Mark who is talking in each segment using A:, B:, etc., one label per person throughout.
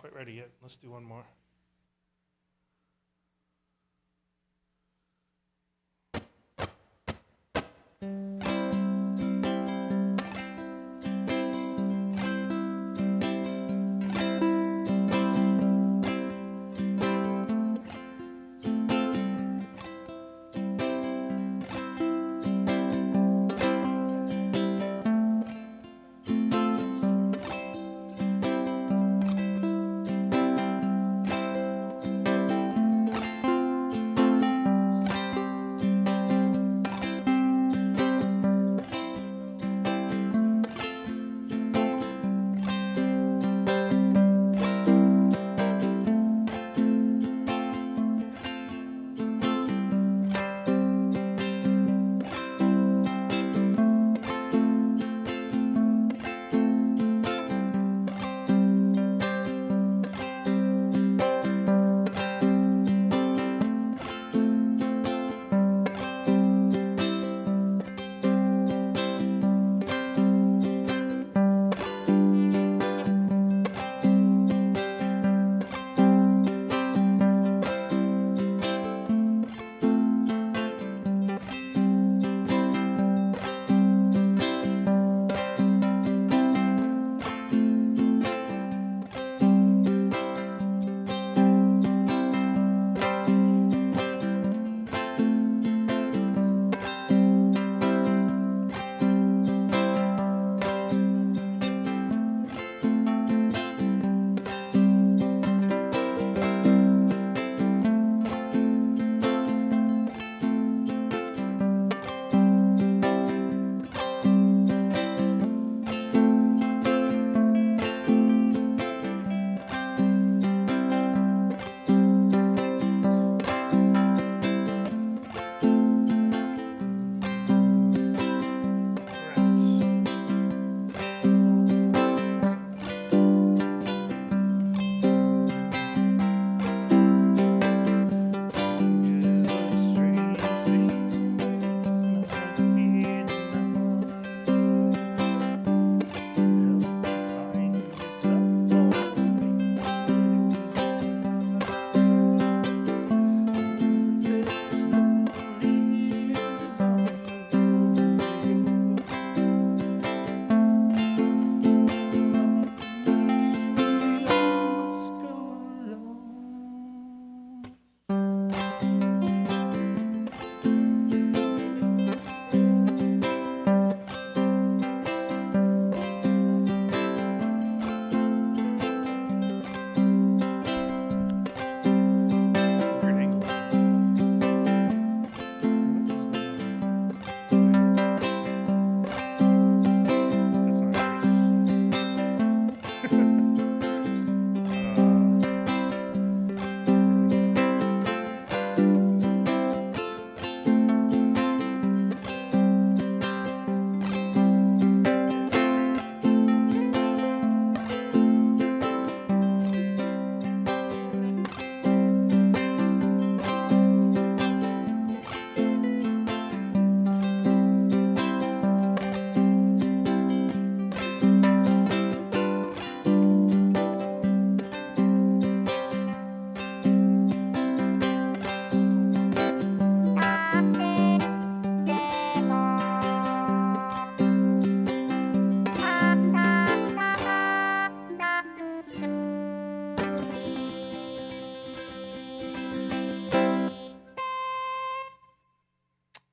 A: quite ready yet. Let's do one more.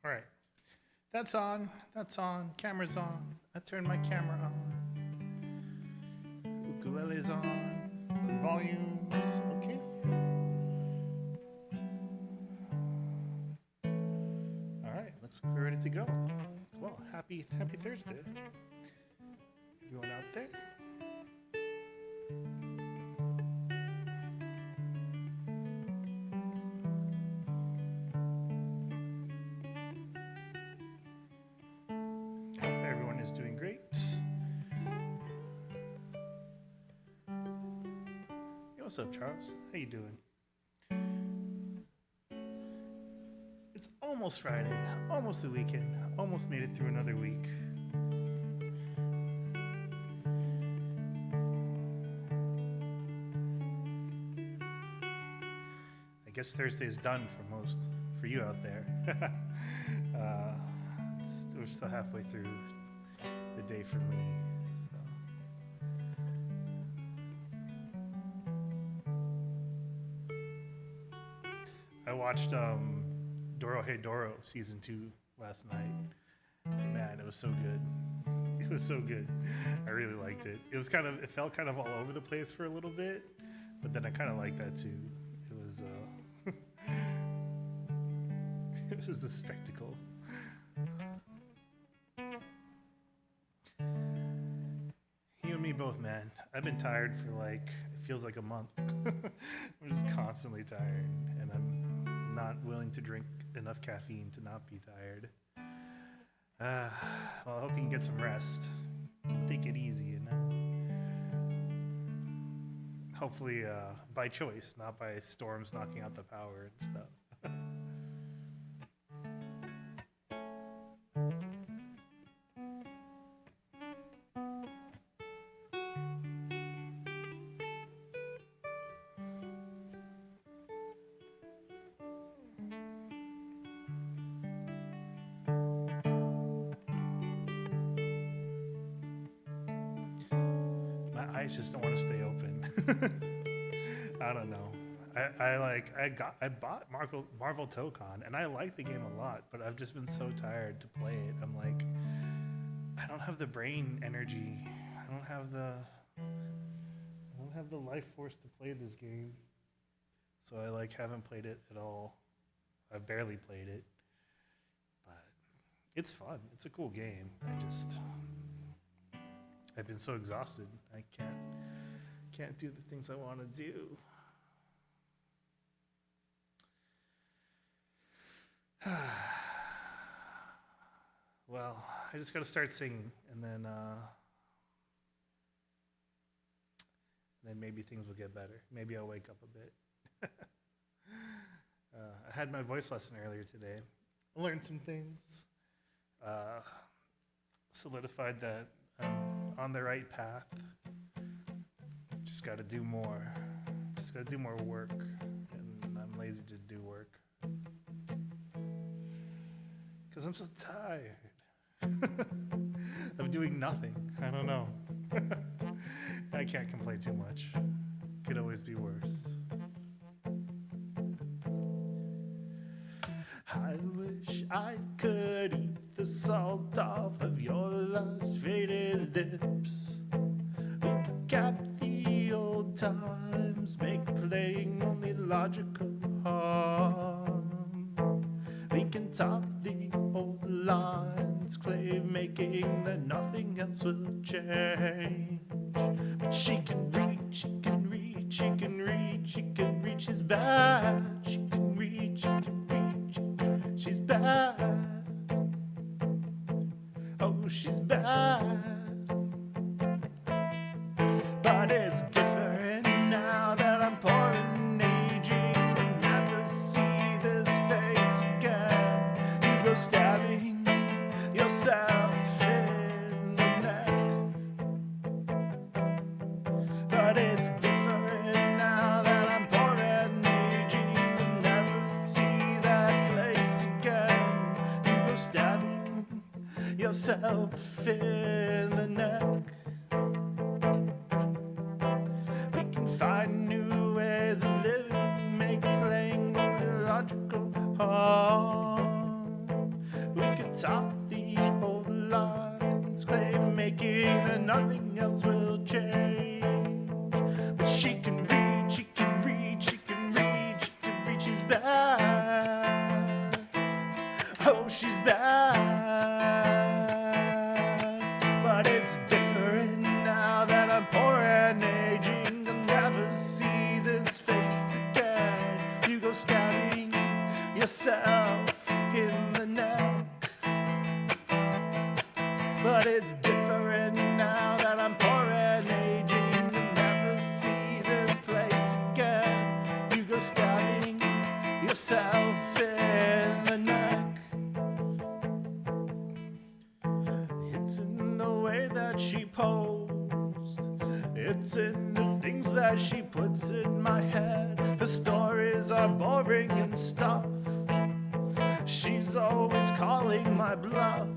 A: All right. That's on. That's on. Camera's on. I turned my camera on. Ukulele's on. Volumes. Okay. All right. Looks like we're ready to go. Well, happy Thursday. Everyone out there? Everyone is doing great. Hey, what's up, Charles? How you doing? It's almost Friday, almost the weekend, almost made it through another week. guess Thursday's done for you out there. We're still halfway through the day for me. So. I watched Doro Hey Doro season 2 last night. Man, it was so good. It was so good. I really liked it. It felt kind of all over the place for a little bit, but then I kind of liked that too. It was it was a spectacle. You and me both, man. I've been tired for it feels like a month. I'm just constantly tired, and I'm not willing to drink enough caffeine to not be tired. Well, I hope you can get some rest. Take it easy, hopefully by choice, not by storms knocking out the power and stuff. I just don't want to stay open. I don't know. I bought Marvel Tokon, and I like the game a lot, but I've just been so tired to play it. I'm like, I don't have the brain energy. I don't have the life force to play this game. So I haven't played it at all. I've barely played it, but it's fun. It's a cool game. I've been so exhausted. I can't do the things I want to do. Well, I just got to start singing, and then maybe things will get better. Maybe I'll wake up a bit. I had my voice lesson earlier today. I learned some things. Solidified that I'm on the right path. Just got to do more. Just got to do more work, and I'm lazy to do work because I'm so tired of doing nothing. I don't know. I can't complain too much. Could always be worse. I wish I could eat the salt off of your last faded lips. We could cap the old times, make playing only logical harm. We can top the old lines, claim making that nothing else will change. But she can reach, she can reach, she can reach, she can reach his back. She can reach, she can reach, she's bad. Oh, she's bad. But it's different now that I'm poor and aging and never see this face again. You go stabbing yourself in the neck. But it's different now that I'm poor and aging and never see that place again. You go stabbing yourself in the neck. We can find new ways of living, make playing illogical harm. We can top the old lines, claim making that nothing else will change. But she can reach, she can reach, she can reach, she can reach his back. Oh, she's bad. But it's different now that I'm poor and aging. I'll never see this face again. You go stabbing yourself in the neck. But it's different now that I'm poor and aging. I'll never see this place again. You go stabbing yourself in the neck. It's in the way that she posed. It's in the things that she puts in my head. Her stories are boring and stuff. She's always calling my bluff.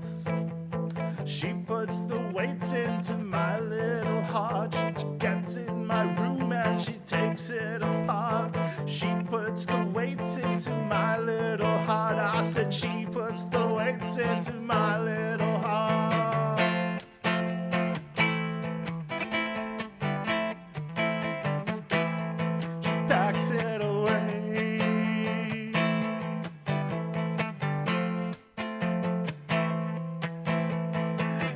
A: She puts the weights into my little heart. She gets in my room and she takes it apart. She puts the weights into my little heart. I said she puts the weights into my little heart. She packs it away.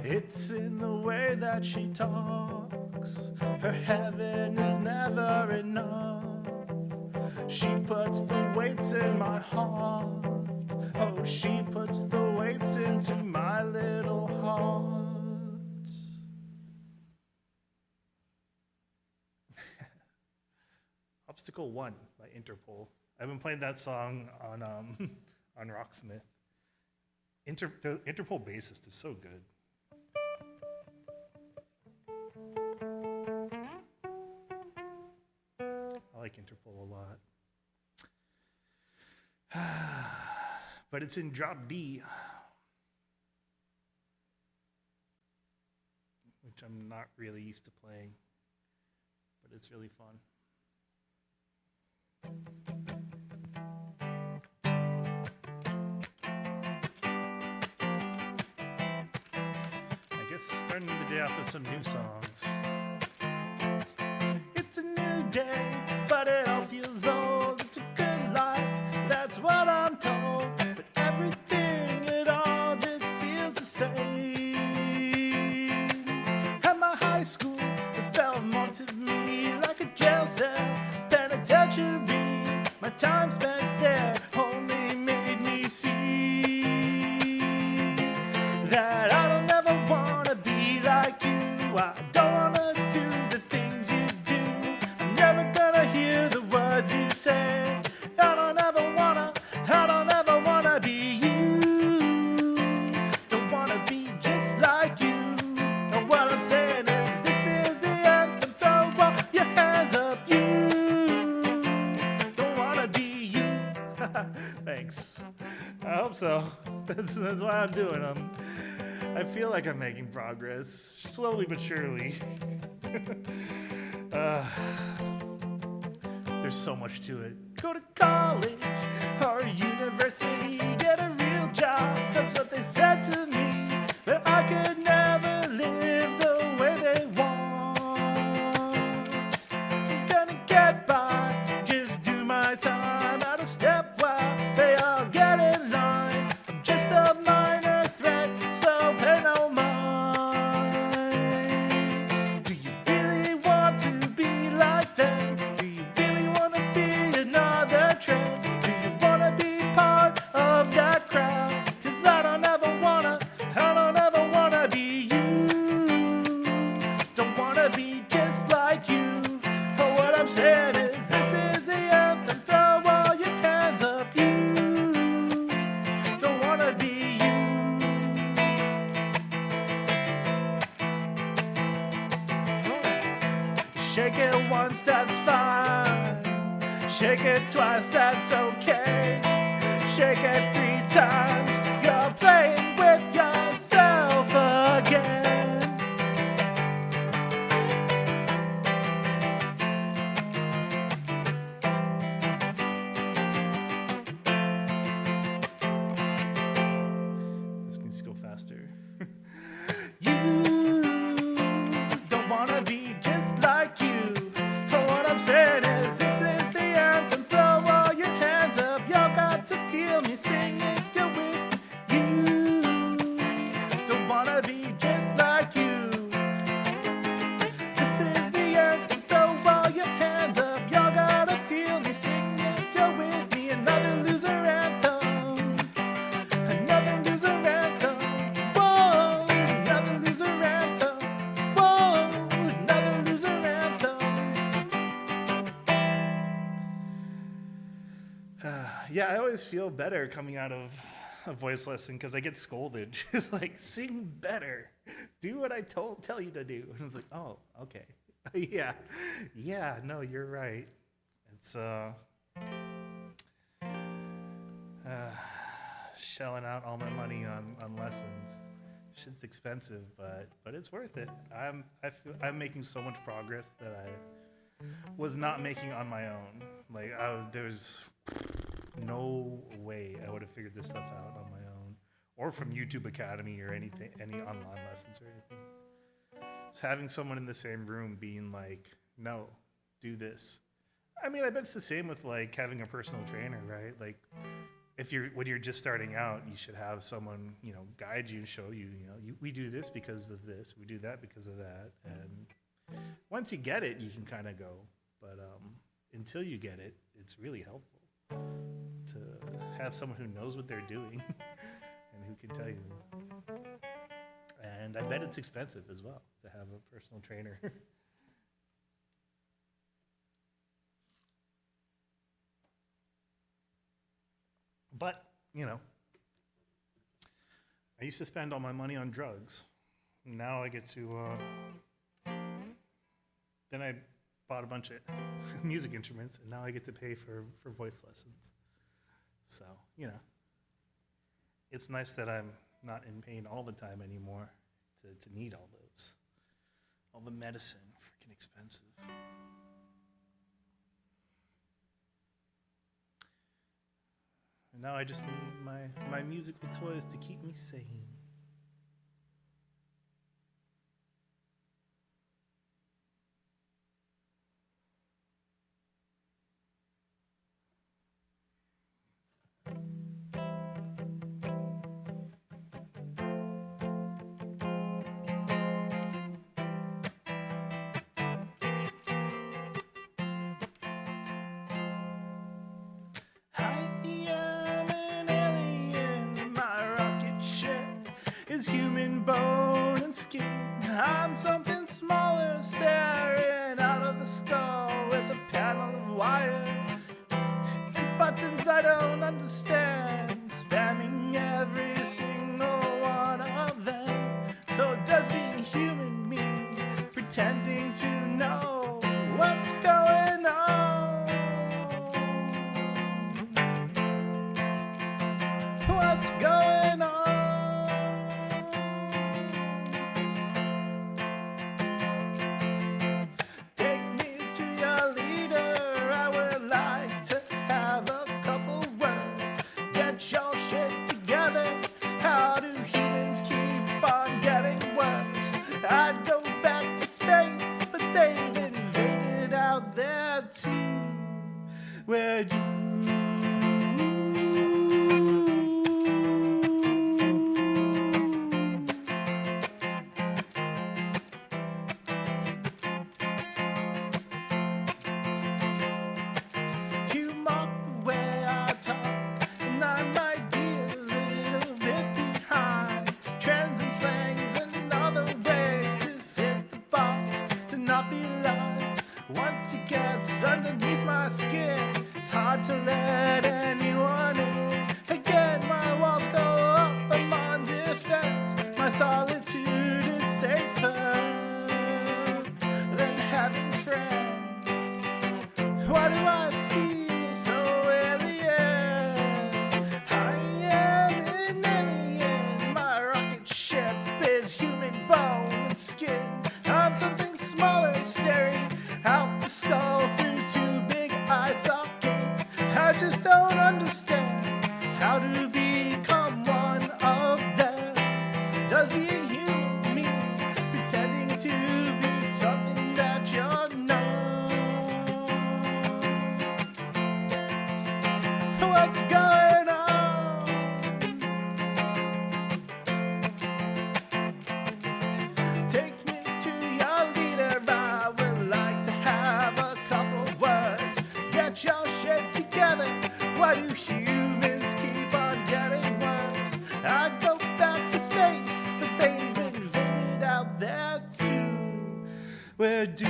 A: It's in the way that she talks. Her heaven is never enough. She puts the weights in my heart. Oh, she puts the weights into my little heart. Obstacle 1 by Interpol. I've been playing that song on Rocksmith. The Interpol bassist is so good. I like Interpol a lot. But it's in drop D, which I'm not really used to playing, but it's really fun. I guess starting the day off with some new songs. It's a new day, but it all feels old. It's a good life, that's what I'm told. But everything, it all just feels the same. At my high school, it felt more to me like a jail cell, penitentiary. My time spent there only made me see that I don't ever want to be like you. I don't want to do the things you do. I'm never gonna hear the words you say. I don't ever wanna be you. Don't wanna be just like you. And what I'm saying is, this is the anthem. Throw all your hands up, you. Don't wanna be you. Thanks. I hope so. That's why I'm doing them. I feel like I'm making progress, slowly but surely. There's so much to it. Go to college or university, get a real job. That's what they said to me. But I could never live the way they want. I'm gonna get by, just do my time out of step while they all get in line. I'm just a minor threat, so pay no mind. Do you really want to be like them? Do you really want to be another trend? Do you want to be part of that crowd? 'Cause I don't ever wanna be you. Don't wanna be just like you. But what I'm saying is, this is the anthem. Throw all your hands up, you. Don't wanna be you. Shake it once, that's fine. Shake it twice, that's okay. Shake it 3 times, you're playing with yourself again. This needs to go faster. You don't wanna be just like you. But what I'm saying is, this is the anthem. Throw all your hands up. Y'all got to feel me sing if you're with you. Don't wanna be just like you. This is the anthem. Throw all your hands up. Y'all gotta feel me sing if you're with me. Another loser anthem. Another loser anthem. Whoa, another loser anthem. Whoa, another loser anthem. Yeah, I always feel better coming out of a voice lesson because I get scolded. It's like, sing better. Do what I tell you to do. And I was like, oh, okay. Yeah, no, you're right. It's Shelling out all my money on lessons. Shit's expensive, but it's worth it. I'm making so much progress that I was not making on my own. Like there's no way I would have figured this stuff out on my own, or from YouTube Academy or any online lessons or anything. It's having someone in the same room being like, no, do this. I mean, I bet it's the same with like having a personal trainer, right? Like, when you're just starting out, you should have someone, guide you and show you, we do this because of this, we do that because of that. And once you get it, you can kind of go. But until you get it, it's really helpful to have someone who knows what they're doing and who can tell you. And I bet it's expensive as well to have a personal trainer. But, I used to spend all my money on drugs. Now I get to, then I bought a bunch of music instruments, and now I get to pay for voice lessons. So, it's nice that I'm not in pain all the time anymore to need all the medicine, freaking expensive. And now I just need my musical toys to keep me sane. Human bone and skin. I'm something smaller, staring out of the skull with a panel of wire and buttons I don't understand, spamming every single one of them. So does being human mean pretending to know what's going on? What's going on? I'd go back to space, but they've invaded out there too. Where do you mock the way I talk, and I might be a little bit behind trends and slangs and other ways to fit the box, to not be liked. Once it gets underneath my skin, it's hard to let anyone in. Again, my walls go up, I'm on defense. My solitude is safer than having friends. Why do I feel so alien? I am an alien. My rocket ship is human bone and skin. I'm something smaller, staring out the skull through two big eye sockets. I just don't understand how to become one of them. Does being human mean pretending to be something that you're not? What's going on? Take me to your leader, I would like to have a couple words. Get your shit together, why do humans keep on getting worse? I'd go back to space, but they've invaded out there too. Where do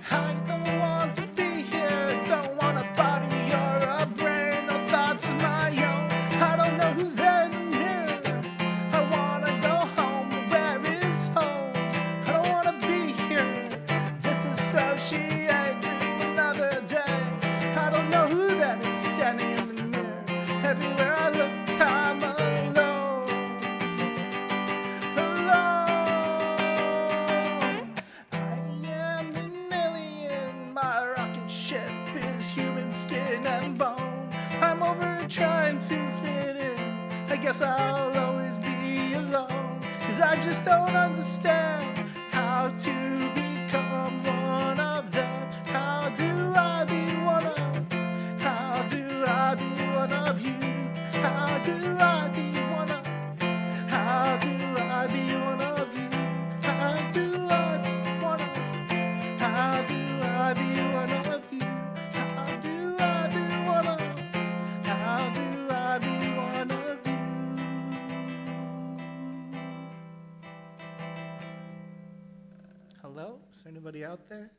A: I don't want to be here, don't want a body or a brain or thoughts of my own. I don't know who's there in the mirror, Everywhere I look, I'm alone. Alone. I am an alien. My rocket ship is human skin and bone. I'm over trying to fit in. I guess I'll always be alone. 'Cause I just don't understand how to become one of them. How do I be one of? How do I be one of you? How do I be one of? How do I be one of you? How do I be one of? How do I be one of you? How do I be one of? How do I be one of you? Hello? Is there anybody out there?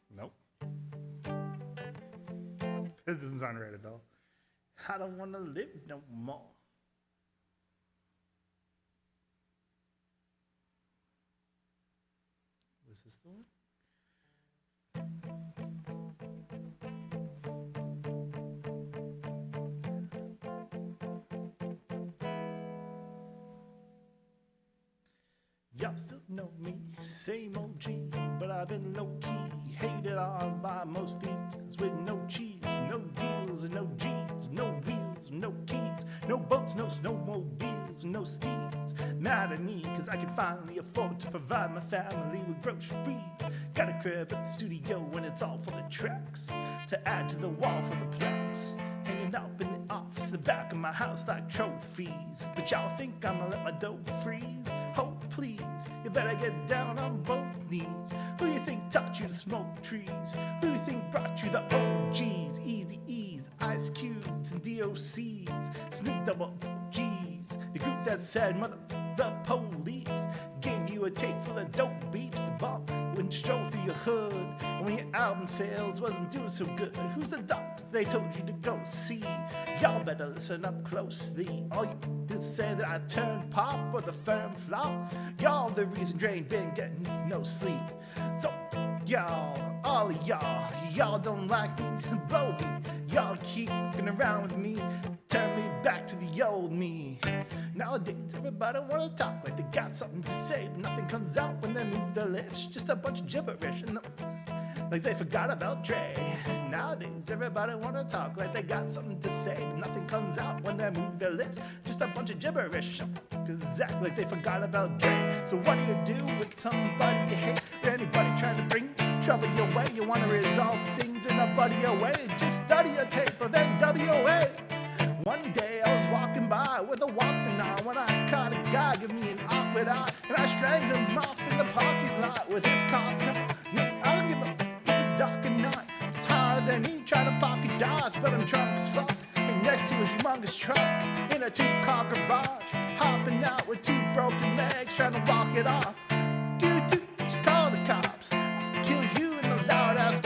A: Nope. It doesn't sound right at all. I don't want to live no more. Was this the one? Y'all still know me, same OG, but I've been low-key hated on by most things. With no cheese, no deals, and no G's, no wheels, no keys, no boats, no snowmobiles, no skis. Mad at me, 'cause I can finally afford to provide my family with groceries. Got a crib at the studio and it's all full of tracks to add to the wall for the plaques. Hanging up in the office, the back of my house like trophies. But y'all think I'ma let my dough freeze? Oh please, you better get down on both knees. Who you think taught you to smoke trees? Who you think brought you the OGs? Easy E's, Ice Cubes, and DOCs, Snoop Double G's. The group that said mother the police gave you a tape full of dope beats to bump when you stroll through your hood. And when your album sales wasn't doing so good, who's the doctor they told you to go see? Y'all better listen up closely. All you do is say that I turned pop or the firm flop. Y'all the reason Dre ain't been getting no sleep. So y'all, all of y'all don't like me, blow me. Y'all keep fucking around with me, turn me back to the old me. Nowadays everybody wanna talk like they got something to say, but nothing comes out when they move their lips. Just a bunch of gibberish and like they forgot about Dre. Nowadays everybody wanna talk like they got something to say, but nothing comes out when they move their lips. Just a bunch of gibberish, 'cause act like they forgot about Dre. So what do you do with somebody you hate, or anybody trying to bring trouble your way? You wanna resolve things in a buddy way? Just study a tape of NWA. One day I was walking by with a Walkman on when I caught a guy give me an awkward eye, and I strangled him off in the parking lot with his car. No, I don't give a f if it's dark or not. It's harder than me trying to pocket dodge, but I'm drunk as fuck. And next to a humongous truck in a two-car garage, hopping out with two broken legs trying to walk it off. You two just call the cops. I'll kill you in the loud ass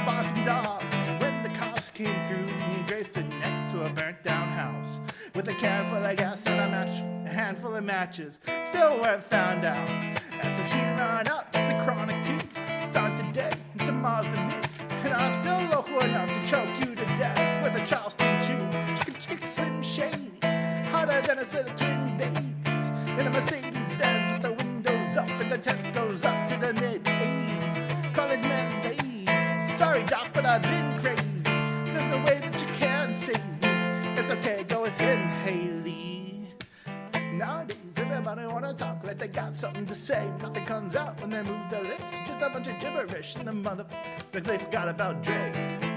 A: barking dogs. When the cops came through, me and Dre stood next to a burnt down house with a can full of gas and a handful of matches. Still weren't found out. And from here on out, it's the chronic too. Start today and tomorrow's the new. And I'm still local enough to choke you to death with a Charleston chew. Chicken Slim Shady, harder than a set of twin babies. In a Mercedes Benz with the windows up and the tent goes up to the mid-80s. Call it man ladies. Sorry doc, but I've been crazy. There's no way that you can save me. It's okay, go with him, Haley. Nowadays, everybody wanna talk like they got something to say. Nothing comes out when they move their lips. Just a bunch of gibberish and the motherfuckers like they forgot about Dre.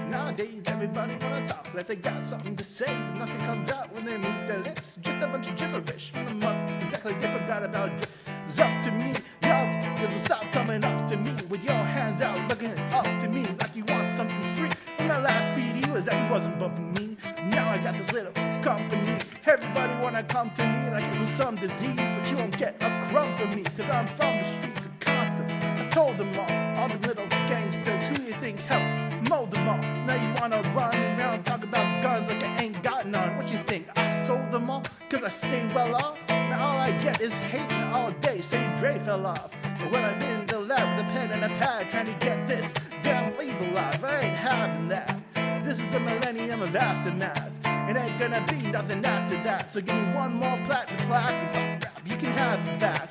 A: Nowadays, everybody wanna talk like they got something to say, but nothing comes out when they move their lips. Just a bunch of gibberish and the motherfuckers like they forgot about Dre. It's up to me, y'all niggas will stop coming up to me with your hands out, looking up to me like you want something free. And my last CD was that he wasn't bumping me. Now I got this little company. Everybody wanna come to me like it was some disease, but you won't get a crumb from me. cause I'm from the streets of Compton. I told them all the little gangsters, who you think helped mold them all. Now you wanna run around talk about guns like I ain't got none. What you think, I sold them all cause I stayed well off? Now all I get is hate all day, saying Dre fell off. But when I've been in the lab with a pen and a pad trying to get this damn label off, I ain't having that. This is the millennium of aftermath. It ain't gonna be nothing after that. So give me one more platinum plaque and fuck rap, you can have it back.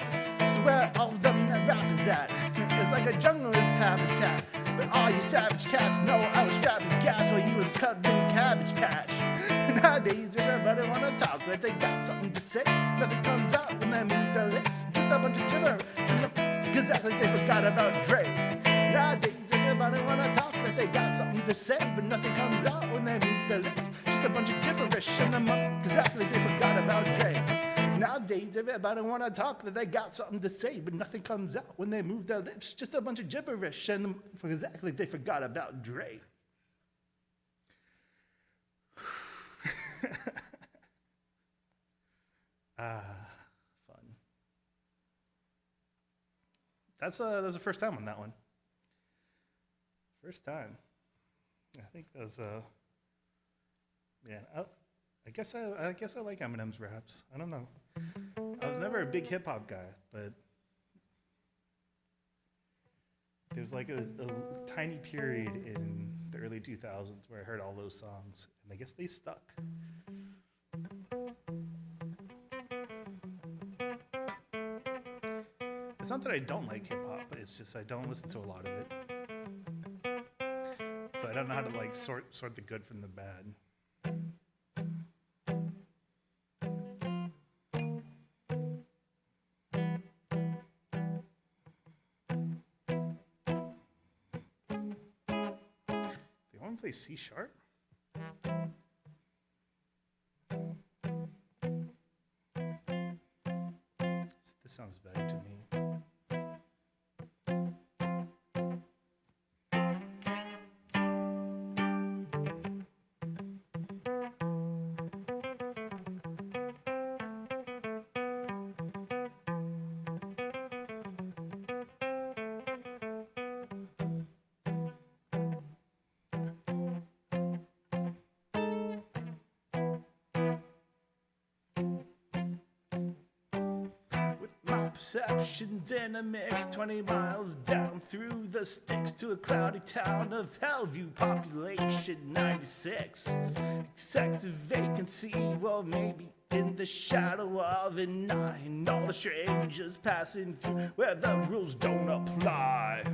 A: So where all of them rappers at? It's like a jungler's habitat. But all you savage cats know I was strapped with gas while you was cutting Cabbage Patch. Nowadays everybody wanna talk like they got something to say. Nothing comes out when they move their lips. Just a bunch of gibberish. Cause act like they forgot about Dre. Nowadays everybody wanna talk like they got something to say, but nothing comes out when they move their lips. Just a bunch of gibberish in them up, cause act like they forgot about Dre. Nowadays everybody wanna talk that they got something to say, but nothing comes out when they move their lips. Just a bunch of gibberish in them, cause act like they forgot about Dre. Fun. That's the first time on that one. First time. I think that was yeah. I guess I like Eminem's raps. I don't know. I was never a big hip hop guy, but there's like a tiny period in the early 2000s where I heard all those songs, and I guess they stuck. It's not that I don't like hip hop, but it's just I don't listen to a lot of it. So I don't know how to like sort the good from the bad. They want to play C sharp? This sounds better to me. Perceptions in a mix, 20 miles down through the sticks to a cloudy town of Hellview, population 96. Excessive vacancy, well maybe in the shadow of a nine. All the strangers passing through where the rules don't apply.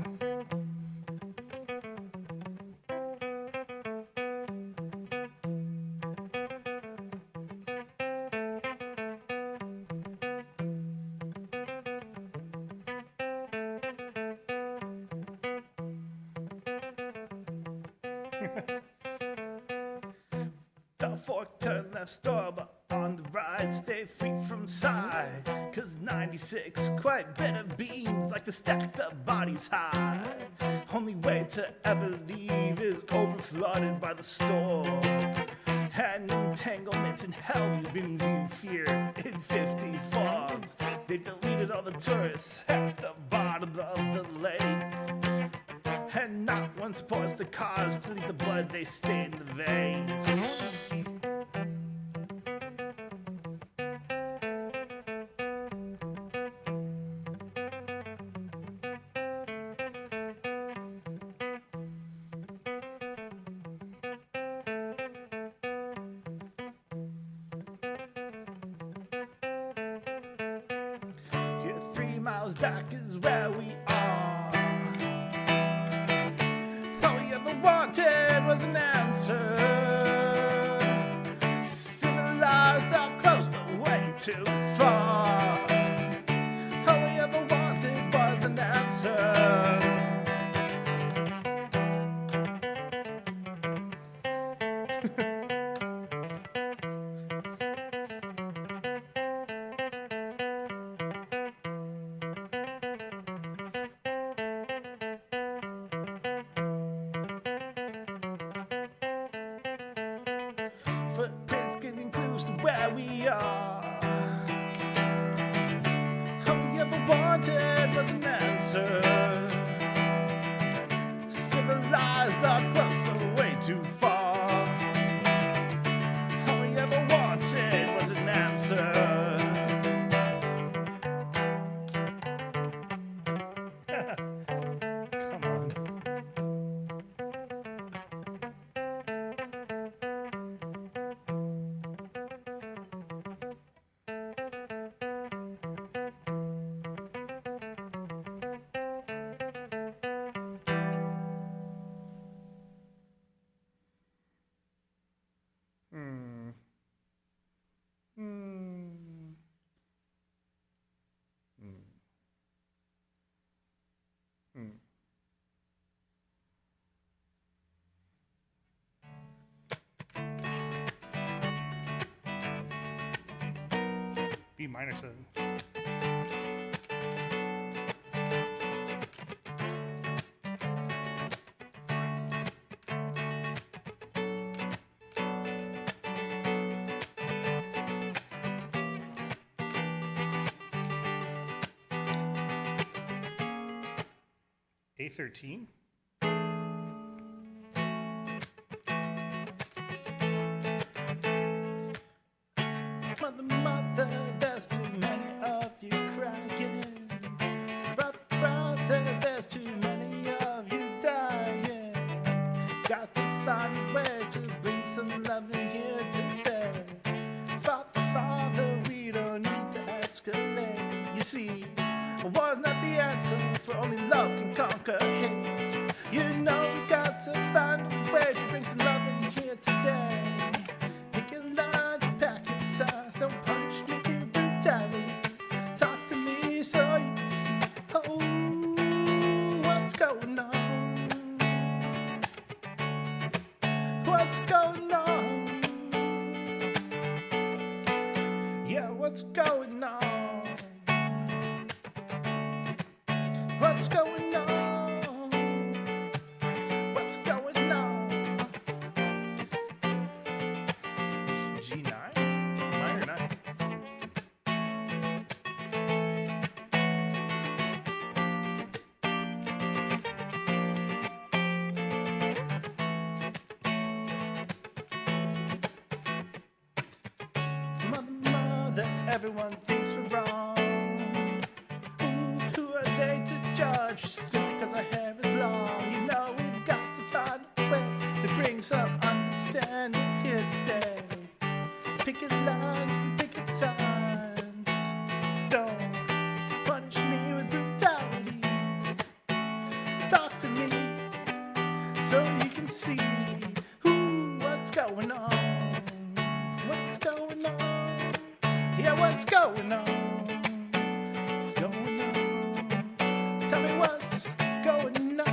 A: The fork turn left store, but on the right stay free from side. Cause 96 quite better beams like to stack the bodies high. Only way to ever leave is over flooded by the storm. And entanglement in hell brings you fear in 50 forms. They deleted all the tourists at the bottom of the lake. And not one supports the cause to leave the blood they stay in the veins. Here 3 miles back is where we are. All we ever wanted was an answer. Civilized are close but way too far. All we ever wanted was an answer. Footprints giving clues to where we are. was an answer. Civilized our close, but way too far. All we ever wanted was an answer. Come on. B minor 7. A13. Mother, there's too many of you crying. Brother, there's too many of you dying. Got to find a way to bring some love in here today. Father, we don't need to escalate. You see, war's not the answer, for only love can conquer hate. You know we've got to find a way to bring some love in here today. Pick your lines and pack your size. Don't punish me with brutality. Talk to me so you can see, oh, what's going on? What's going on? Yeah, what's going on? What's going on? What's going on? G9? Minor 9. Mother, everyone thinks we're wrong. Who are they to judge? Simply because our hair is long. You know we've got to find a way to bring some understanding here today. Pick your lines and pick your signs. Don't punish me with brutality. Talk to me so you can see what's going on. What's going on? Yeah, what's going on? What's going on? Tell me what's going on.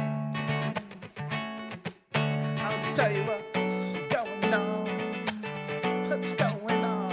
A: I'll tell you what's going on. What's going on?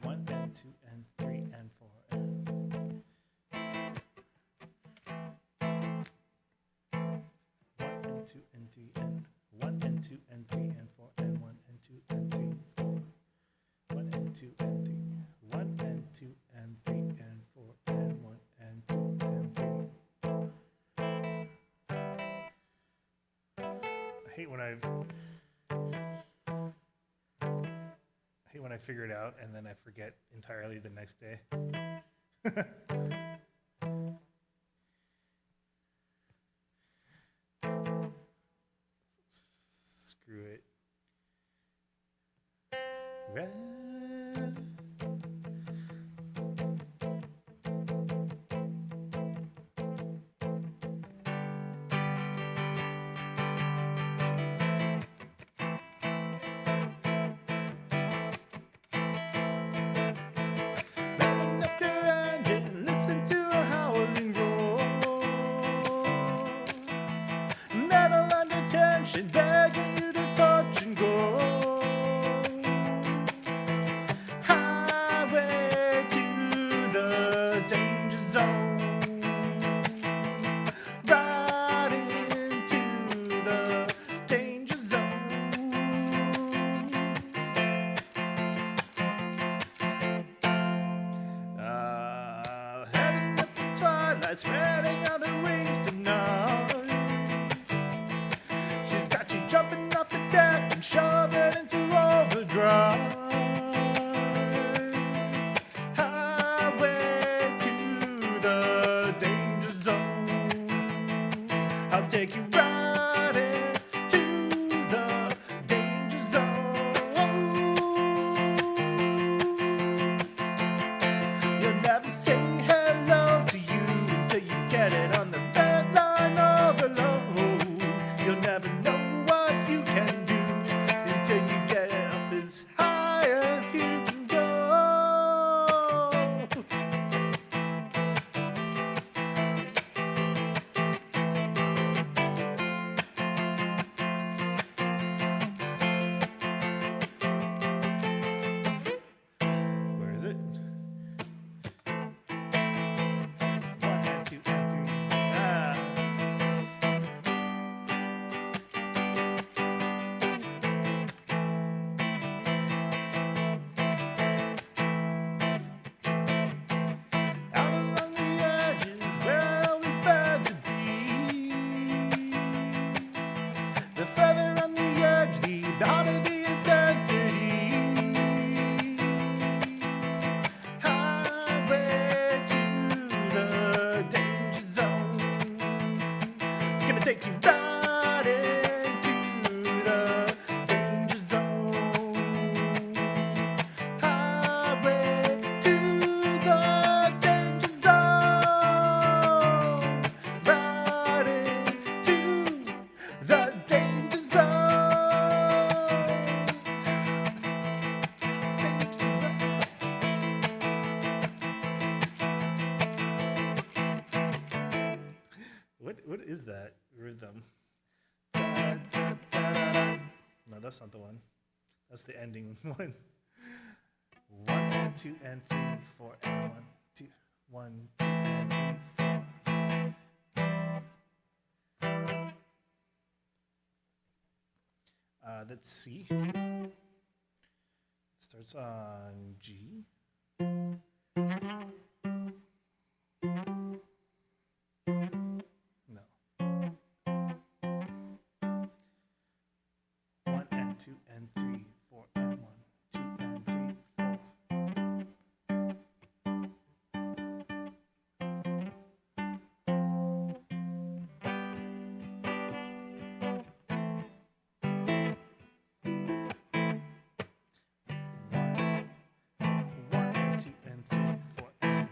A: One and two and three and four and one and two and three and one and two and three and four and one and two and three four. One and two and three. One and two and three and four and one and two and three. I hate when I figure it out and then I forget entirely the next day. Screw it. Red spreading out her wings tonight. She's got you jumping off the deck and shoving into overdrive. Highway to the danger zone. I'll take you riding to the danger zone. You'll never say hello to you until you get it on the red line of the load. You'll never know what you can do until you get it up as high as you can go. Where is it? 1 and 2 and 3. Out along the edges where always bad to be. The further on the edge, the harder the intensity. Highway to the danger zone. It's gonna take you right into the danger zone. Highway to the danger zone. Right into the danger zone. Danger zone. What is that rhythm? Da, da, da, da, da. No, that's not the one. That's the ending one. 1 and 2 and 3, 4 and 1, 2, 1, 2 and 3, 4. That's C. It starts on G. No. 1 and 2 and 3, 4 and 1, 2 and 3, 4. One and 2 and 3, 4 and 1,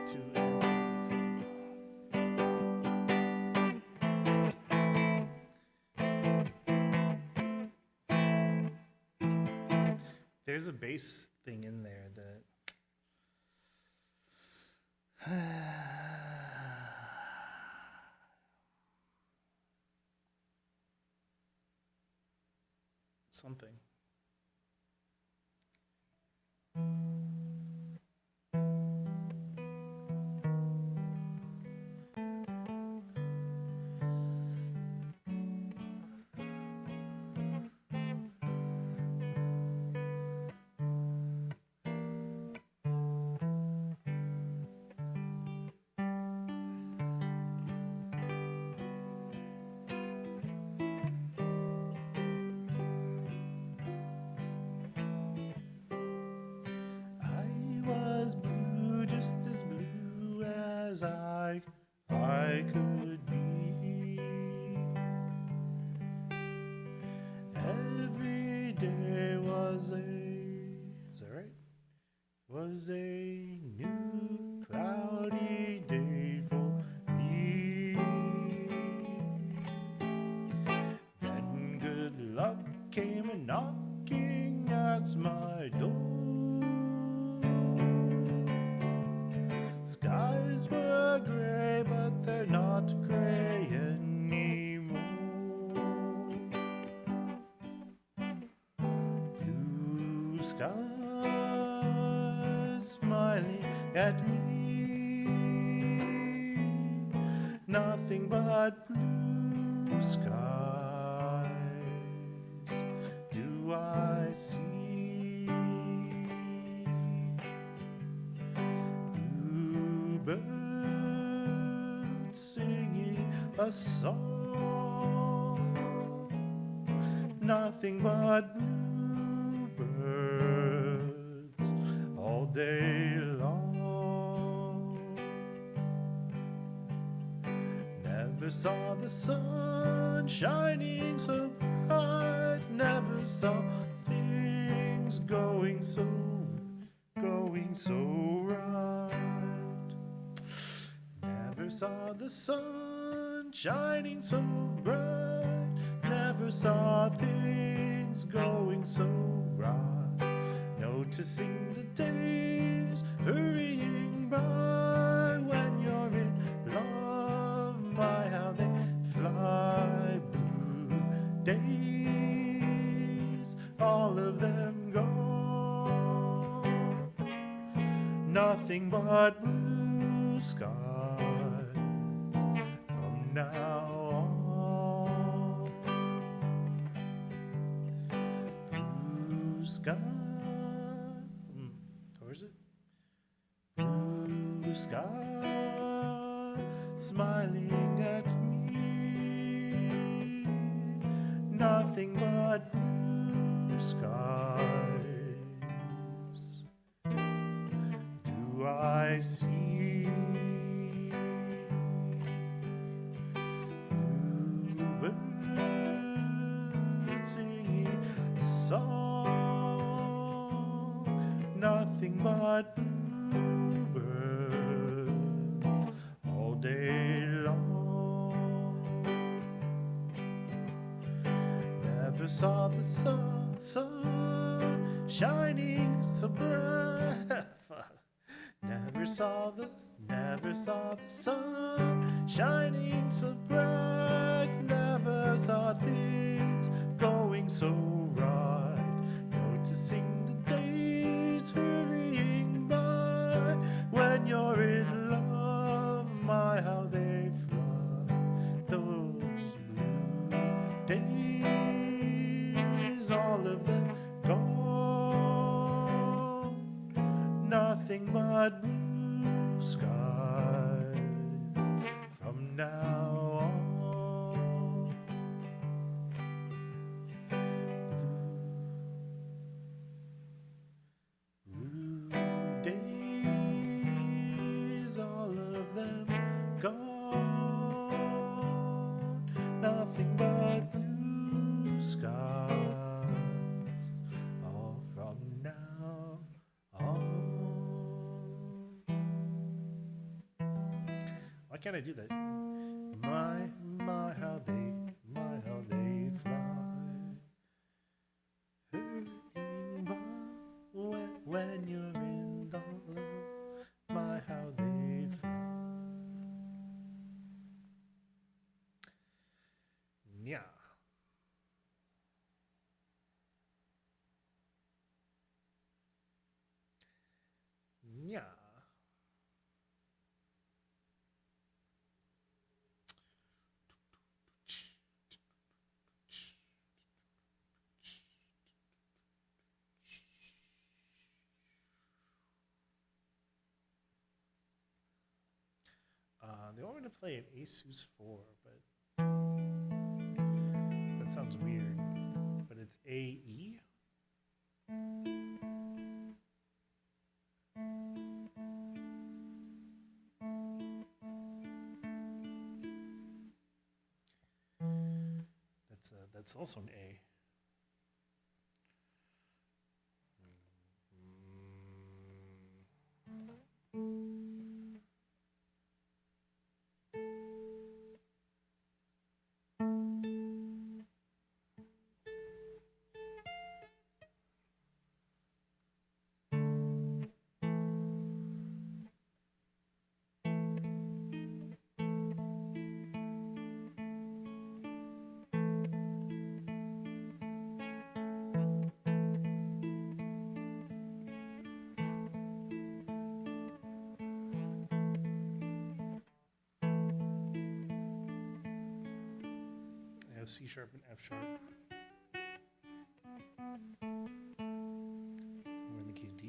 A: 2 and 3. There's a bass thing in there that something. I could be. Every day was is that right? Was a new cloudy day for me. Then good luck came a knocking at my door. Skies were gray, but they're not gray anymore. Blue skies smiling at me. Nothing but blue skies do I see. a song, nothing but bluebirds all day long. Never saw the sun shining so bright, never saw things going so right. Never saw the sun shining so bright, never saw things going so right. Noticing the days hurrying by when you're in love, my how they fly. Blue days, all of them gone, nothing but blue skies from now on. Blue sky, or is it? Blue sky, smiling at me, nothing but blue skies do I see. Bluebirds singing a song, nothing but bluebirds all day long. Never saw the sun shining so bright. Never saw the sun shining so bright, never saw things going so right. Noticing the days hurrying by when you're in love, my how they fly. Those blue days, all of them gone, nothing but blue skies from now on. Blue days, all of them gone, nothing but blue skies, all from now on. Why can't I do that? My, how they fly. Hurrying by when you're in love, my, how they fly. Yeah. Yeah. They want me to play an Asus 4, but that sounds weird. But it's AE. That's also an A. I have C sharp and F sharp. I'm going to key D.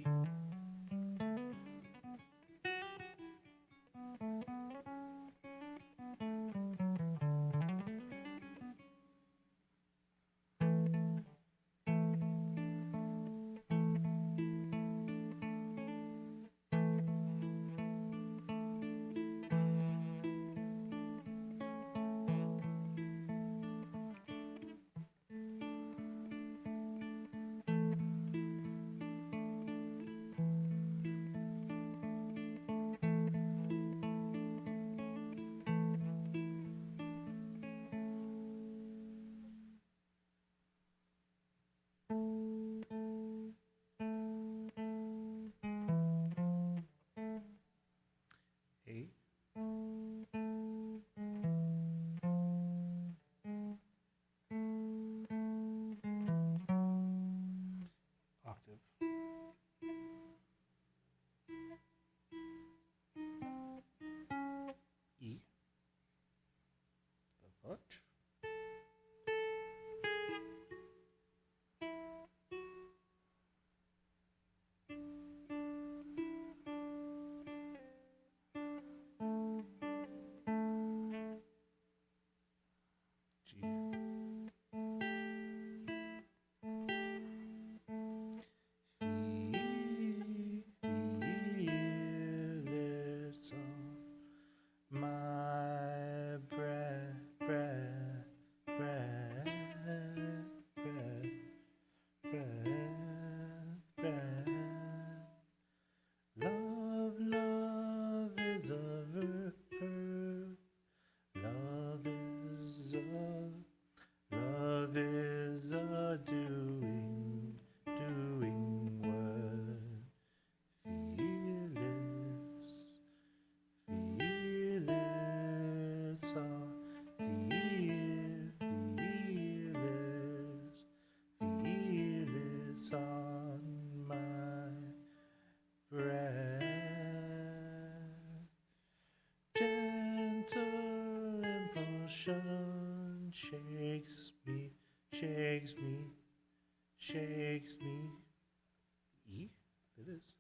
A: Love is a doing what fearless, fearless, fearless on my breath. Gentle impulsion shakes me, shakes me, shakes me. E? It is.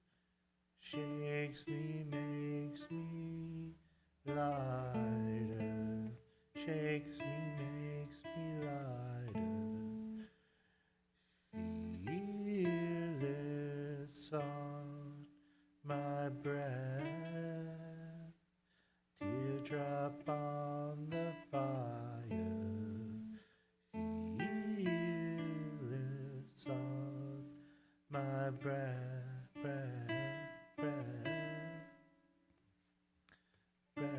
A: Shakes me, makes me lighter. Shakes me, makes me lighter. Fearless on my breath. Teardrop on the fire. Fearless on my breath, breath, breath, breath.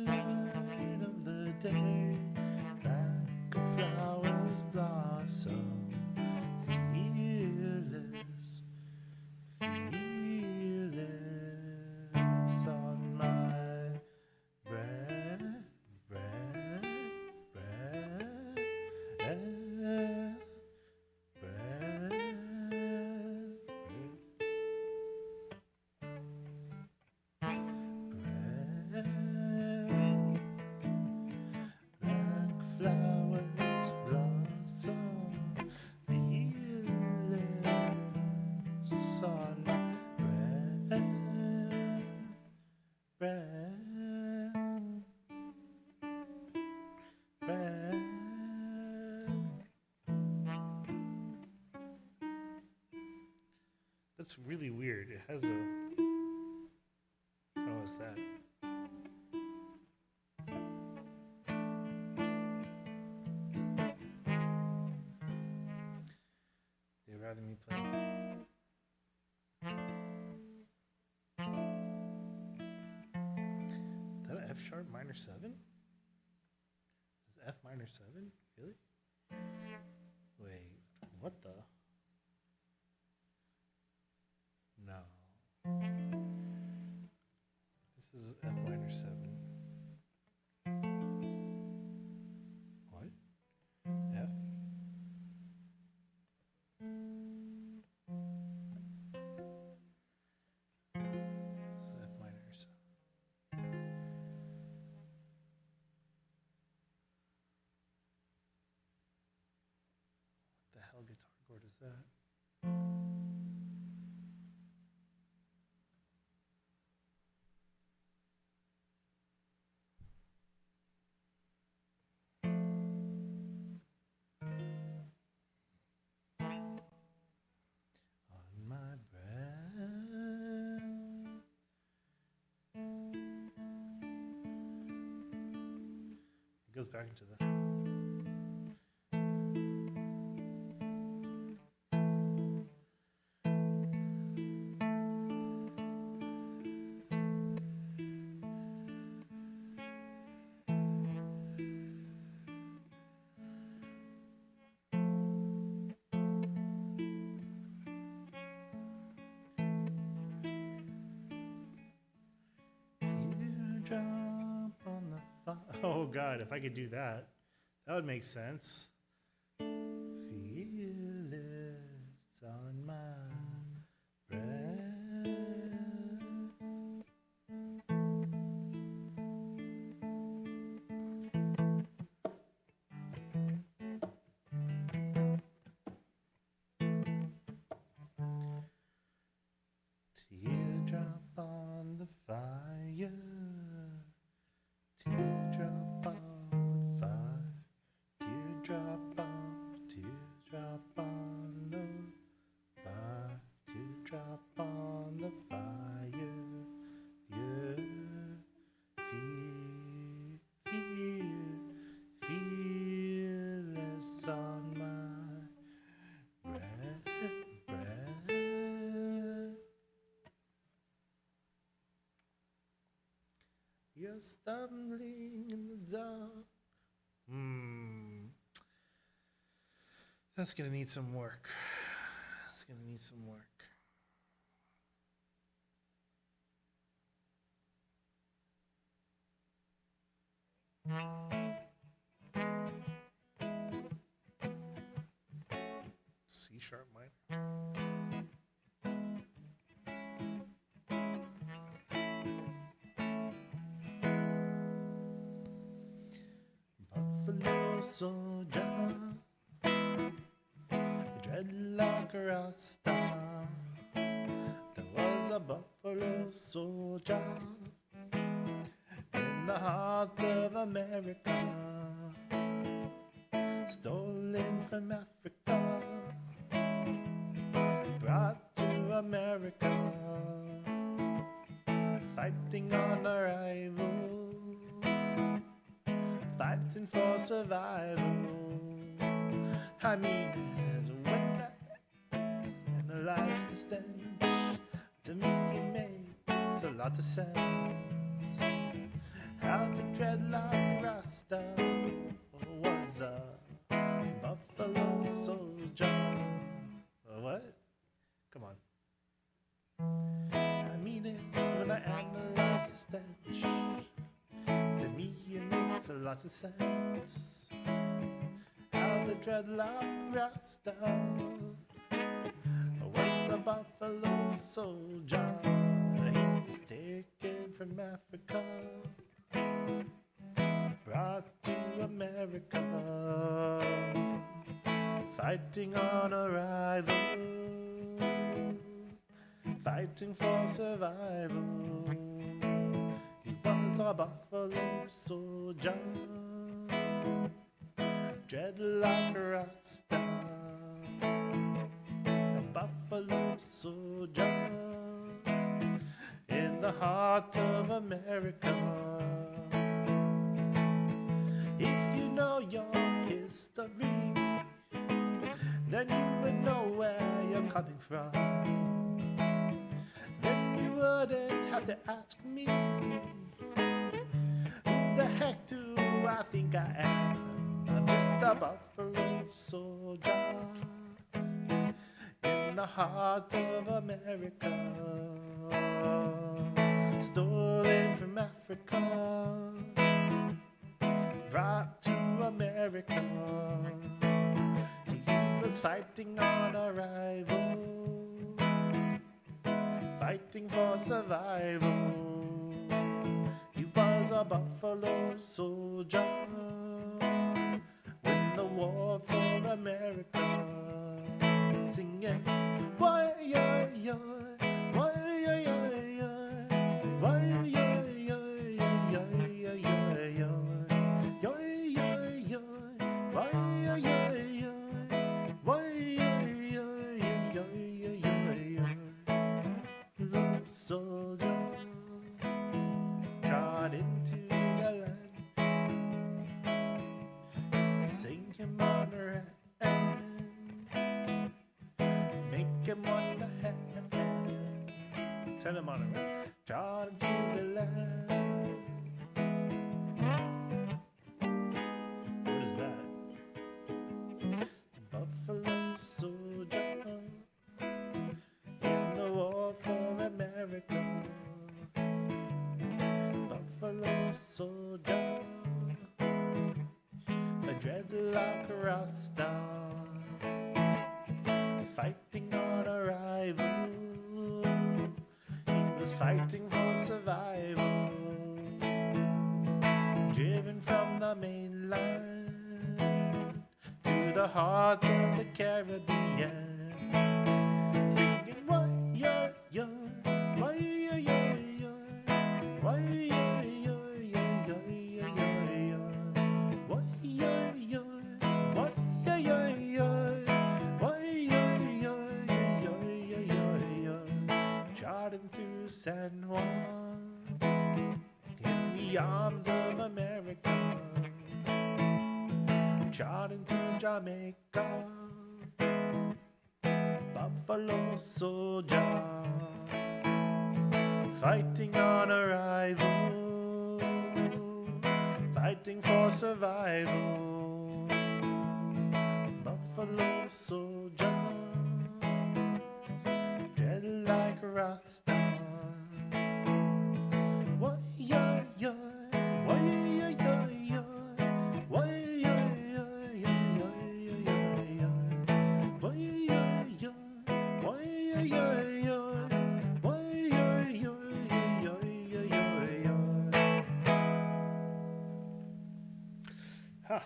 A: Light of the day, like a flower's blossom, fearless, fearless on my breath, breath, breath, breath, flowers blossom, fearless on my breath, breath. That's really weird. It has a... Oh, is that? They'd rather me play. Is that an F sharp minor 7? Is F minor 7? Really? Wait, what the? No. This is F minor 7. What? F? It's F minor 7. What the hell guitar chord is that? On my breath. It goes back into the... Teardrop on the fire. Oh God, if I could do that, that would make sense. Fearless on my breath. fire. Teardrop on the fire. Teardrop on the fire. Teardrop on the fire. Yeah. Fearless on my breath. You're stumbling in the dark. That's gonna need some work. That's gonna need some work. C sharp minor. Buffalo soldier, dreadlock rasta. There was a buffalo soldier in the heart of America, stolen from Africa, brought to America, fighting on arrival, fighting for survival. I mean, when I analyze the stench, to me it makes a lot of sense. How the dreadlock rasta was a buffalo soldier. What? Come on. I mean it when I analyze the stench. To me it makes a lot of sense. How the dreadlock rasta was a buffalo soldier. He was taken from Africa, brought to America, fighting on arrival, fighting for survival. He was a buffalo soldier, dreadlock rasta, a buffalo soldier in the heart of America. If you know your history, then you would know where you're coming from. Then you wouldn't have to ask me, who the heck do I think I am? I'm just a buffalo soldier in the heart of America, stolen from Africa, brought to America. He was fighting on arrival, fighting for survival. He was a buffalo soldier when the war for America, singing why yeah yeah, why yeah yeah yeah, why yeah yeah yeah yeah yeah yeah. Soldier trot into the land, sing him on her hand, make him on the hand, turn him on her hand, trot into the land. What is that? It's a buffalo soldier in the war for America. Buffalo soldier, a dreadlock rasta, fighting on arrival. He was fighting for survival, driven from the mainland to the heart of the Caribbean, singing why yeah yeah, why yeah yeah yeah, San Juan, in the arms of America, trotting to Jamaica, Buffalo soldier, fighting on arrival, fighting for survival, Buffalo soldier, dread like a Rasta. Huh.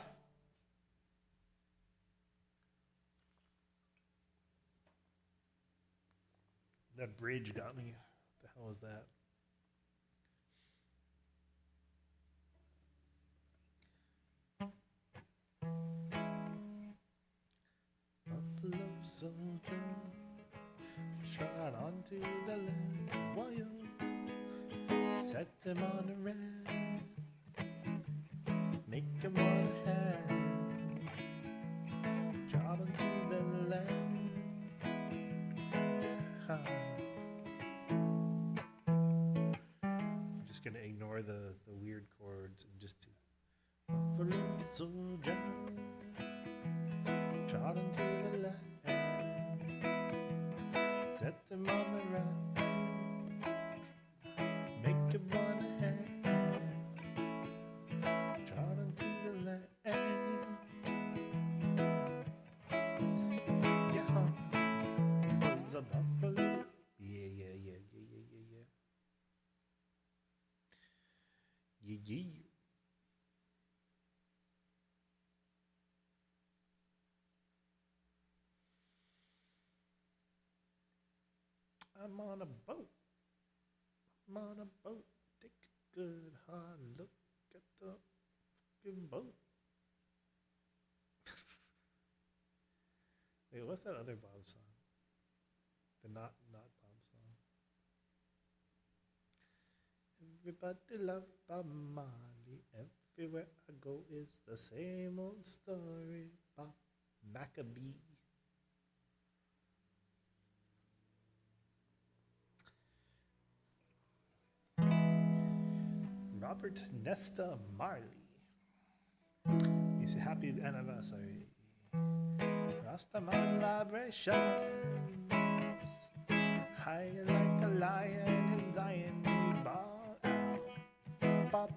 A: That bridge got me. What the hell was that? Buffalo soldier, trot onto the land, wild, set him on a ram, make him on a hand, trot onto the land. I'm just gonna ignore the weird chords and just do Buffalo soldier, trot onto the land, set him on the raft, make him on a hand, trot onto the land. Yeah, was a buffalo. Yeah. I'm on a boat. I'm on a boat. Take a good hard look at the fucking boat. Wait, what's that other Bob song? The not Bob song. Everybody love Bob Marley. Everywhere I go is the same old story. Bob Maccabee. Robert Nesta Marley. He said, happy anniversary. Rastaman vibrations. High like a lion in Zion. We ball out. Pop.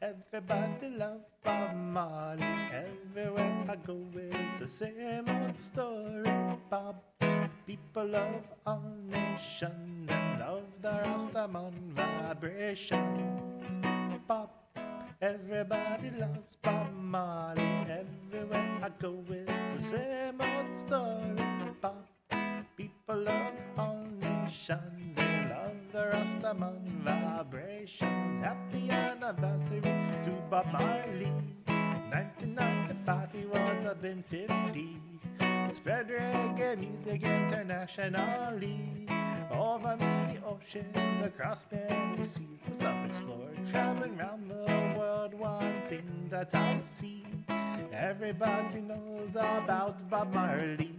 A: Everybody love Bob Marley. Everywhere I go it's the same old story. Bob. People of all nations and love the Rastaman vibrations. Bob, everybody loves Bob Marley. Everywhere I go it's the same old story. Bob, people of all nations, they love the Rastaman vibrations. Happy anniversary to Bob Marley. 1995 he would have been 50. Spread reggae music internationally over many oceans, across many seas. What's up, explorer? Traveling around the world, one thing that I see. Everybody knows about Bob Marley.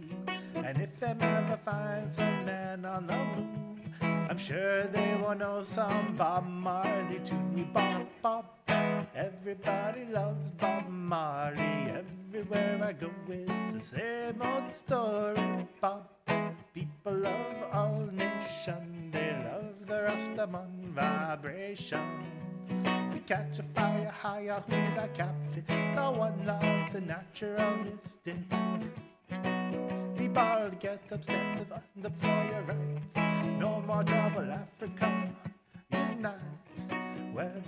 A: And if them ever find some man on the moon, I'm sure they will know some Bob Marley too. Bob, Bob. Everybody loves Bob Marley. Everywhere I go it's the same old story. Bob, people of all nations, they love the Rastaman vibrations. To catch a fire higher, who the catfish, the one love, the natural mystic. People get up, stand up for your rights. No more trouble, Africa, unite. Well,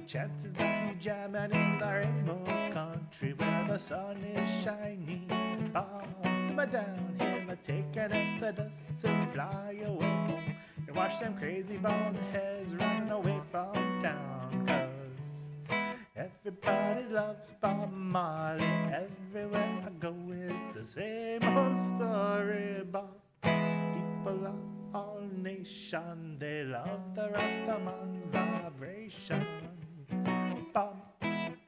A: chances that you jamming in the rainbow country where the sun is shining. Bob, simmer down here, take an exodus and fly away home. And watch them crazy bald heads running away from town. 'Cause Everybody loves Bob Marley. Everywhere I go, it's the same old story. Bob. People of all nations, they love the Rastaman vibration. Bob.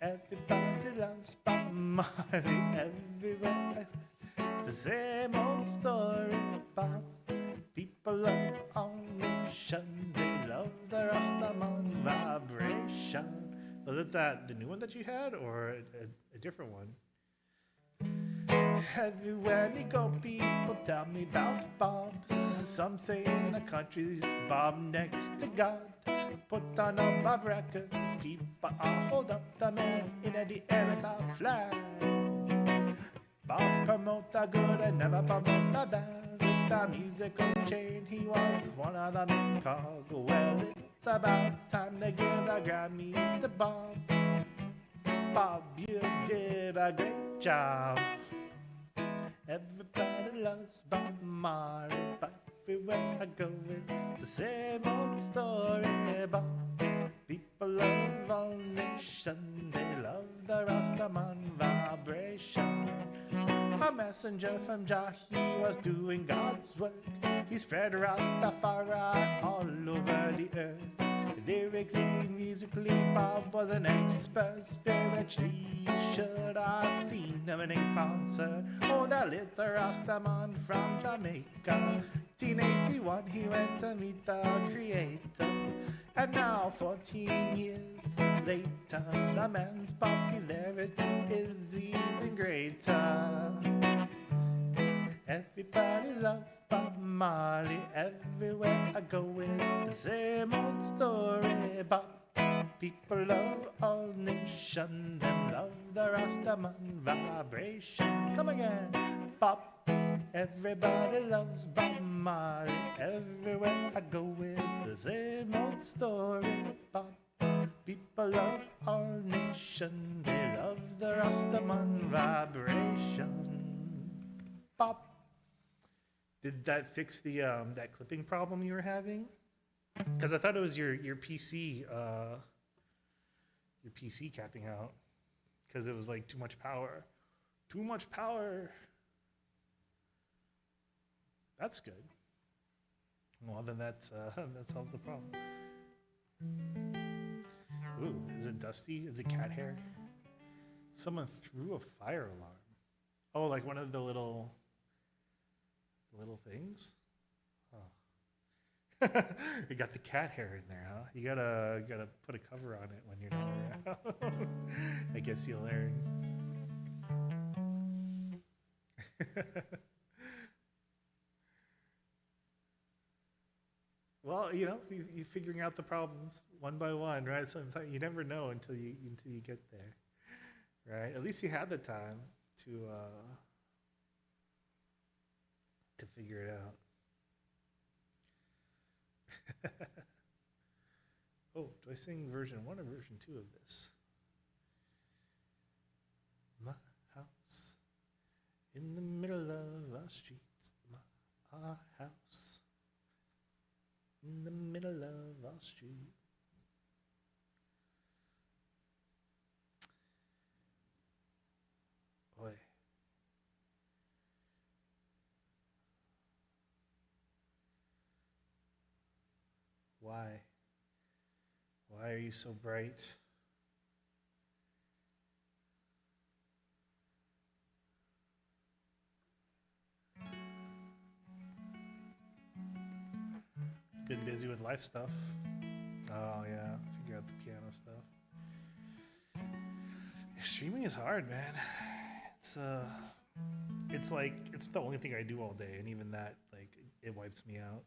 A: Everybody loves Bob Marley. Everywhere. It's the same old story. Bob. People of all nations, they love the Rastaman vibration. Was it the new one that you had, or a different one? Everywhere we go, people tell me about Bob. Some say in the country's Bob next to God. Put on a Bob record, people hold up the man in the Erica flag. Bob promote the good and never promote the bad. With the musical chain, he was one of the men called. Well, it's about time to give a Grammy to Bob. Bob, you did a great job. Everybody loves Bob Marley, but everywhere I go, it's the same old story. Bob, people love all nations, they love the Rastaman vibration. A messenger from Jah, he was doing God's work. He spread Rastafari all over the earth. Lyrically, musically, Bob was an expert. Spiritually, you should have seen him in concert. Oh, that little Rastaman from Jamaica. 1981, he went to meet the Creator. And now, 14 years later, the man's popularity is even greater. Everybody loves Bob Marley. Everywhere I go, it's the same old story. Bob, people love all nations, them love the Rastaman vibration. Come again, Bob. Everybody loves Bob Marley. Everywhere I go, it's the same old story. Bob, people love all nations, they love the Rastaman vibration. Bob. Did that fix the that clipping problem you were having? Because I thought it was your PC capping out because it was like too much power. Too much power. That's good. Well, then that solves the problem. Ooh, is it dusty? Is it cat hair? Someone threw a fire alarm. Oh, like one of the little things? Oh. You got the cat hair in there, huh? You gotta put a cover on it when you're not around. I guess you'll learn. Well, you know, you figuring out the problems one by one, right? Sometimes you never know until you get there, right? At least you had the time to figure it out. Oh, do I sing version 1 or version 2 of this? My house in the middle of our streets, our house in the middle of our street. Boy. Why? Why are you so bright? Been busy with life stuff. Oh yeah, figure out the piano stuff. Streaming is hard, man. It's like it's the only thing I do all day, and even that, like, it wipes me out.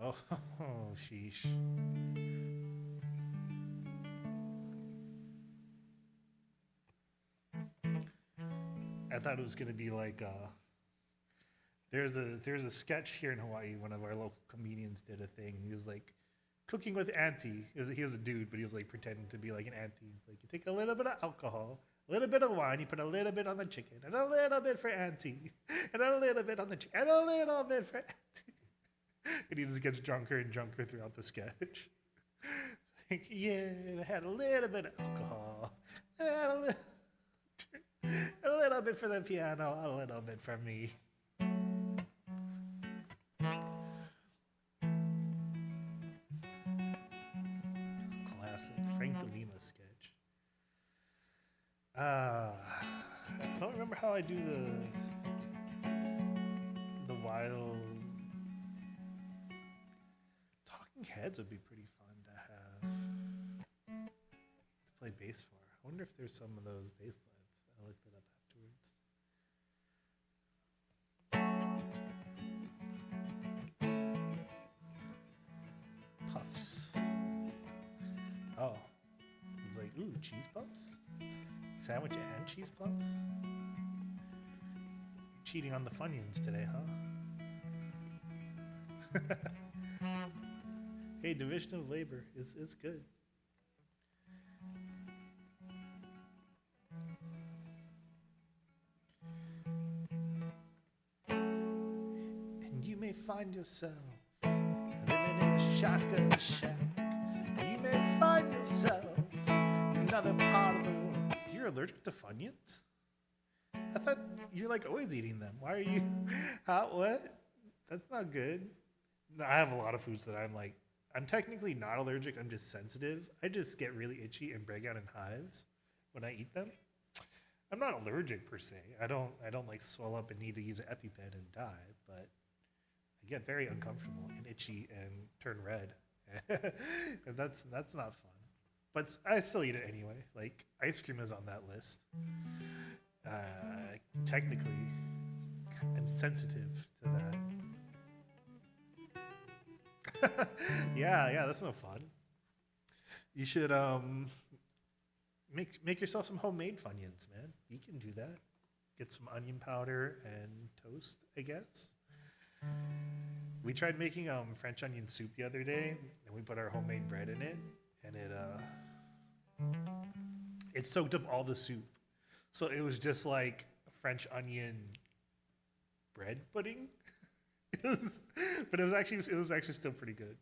A: Oh, sheesh. I thought it was gonna be like there's a sketch here in Hawaii. One of our local comedians did a thing. He was like cooking with auntie. He was a dude, but he was like pretending to be like an auntie. It's like you take a little bit of alcohol, a little bit of wine, you put a little bit on the chicken, and a little bit for auntie, and a little bit on the chicken, and a little bit for auntie. And he just gets drunker and drunker throughout the sketch. Like, yeah, I had a little bit of alcohol, and I had a little bit for the piano, a little bit for me. I don't remember how I do the wild. Talking Heads would be pretty fun to play bass for. I wonder if there's some of those bass lines. I looked it up afterwards. Puffs. Oh, I was like, ooh, cheese puffs. Sandwich and cheese puffs? You're cheating on the Funyuns today, huh? Hey, division of labor is good. And you may find yourself living in a shotgun shack. You may find yourself in another part of the world. You're allergic to Funyuns? I thought you're like always eating them. Why are you? What? That's not good. No, I have a lot of foods that I'm technically not allergic. I'm just sensitive. I just get really itchy and break out in hives when I eat them. I'm not allergic per se. I don't like swell up and need to use an EpiPen and die, but I get very uncomfortable and itchy and turn red. And that's not fun. But I still eat it anyway. Like, ice cream is on that list. Technically, I'm sensitive to that. Yeah, that's no fun. You should make yourself some homemade Funyuns, man. You can do that. Get some onion powder and toast, I guess. We tried making French onion soup the other day, and we put our homemade bread in it. And it soaked up all the soup. So it was just like French onion bread pudding. But it was actually still pretty good.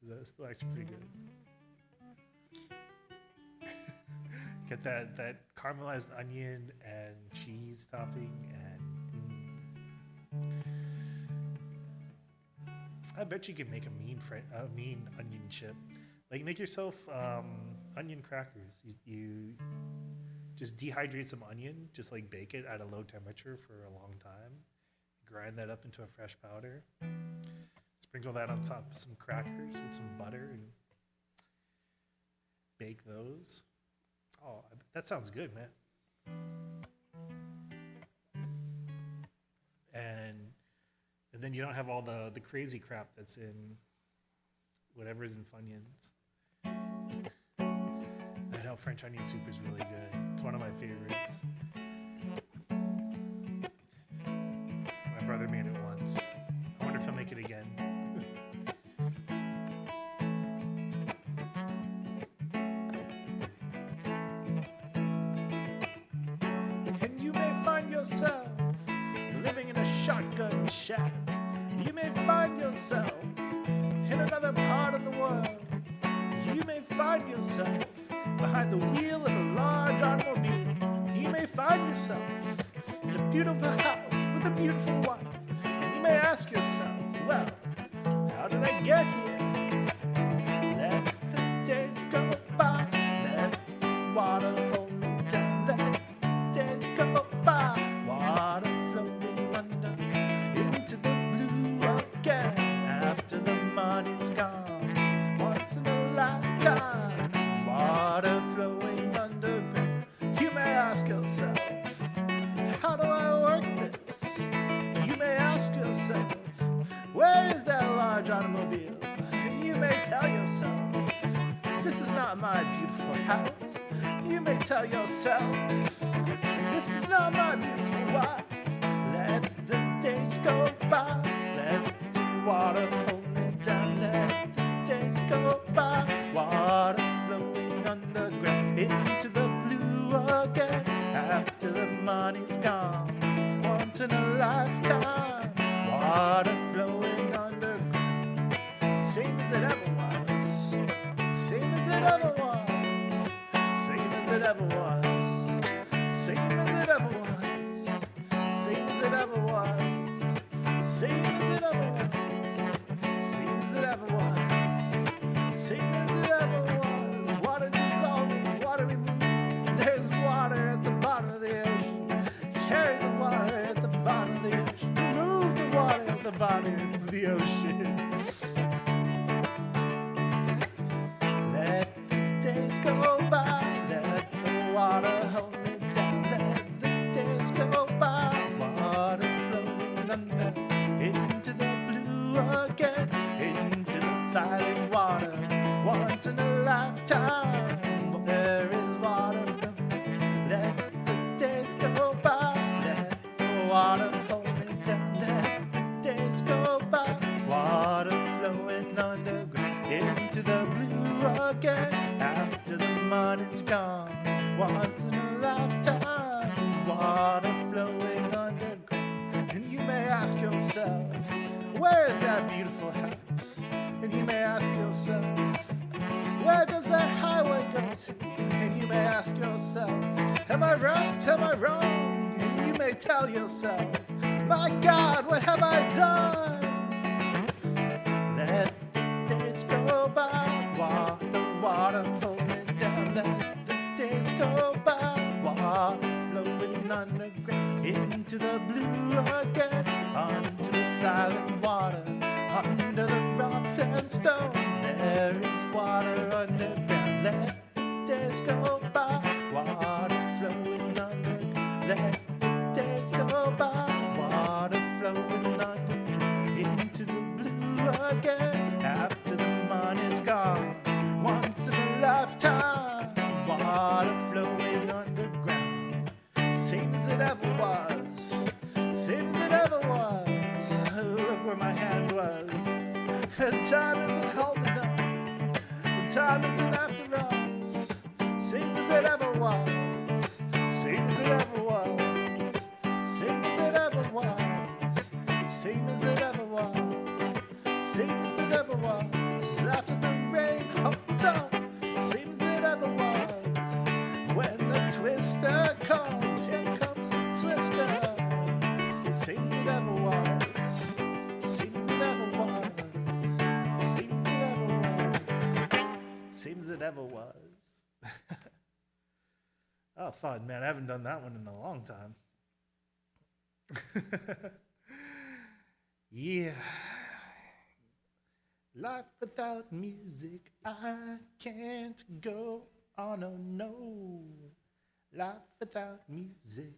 A: It was still actually pretty good. Get that caramelized onion and cheese topping, and I bet you could make a mean onion chip. Like, make yourself onion crackers. You just dehydrate some onion, just like bake it at a low temperature for a long time. Grind that up into a fresh powder. Sprinkle that on top of some crackers with some butter and bake those. Oh, that sounds good, man. And then you don't have all the crazy crap that's in whatever's in Funyuns. I know French onion soup is really good. It's one of my favorites. My brother made it once. I wonder if he'll make it again. And you may find yourself living in a shotgun shack. You may find yourself in another part of the world. You may find yourself behind the wheel of a large automobile. You may find yourself in a beautiful house with a beautiful wife. And you may ask yourself, well, how did I get here? Let the days go by. Let the water hold me down. Let the days go by. Water flowing under into the blue again. After the money's gone, once in a lifetime. Water flowing underground. You may ask yourself, how do I work this? You may ask yourself, large automobile, and you may tell yourself, this is not my beautiful house. You may tell yourself, this is not my beautiful wife. Let the days go by, let the water hold me down. Let the days go by, water flowing underground into the blue again. After the money's gone, once in a lifetime, water flowing underground, same as it ever was, same as it ever was, same as it ever was, same as it ever was, same as it ever was, same as it ever was, same as it ever was, same as it ever was. Water dissolving, water removing. There's water at the bottom of the ocean. Carry the water at the bottom of the ocean. Move the water at the bottom of the ocean. Let the days go by, let the water hold me down. Let the days go by, water flowing under into the blue again, into the silent water. Once in a lifetime, there is water flowing. Let the days go by, let the water hold me down. Let the days go by, water flowing underground into the blue again. After the money's gone, once in a lifetime, water flowing underground. And you may ask yourself, where is that beautiful house? And you may ask yourself, where does that highway go to? And you may ask yourself, am I right? Am I wrong? And you may tell yourself, my God, what have I done? Let the days go by, while the water hold me down. Let the days go by, water flowing underground into the blue again, onto the silent water, under the rocks and stones. There is water underground. Let the days go by, water flowing underground. Let the days go by, water flowing underground into the blue again. After the money's gone, once in a lifetime, water flowing underground, same as it ever was, same as it ever was. Look where my hand was. The time isn't holding up. The time isn't after us. Same as it ever was. Same as it ever was. Same as it ever was. Same as it ever was. Same as it ever was. After the rain holds up. Same as it ever was. When the twister comes, here comes the twister. Same as it ever was. Same as it ever was. Same as it ever was. Oh, fun, man. I haven't done that one in a long time. Yeah. Life without music, I can't go on, oh no. Life without music.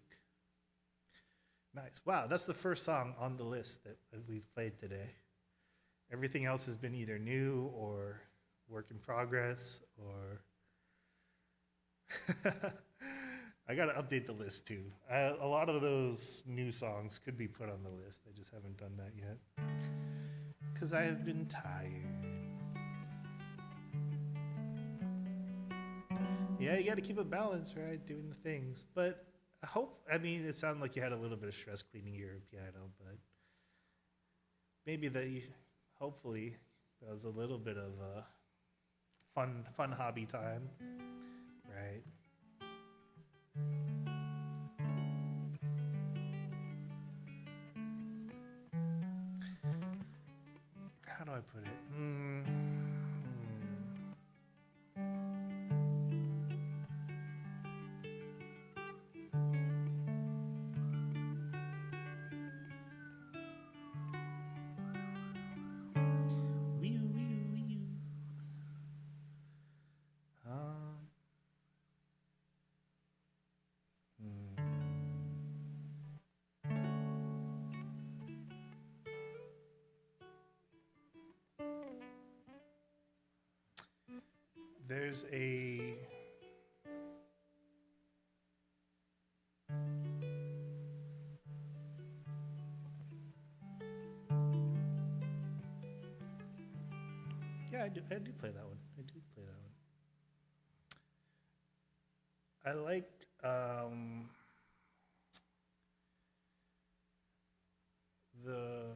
A: Nice. Wow, that's the first song on the list that we've played today. Everything else has been either new or work in progress, or I gotta update the list too. A lot of those new songs could be put on the list. I just haven't done that yet because I have been tired. Yeah, you gotta keep a balance, right? Doing the things, but it sounded like you had a little bit of stress cleaning your piano, but maybe hopefully that was a little bit of a fun hobby time, right? How do I put it? There's a yeah, I do play that one. I do play that one. I liked the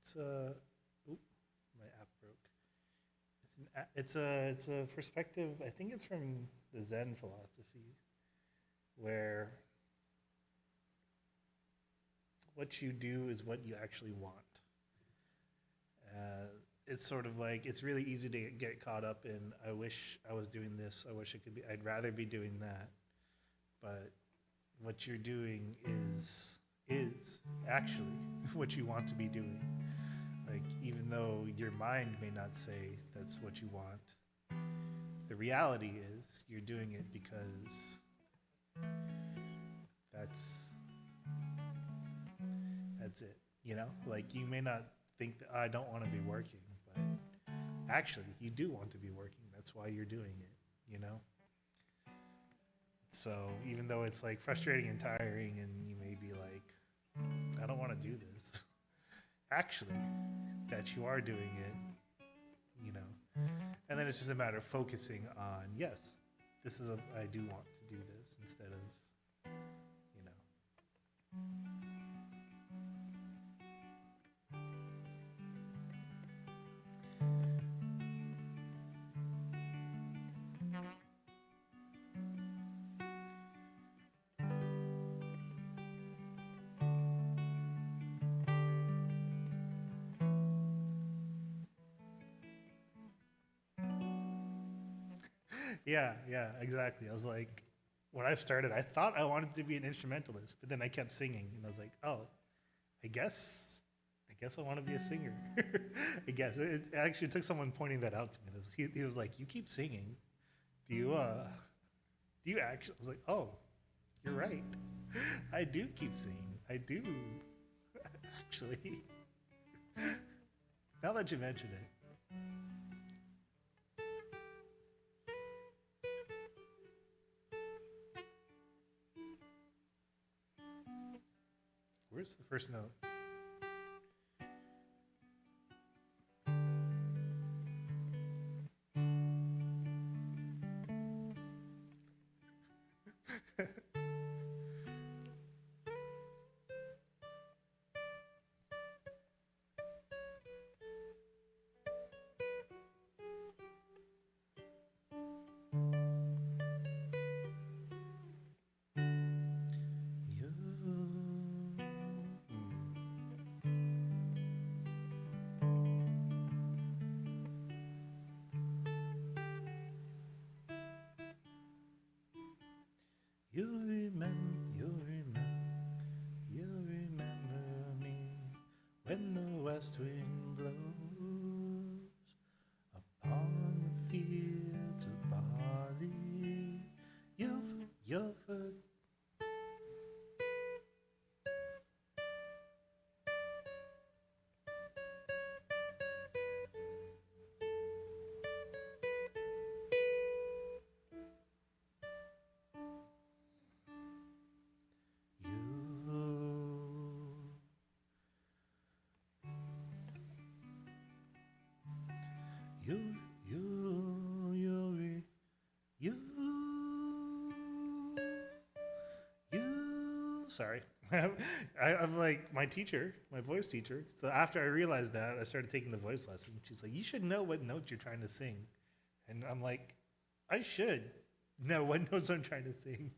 A: it's a oop, my app broke. It's a perspective. I think it's from the Zen philosophy, where what you do is what you actually want. It's sort of like it's really easy to get caught up in. I wish I was doing this. I wish it could be. I'd rather be doing that. But what you're doing is actually what you want to be doing. Like even though your mind may not say that's what you want, the reality is you're doing it because that's it. You know, like you may not think that I don't want to be working, but actually you do want to be working. That's why you're doing it, you know? So even though it's like frustrating and tiring and you may be like, I don't want to do this, actually that you are doing it, you know? And then it's just a matter of focusing on, yes, I do want to do this instead of, you know. Yeah, exactly. I was like, when I started, I thought I wanted to be an instrumentalist, but then I kept singing, and I was like, oh, I guess I want to be a singer. I guess it actually took someone pointing that out to me. He was like, you keep singing. Do you actually? I was like, oh, you're right. I do keep singing. I do actually. Now that you mention it. Where's the first note? You'll remember me when the west wind blows upon the fields of Bari. You'll forget. Sorry. I'm like my teacher, my voice teacher. So after I realized that, I started taking the voice lesson. She's like, you should know what notes you're trying to sing. And I'm like, I should know what notes I'm trying to sing.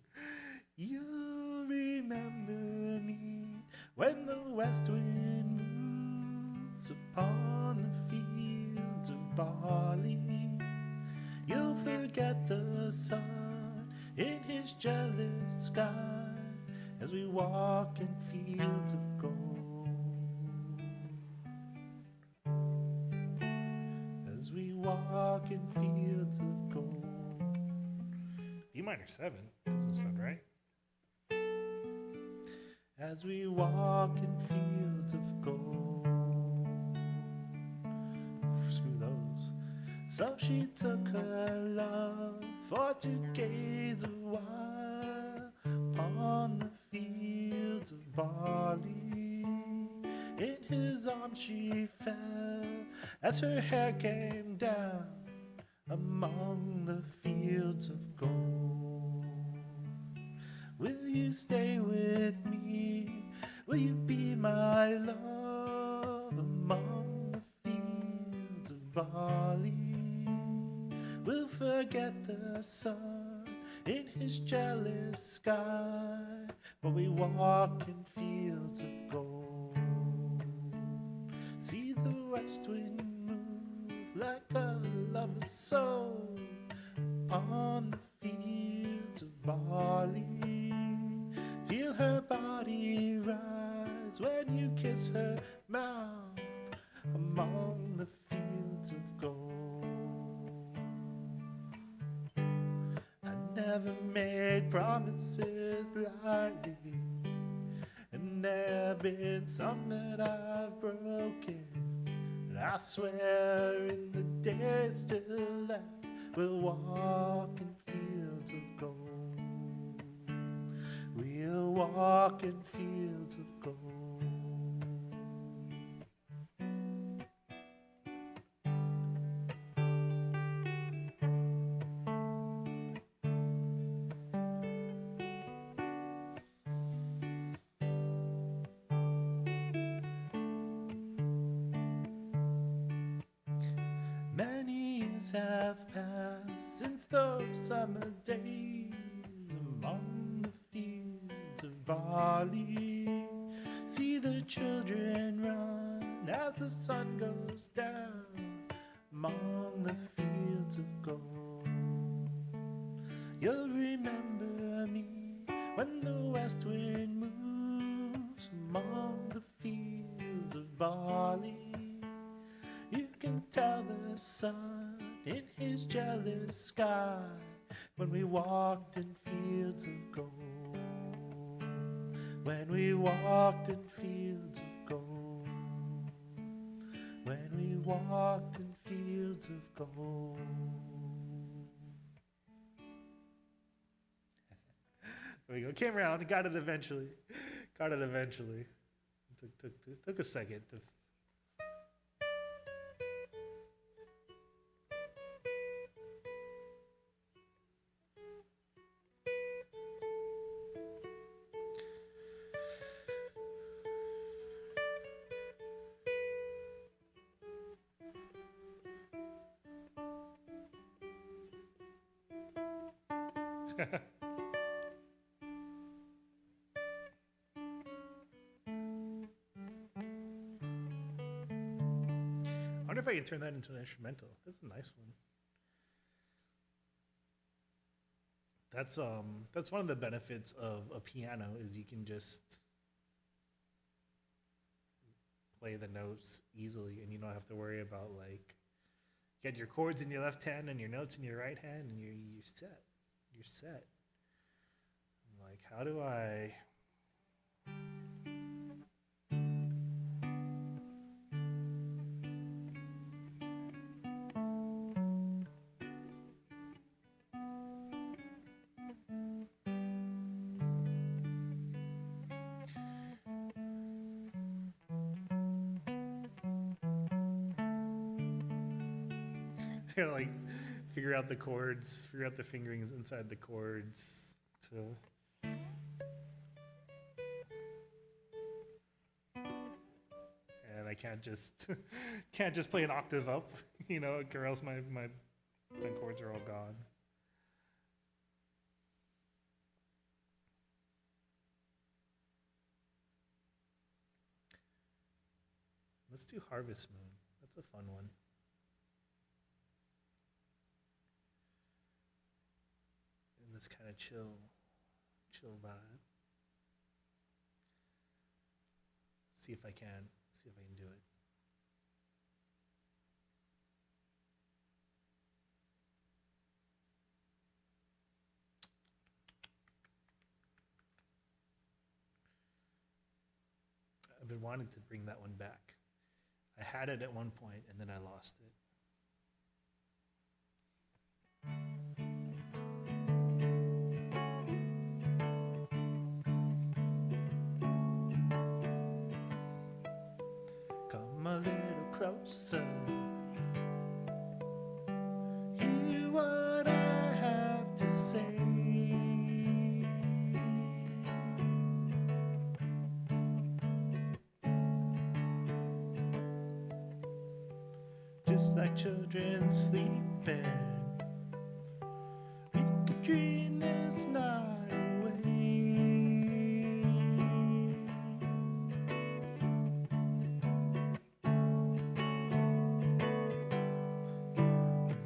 A: You remember me when the west wind moves upon the fields of barley. You'll forget the sun in his jealous sky as we walk in fields of gold. As we walk in fields of gold. B minor 7 doesn't sound right. as we walk in fields of gold. Screw those. So she took her love for to gaze a while upon the fields of barley. In his arms she fell as her hair came down among the fields of gold. Will you stay with me? Will you be my love among the fields of barley? We'll forget the sun in his jealous sky while we walk in fields of gold. See the west wind move like a lover's soul upon the fields of barley. Feel her body rise when you kiss her mouth among the fields of gold. I never made promises lightly, and there have been some that I've broken. And I swear in the days still left, we'll walk in fields of gold. We'll walk in fields of gold. Many years have passed since those summer days among the fields of barley. See the children run as the sun goes down among the fields of gold. You'll remember me when the west wind moves among the fields of barley. You can tell the sun in his jealous sky when we walked in fields of gold. When we walked in fields of gold. When we walked in fields of gold. There we go. Came around. Got it eventually. Got it eventually. Took a second to. I wonder if I can turn that into an instrumental. That's a nice one. That's one of the benefits of a piano is you can just play the notes easily and you don't have to worry about like get your chords in your left hand and your notes in your right hand and you're set. You're set. I'm like, how do I gotta like figure out the chords, figure out the fingerings inside the chords to and I can't just play an octave up, you know, or else my chords are all gone. Let's do Harvest Moon. That's a fun one. In this kind of chill vibe. See if I can do it. I've been wanting to bring that one back. I had it at one point and then I lost it. Come a little closer. Hear what I have to say. Just like children sleeping, we could dream this night away.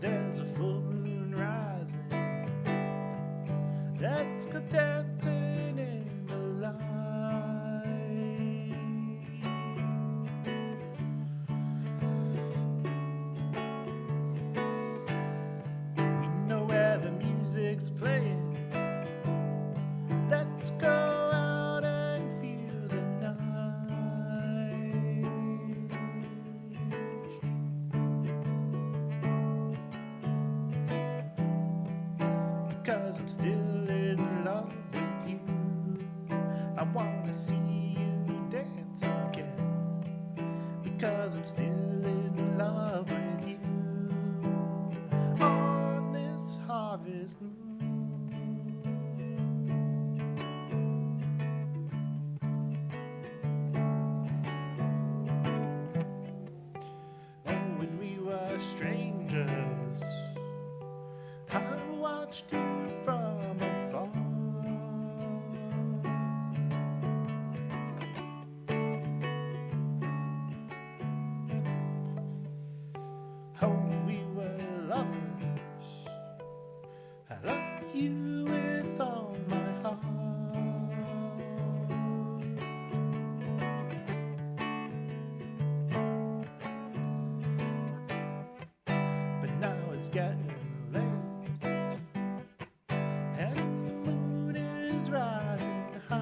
A: There's a full moon rising. Let's go dancing in the light. Music's playing. Let's go out and feel the night. Because I'm still in love with you. I wanna see you dance again. Because I'm still in love with you. On this harvest moon. Oh, when we were strangers, I watched you from afar. Oh, we were lovers. I loved you with all my heart. But now it's getting late, and the moon is rising high.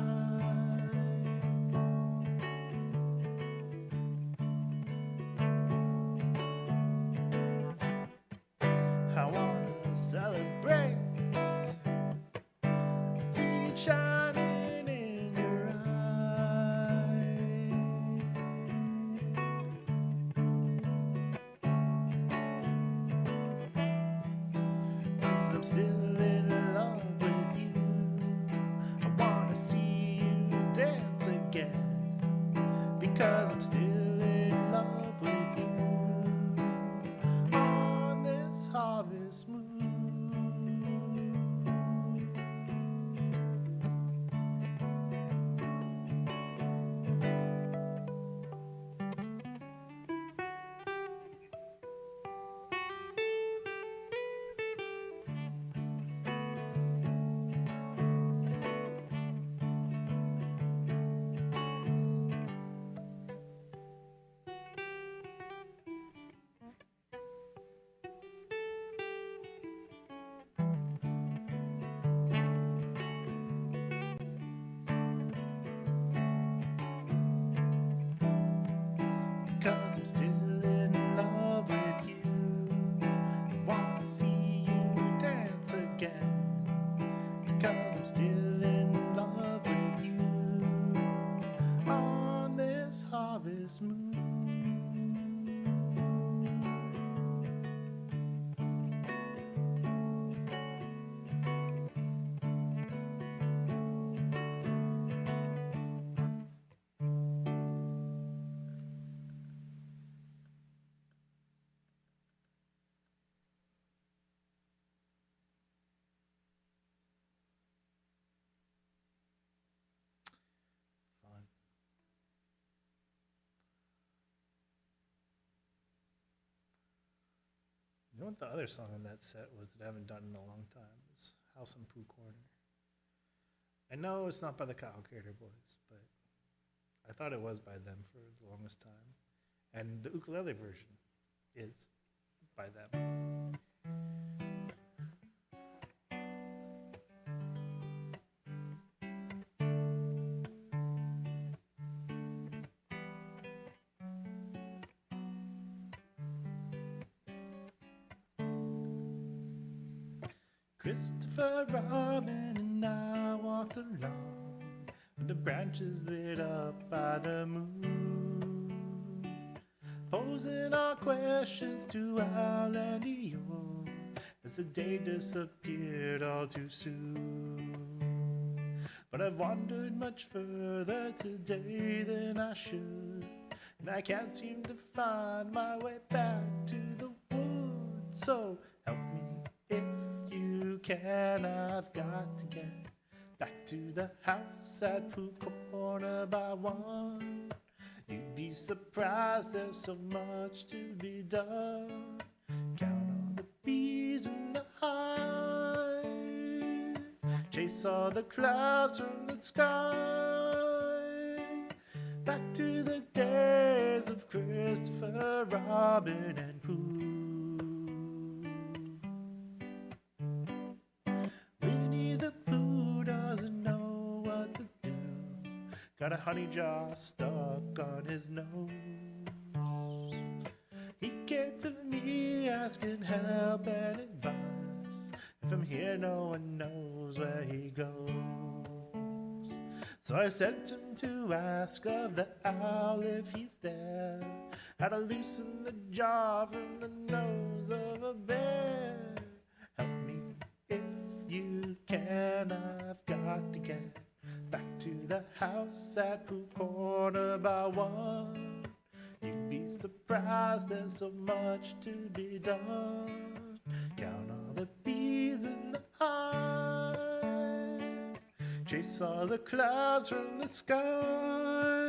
A: I wanna celebrate. See it shining in your eyes. 'Cause I'm still in love with you. I wanna see you dance again. Because I'm still in love with you. On this harvest moon. Because I'm still in love with you. I want to see you dance again. Because I'm still in love with you. On this harvest moon. Fun. You know what the other song in that set was that I haven't done in a long time? Is House on Pooh Corner. I know it's not by the Kyle Carter Boys, but I thought it was by them for the longest time. And the ukulele version is by them. Christopher Robin and I walked along with the branches lit up by the moon, posing our questions to Al and Eeyore as the day disappeared all too soon. But I've wandered much further today than I should, and I can't seem to find my way back to the woods. So help me if you can. I've got to get back to the house at Pooh Corner by 1. You'd be surprised, there's so much to be done. Count all the bees in the hive, chase all the clouds from the sky. Back to the days of Christopher Robin and Pooh. Winnie the Pooh doesn't know what to do, got a honey jar stuck on his nose. He came to me asking help and advice, and from here no one knows where he goes. So I sent him to ask of the owl if he's there, how to loosen the jar from the nose of a bear. Help me if you can, I've got to get back to the house at Pooh Corner by 1. You'd be surprised, there's so much to be done. Count all the bees in the hive, chase all the clouds from the sky.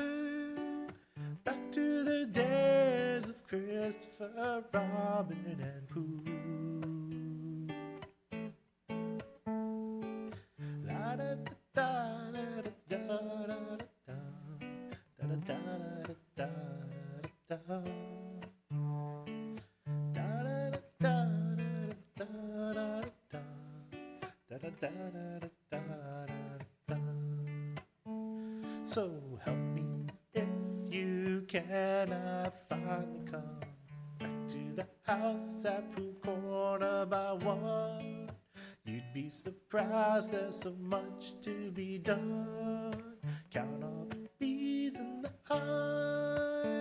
A: Back to the days of Christopher Robin and Pooh. La da da da da da da da da da da da. So help me if you can. I finally come back to the house at Pooh Corner by 1. You'd be surprised, there's so much to be done. Count all the bees in the hive,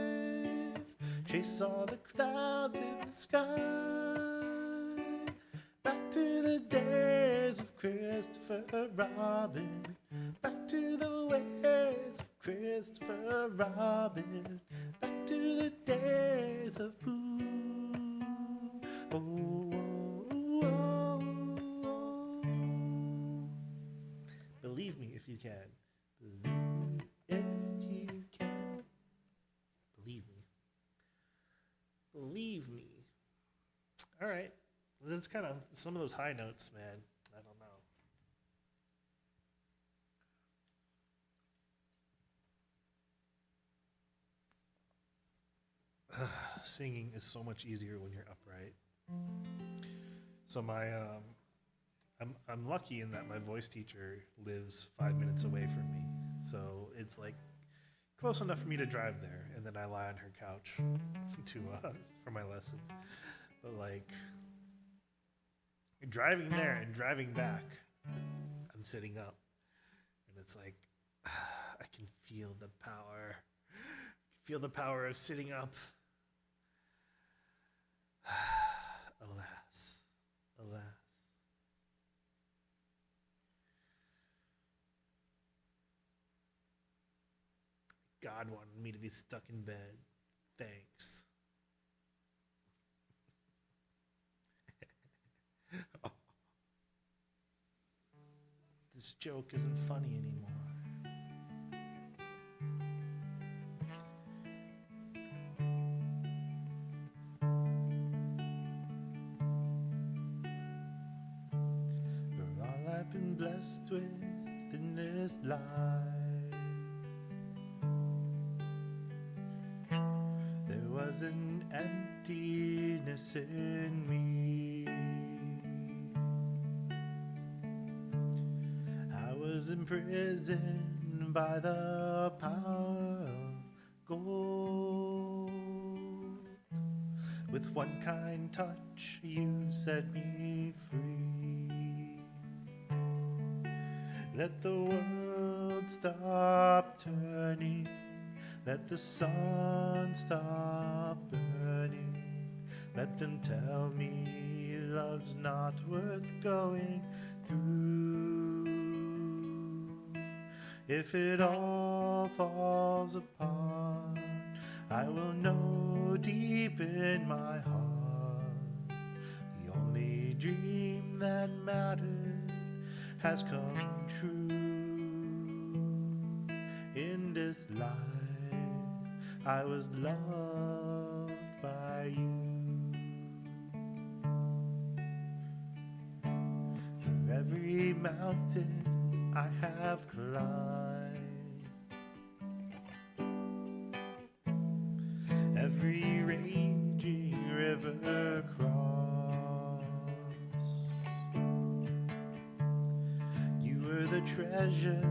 A: chase all the clouds in the sky. Back to the days of Christopher Robin, back to the ways of Christopher Robin, back to the days of Pooh. Oh, oh, oh, oh. Believe me if you can. Believe me if you can. Believe me. Believe me. All right. That's kind of some of those high notes, man. I don't know. Singing is so much easier when you're upright. So I'm lucky in that my voice teacher lives 5 minutes away from me. So it's like close enough for me to drive there, and then I lie on her couch for my lesson. But like driving there and driving back, I'm sitting up, and it's like I can feel the power. Feel the power of sitting up. Alas, alas. God wanted me to be stuck in bed. Thanks. Oh. This joke isn't funny anymore. For all I've been blessed with in this life, there was an emptiness in me. I was imprisoned by the power of gold. With one kind touch, you set me free. Let the world stop turning. Let the sun stop burning. Let them tell me love's not worth going through. If it all falls apart, I will know deep in my heart the only dream that mattered has come true. In this life, I was loved by you. Through every mountain I have climbed, every raging river crossed, you were the treasure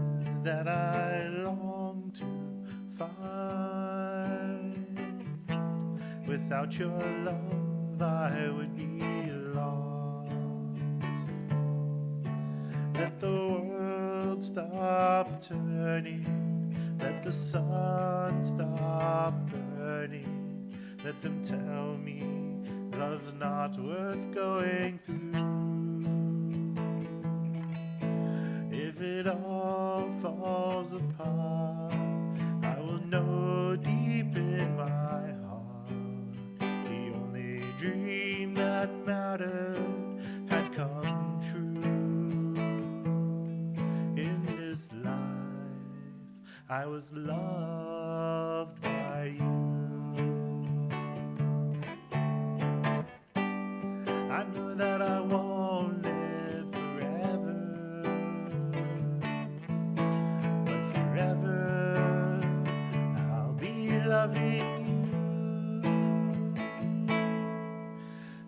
A: that I longed to find. Without your love, I would be lost. Let the world stop turning. Let the sun stop burning. Let them tell me love's not worth going through. If it all falls apart, I will know deep in my heart the only dream that mattered had come true. In this life, I was loved by you. I know that I won't live forever, but forever I'll be loving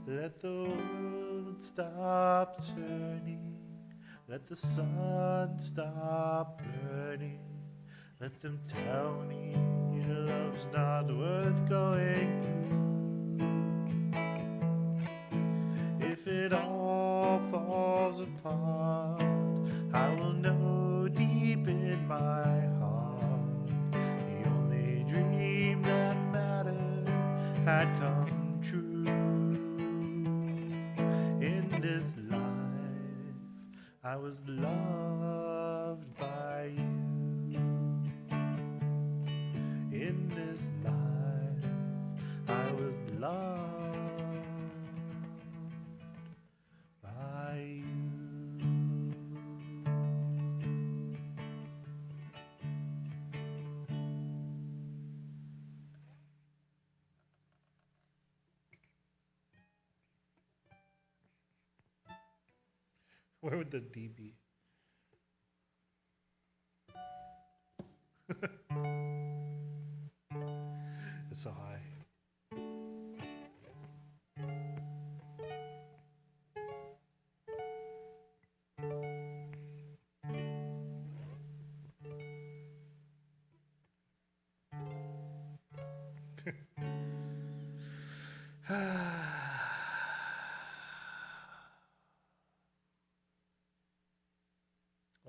A: you. Let the world stop turning. Let the sun stop burning. Let them tell me love's not worth going through. If it all falls apart, I will know deep in my heart the only dream that mattered had come true. In this life, I was loved by you. In this life, I was loved by you. Where would the D be? It's so high.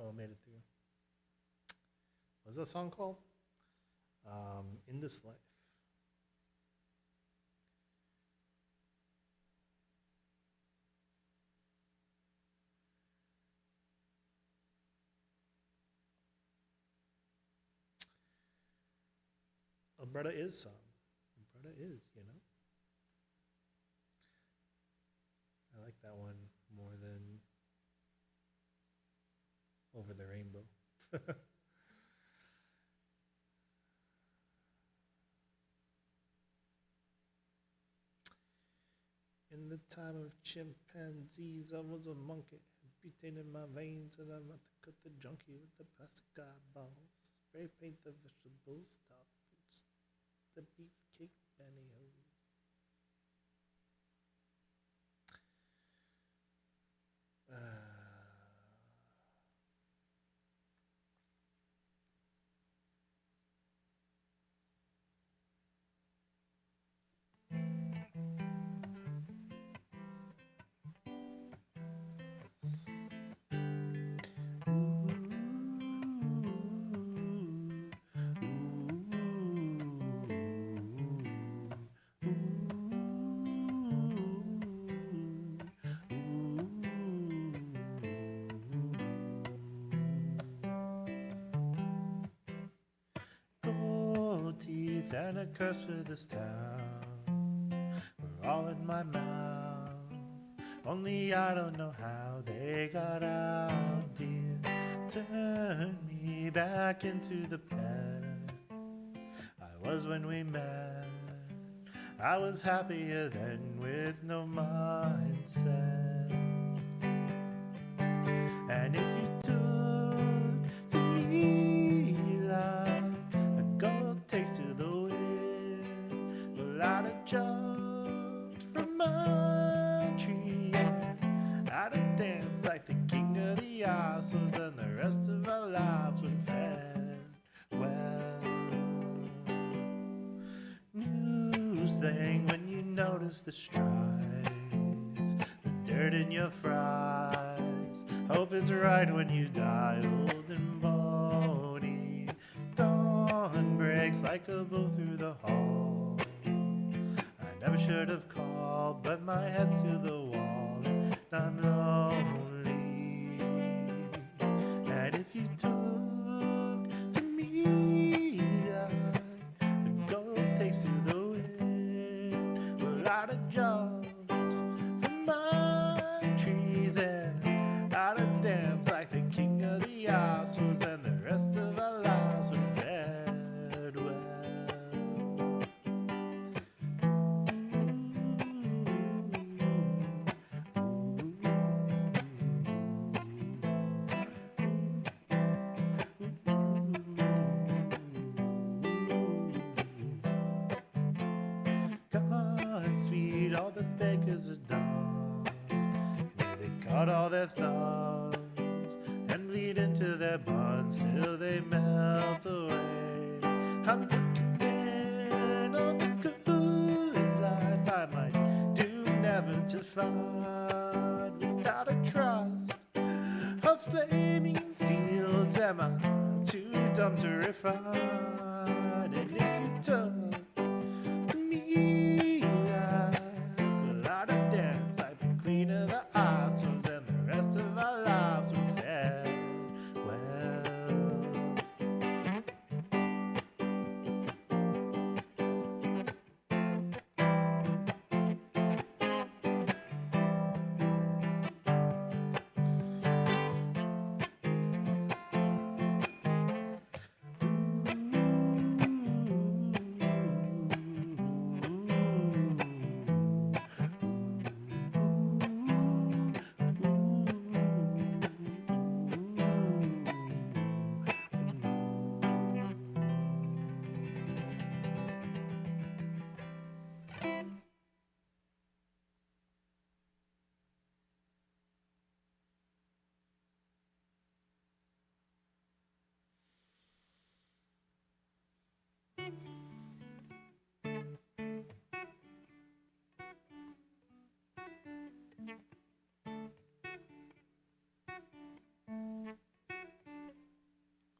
A: Oh, made it through. What's that song called? In This Life. Alberta is some. Alberta is, you know. I like that one more than Over the Rainbow. In the time of chimpanzees, I was a monkey, butane in my veins, and I'm about to cut the junkie with the plastic eyeballs. Spray paint the vegetable stock, the beefcake pantyhose. and a curse for this town were all in my mouth. Only I don't know how they got out, dear. Turn me back into the past I was when we met. I was happier then with no mindset. And if you took to me like a gold takes to the wind, well, I'd have jumped from my tree. I'd have danced like the king of the assholes, and the rest of our lives would have fared well. News thing when you notice the stripes, the dirt in your fries. Hope it's right when you die old and bony. Dawn breaks like a bull through the hall. I never should have called, but my head's to the wall and I'm lonely. And if you took to me like a gold takes to the wind, well, I'd have jumped from my trees and I'd have danced like the king of the assholes, and the rest of our lives would have fared well. Godspeed, all the bakers are done. May they cut all their thumbs and bleed into their buns till they melt away. I'm looking in on the good life I might do never to find without a trust of flaming fields. Am I too dumb to refine? And if you took to me like, well, I'd have danced like the queen of the assholes, and the rest of our lives would fare well.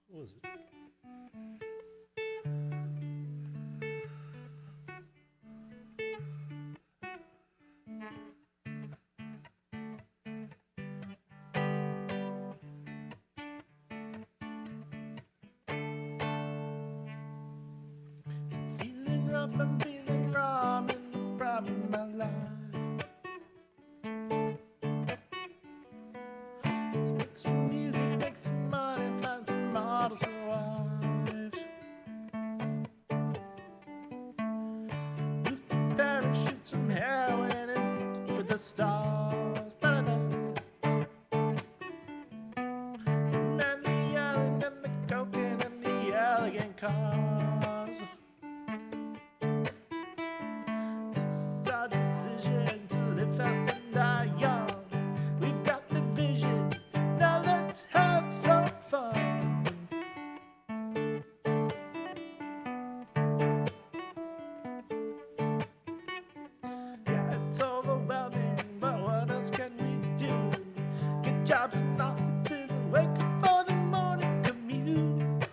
A: What was it? Feeling rough, I'm feeling raw, I'm in the prime of my life. Let's make some music, make some money, find some models for wives. Move the parachute, some heroin and with the stars. Man, the island and the cocaine and the elegant cars. It's our decision to live fast and die young. We've got the vision, now let's have some fun. Yeah, it's overwhelming, but what else can we do? Get jobs in offices and wake up for the morning commute.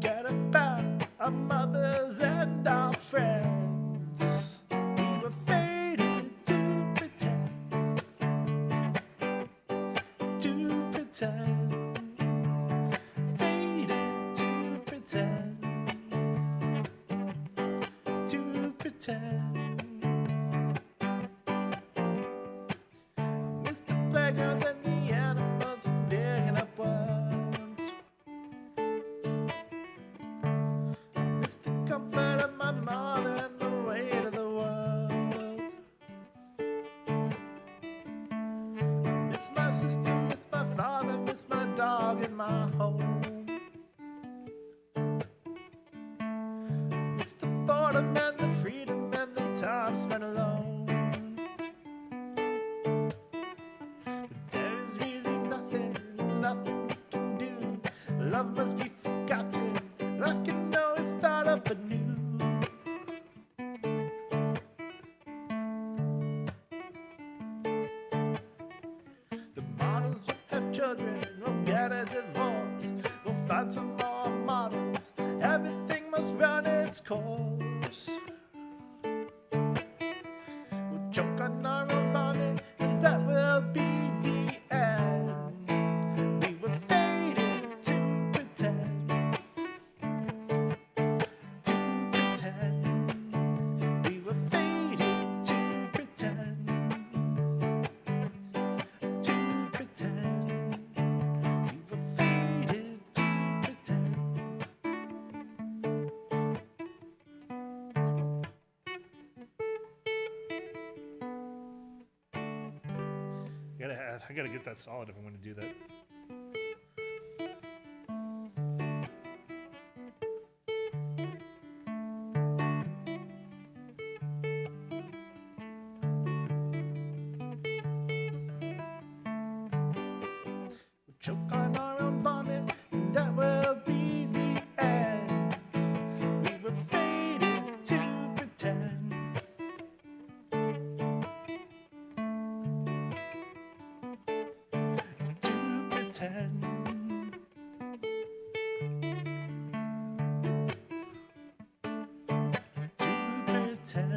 A: Get about our mothers and our friends. We were fated to pretend to bigger than the animals and digging up worms. I miss the comfort of my mother and the weight of the world. I miss my sister, miss my father, miss my dog and my home. Miss the boredom and the freedom and the time spent alone. But there is really nothing we can do. Love must be forgotten. Life can always start up anew. The models will have children, will get a divorce, we'll find some more models. Everything must run its course. We'll choke on our own vomit, and that will be the end. We were fated to pretend. We were fated to pretend. To pretend. We were fated to pretend. I gotta get that solid if I'm gonna do that. We'll choke on our own vomit, and that will be the end. We were fated to pretend. To pretend. To pretend.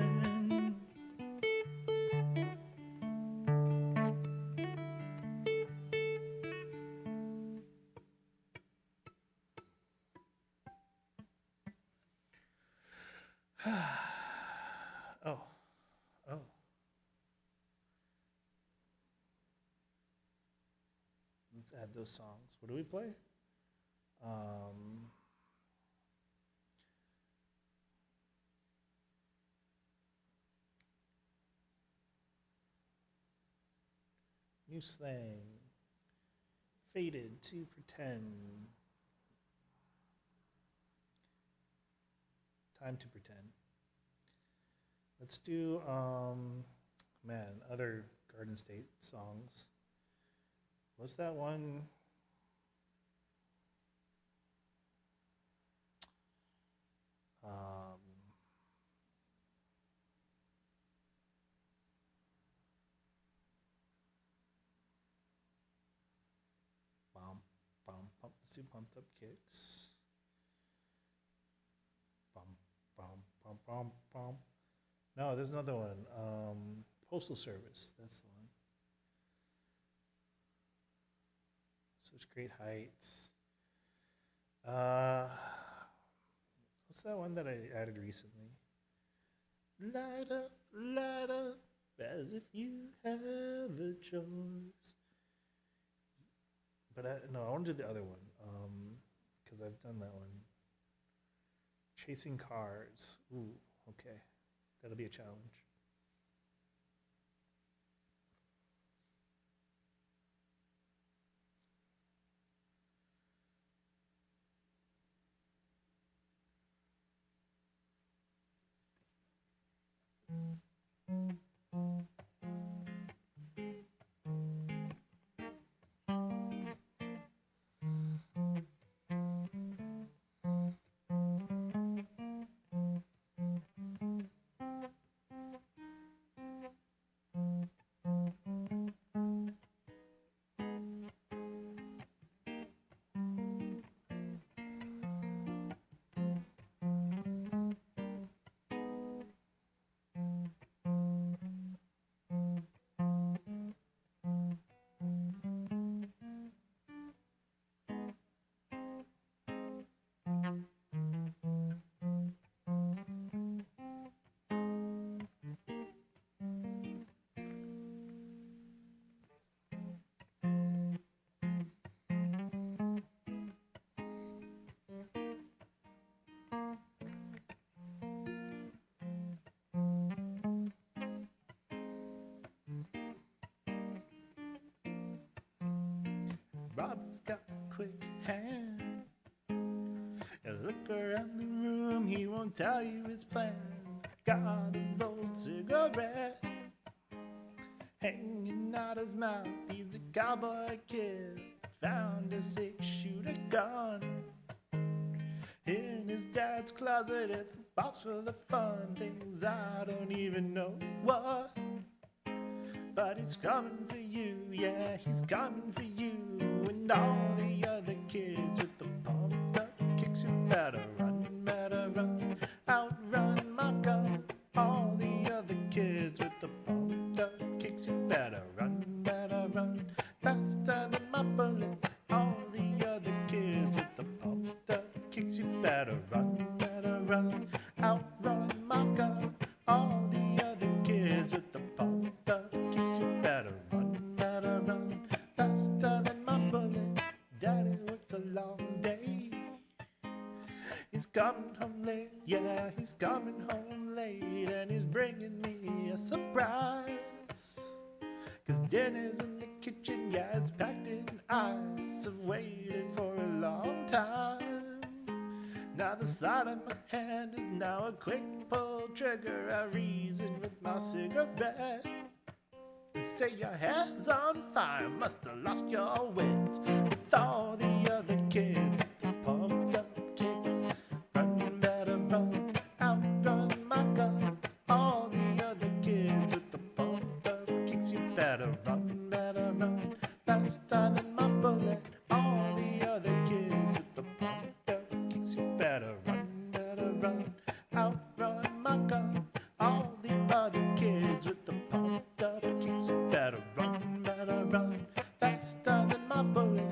A: Oh. Let's add those songs. What do we play? New slang. Fated to pretend. Time to pretend. Let's do, other Garden State songs. What's that one? Let's do Pumped Up Kicks. No, there's another one. Postal Service, that's the one. Such Great Heights. What's that one that I added recently? Light up, as if you have a choice. But I want to do the other one, because I've done that one. Chasing Cars. Ooh, okay. That'll be a challenge. Rob's got a quick hand. You look around the room, he won't tell you his plan. Got an old cigarette hanging out his mouth. He's a cowboy kid, found a 6-shooter gun in his dad's closet. It's a box full of fun things I don't even know what. But he's coming for you, yeah, he's coming for you. And all the other kids with the pumped up kicks, you better run, outrun my gun. All the other kids with the pumped up kicks, you better run, faster than my bullet. All the other kids with the pumped up kicks, you better run, outrun my gun. All the other kids with the pumped up kicks, you better run, faster than my bullet. Daddy works a long day. He's coming home late, yeah, he's coming home late. And he's bringing me a surprise. 'Cause dinner's in the kitchen, yeah, it's packed in ice. I've waited for a long time. Now the sleight of my hand is now a quick pull trigger. I reason with my cigarette and say your head's on fire, must have lost your wits. With all the other kids, the pumped up kicks, run, better run, outrun my gun. All the other kids with the pumped up kicks, you better run, faster than my bullet. All the other kids with the pumped up kicks, you better run, outrun my gun. All the other kids with the pumped up kicks, you better run, faster than my bullet.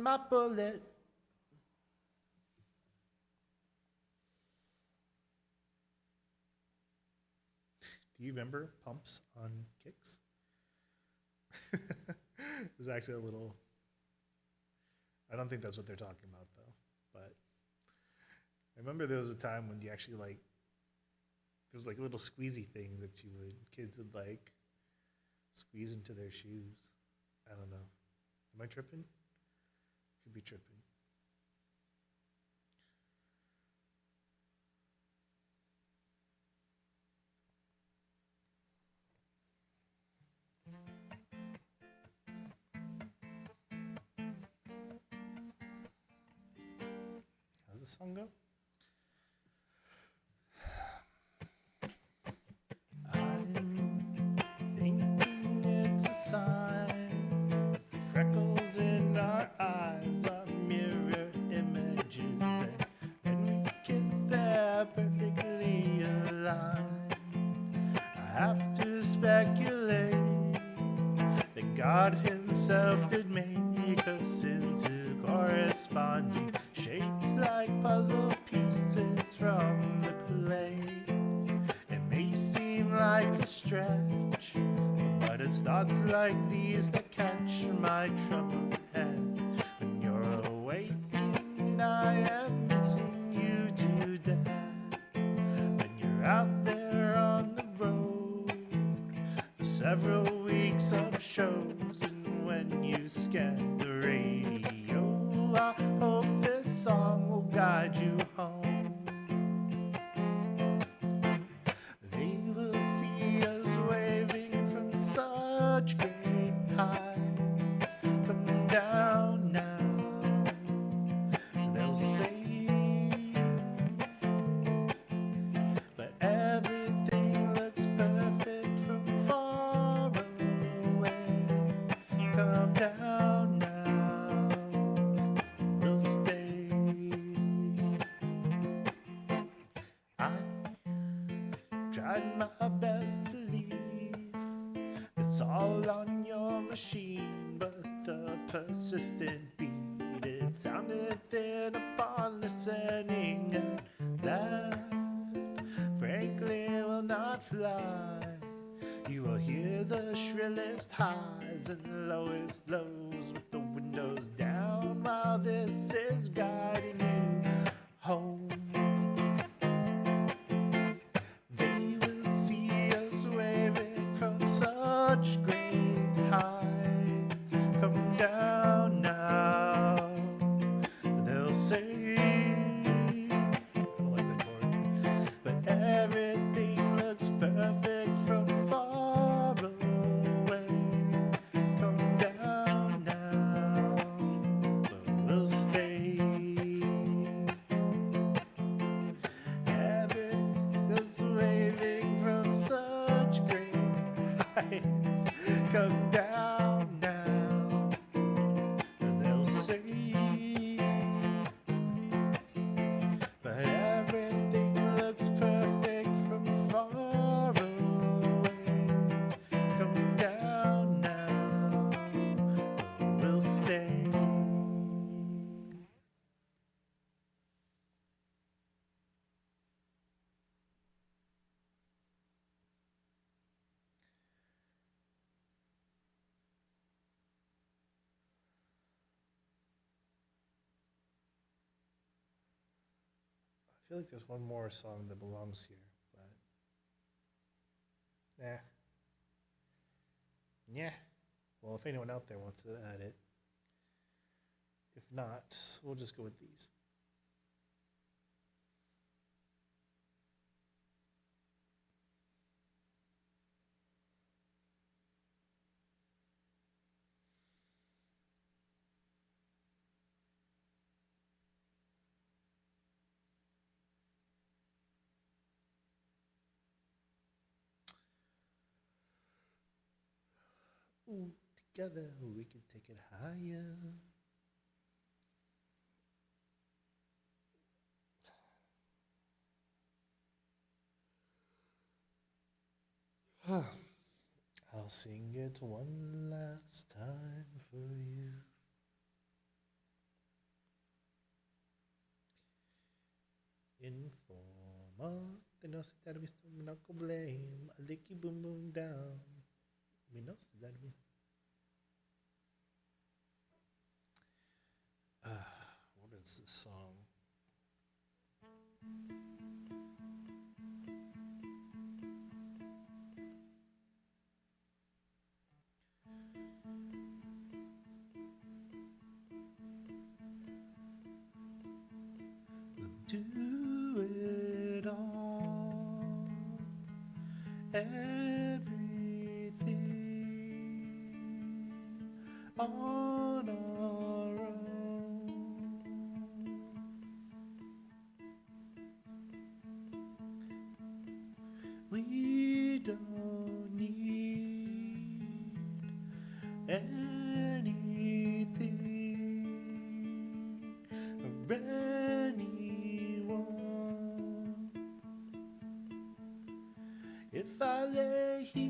A: My bullet. Do you remember pumps on kicks? There's actually a little, I don't think that's what they're talking about though, but I remember there was a time when you actually like, there was like a little squeezy thing that kids would like squeeze into their shoes. I don't know. Am I tripping? Could be tripping. How's the song go? I'm thinking it's a sign that the freckles in our eyes are mirror images, and when we kiss they're perfectly aligned. I have to speculate that God himself did make us into corresponding shapes like puzzle pieces from the clay. It may seem like a stretch, but it's thoughts like these that catch my troubled head. When you're away and I am missing you to death. When you're out there on the road for several weeks of shows, and when you scan the radio, I hope this song will guide you home. They will see us waving from such great heights. Come down now. They'll persistent beat. It sounded thin upon listening, and that frankly will not fly. You will hear the shrillest highs and lowest lows with the windows down while this is guiding you home. They will see us waving from such great heights. Come down now, they'll say. I don't like that chord. But everything looks perfect from far away. Come down now, but we'll stay. Everything's waving from such great heights. Come down now, they'll say. But everything looks perfect from far away. Come down now, we'll stay. I feel like there's one more song that belongs here, but yeah. Well, if anyone out there wants to add it, if not, we'll just go with these. Ooh, together we can take it higher. I'll sing it one last time for you. Informer, they know that Mr. Monaco blame. A licky boom boom down. We know that we. What is this song? We'll do it all. Everything on our own. We don't need anything or anyone. If I lay here,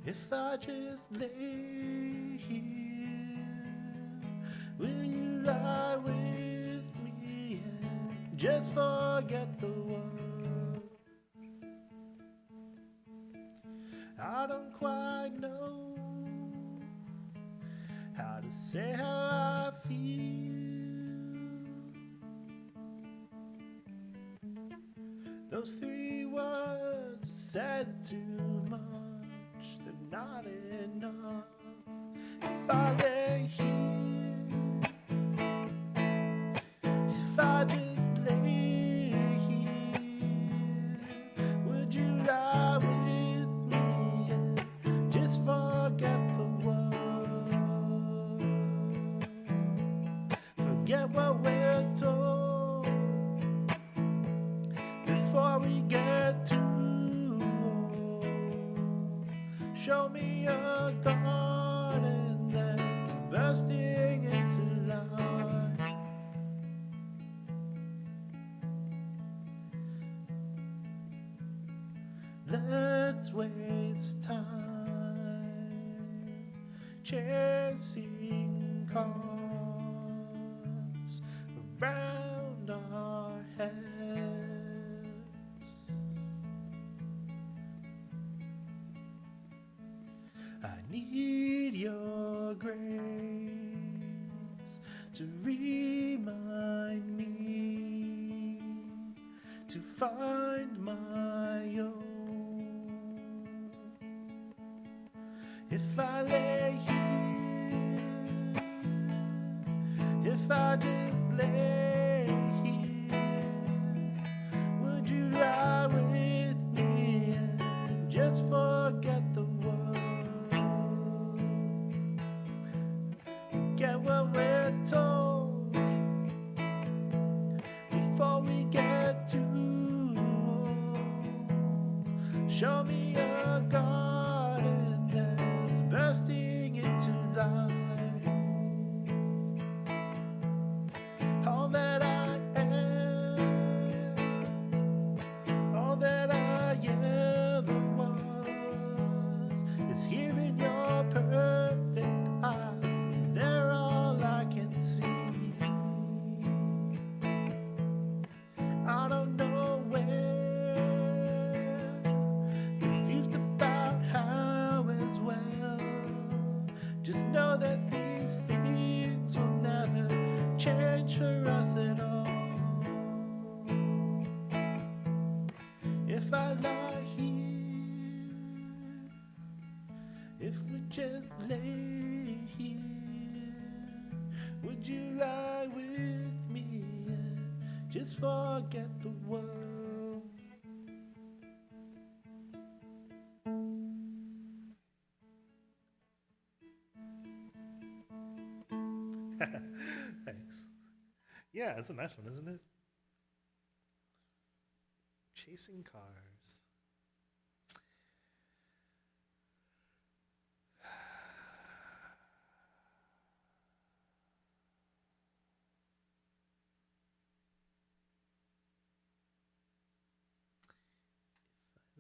A: if I just lay here, will you lie with me and just forget the world? I don't quite know how to say how I feel. Those three words are said too much, they're not enough. If I lay here, if I just lay here, would you lie with me and just forget the world? Forget what we're told before we get too old. Show me a garden that's bursting into life. Let's waste time. chasing cars around our heads. I need your grace to remind me to find my own. If I lay here, if I just lay here, would you lie with me and just forget the world? Get what we're told before we get too old. Show me a garden that's bursting into life. All that I am, all that I ever was, is here in your perfect eyes. They're all I can see. I don't know where, confused about how as well. Just know that these things will never change for us at all. If I lie here, if we just lay here, would you lie with me and just forget the world? Thanks. Yeah, it's a nice one, isn't it? Chasing cars.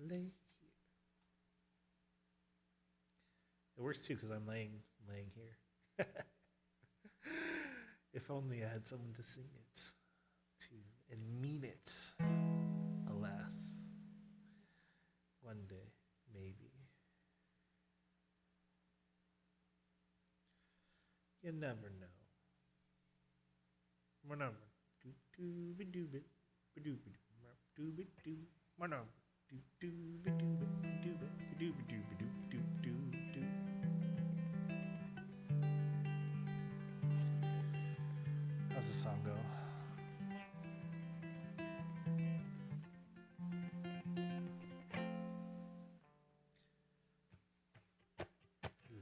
A: Lay here. It works too because I'm laying here. If only I had someone to sing it to and mean it. Alas, one day, maybe. You never know. Whenever. How's the song go?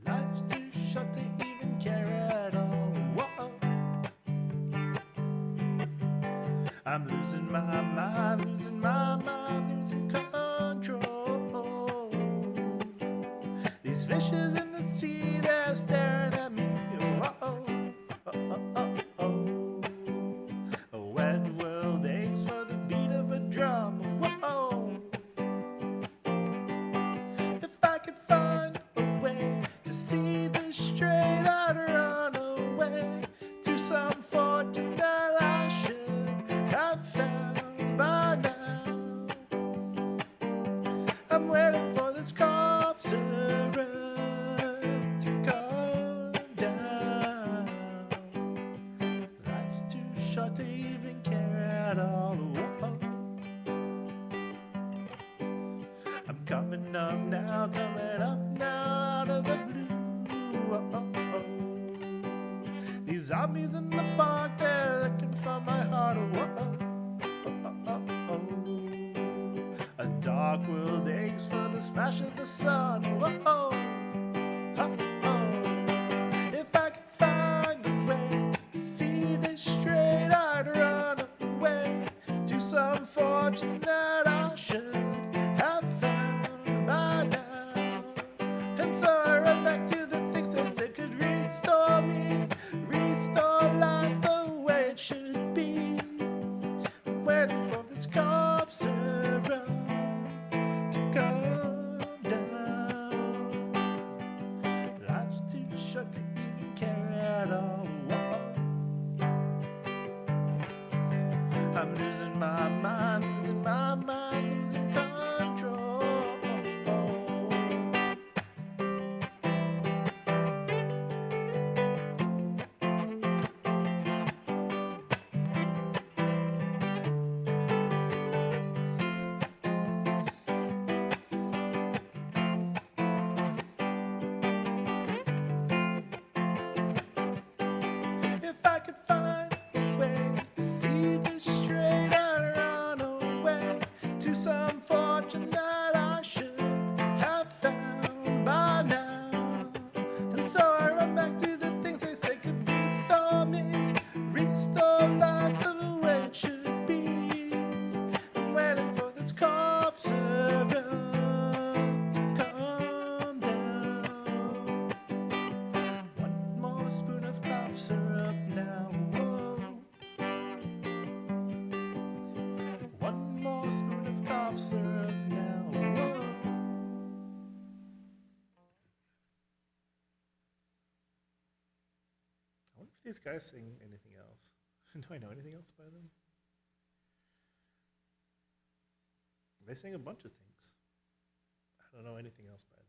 A: Life's too short to even care at all. Whoa. I'm losing my mind, losing my mind, losing control. These fishes in the sea, they're staring at me. Whoa. A wet world aches for the beat of a drum. Whoa. If I could find a way to see this straight, I'd run away to some fortune that I should have found by now. I'm waiting for this cough syrup to calm down. Life's too short to even care at all. Whoa. I'm coming up now out of the blue. Whoa. These zombies in the park, they're looking for my heart. Whoa. A dark world aches for the smash of the sun. Whoa. If I could find a way to see this straight, I'd run away to some fortune that I should have found by now. And so I ran back to the things I said could restore me, restore life the way it should be. I'm waiting for this cough syrup to calm down. at all. I'm losing my mind, losing my mind, losing control. If I could find a way to see this straight, I'd run away to some fortune that I should have found by now. And so I run back to the things they say could restore me, restore life the way it should be. I'm waiting for this cough syrup to calm down. One more spoon of cough syrup now. Whoa. One more spoon of cough syrup now. Whoa. I wonder if these guys sing anything else. Do I know anything else by them? They sing a bunch of things. I don't know anything else by them.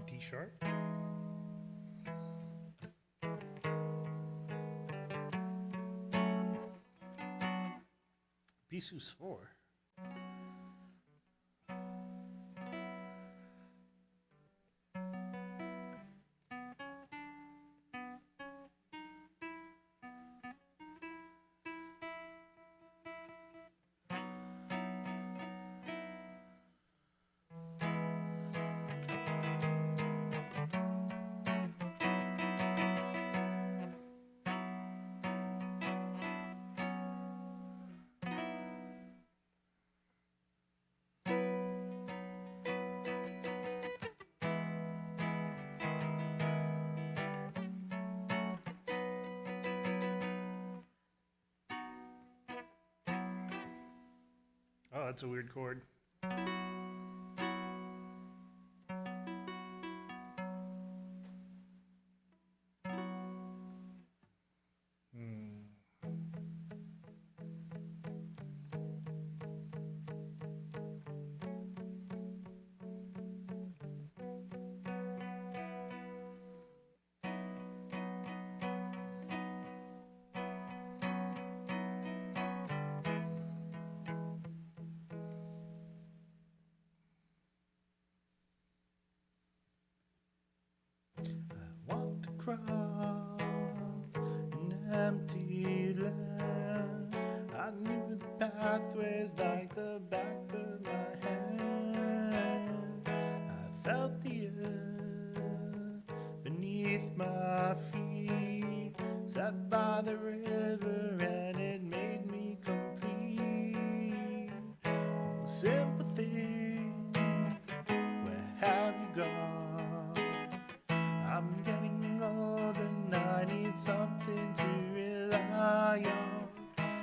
A: D sharp. B sus 4. Oh, that's a weird chord. Walked across an empty land. I knew the pathways like the back of my hand. I felt the earth beneath my feet. Sat by the river and it made me complete. Oh, simple thing, where have you gone? I'm getting old and I need something to rely on.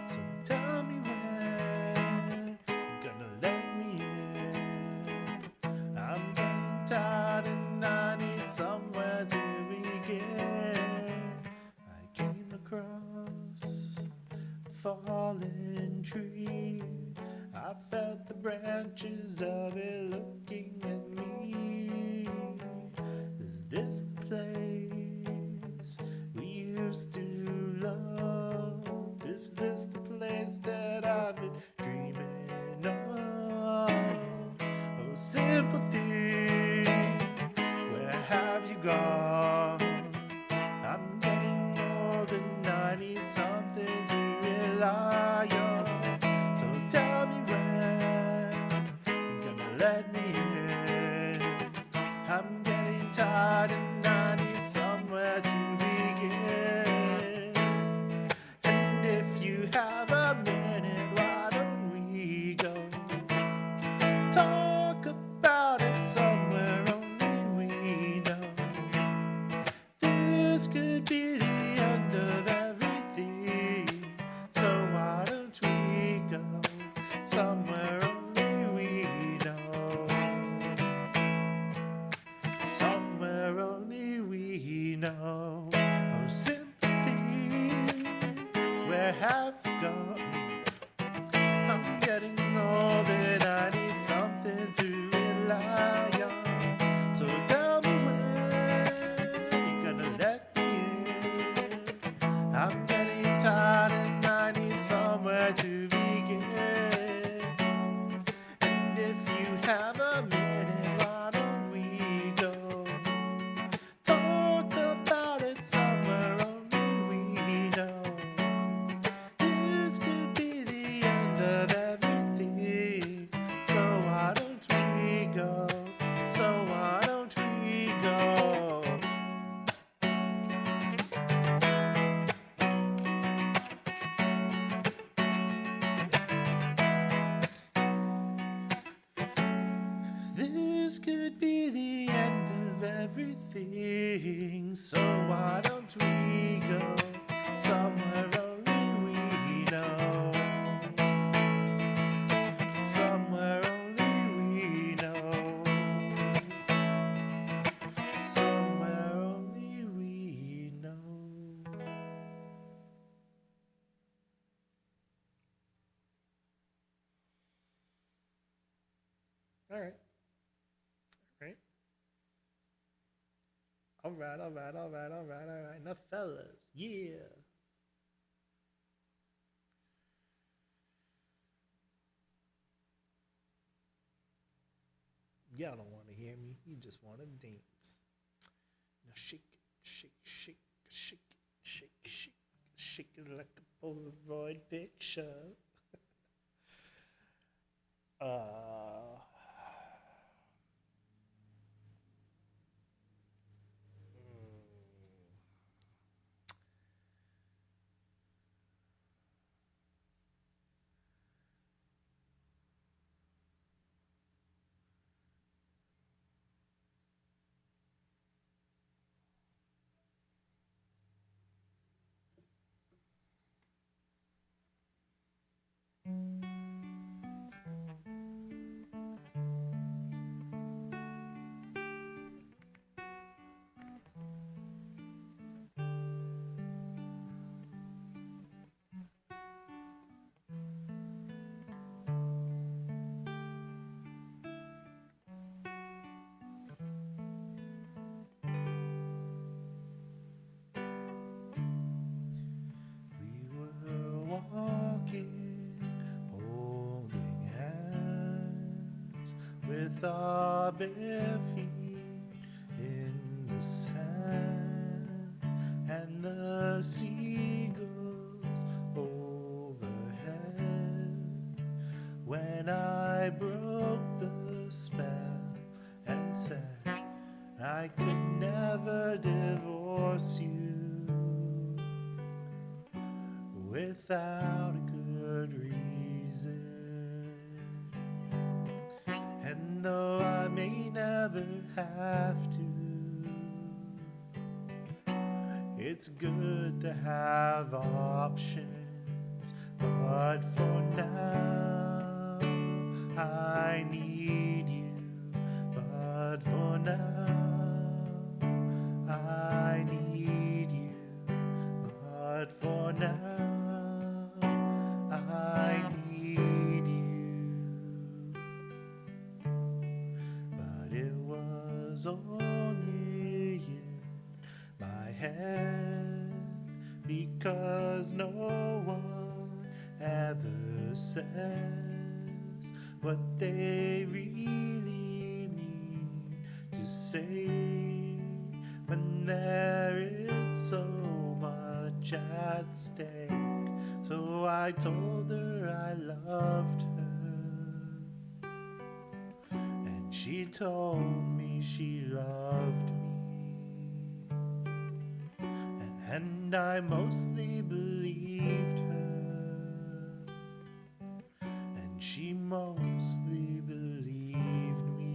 A: So tell me when you're gonna let me in. I'm getting tired and I need somewhere to begin. I came across a fallen tree. I felt the branches of it looking at me. Is this the place we used to love? let me in. I'm getting tired and I need somewhere to begin. And if you have a minute, why don't we go talk about it somewhere only we know? This could be the end of everything, so why don't we go somewhere only we know? Somewhere only we know. Oh, sympathy, where have you gone? I'm getting old and I need something to rely on. So tell me when you're gonna let me in. I'm getting tired and I need somewhere to begin. And if you have a minute, why don't we go talk about it somewhere only we know? This could be the end of everything, so why don't we go? So why don't we go? This could be the end of everything, so why don't we go somewhere only we know? Somewhere only we know. Somewhere only we know. All right. Right. All right. Now, fellas, yeah. Y'all don't want to hear me. You just want to dance. Now shake it, shake it like a Polaroid picture. uh, we were walking, holding hands, with our bare feet in the sand, and the seagulls overhead. When I broke the spell and said I could never divorce you without a good reason. And though I may never have to, it's good to have options. But for now, I need you. But for now, I need you. But for now, I need you. But it was only in my head, because no one ever says what they really mean to say when there is so much at stake. So I told her I loved her, She told me she loved me, and I mostly believed her, and she mostly believed me.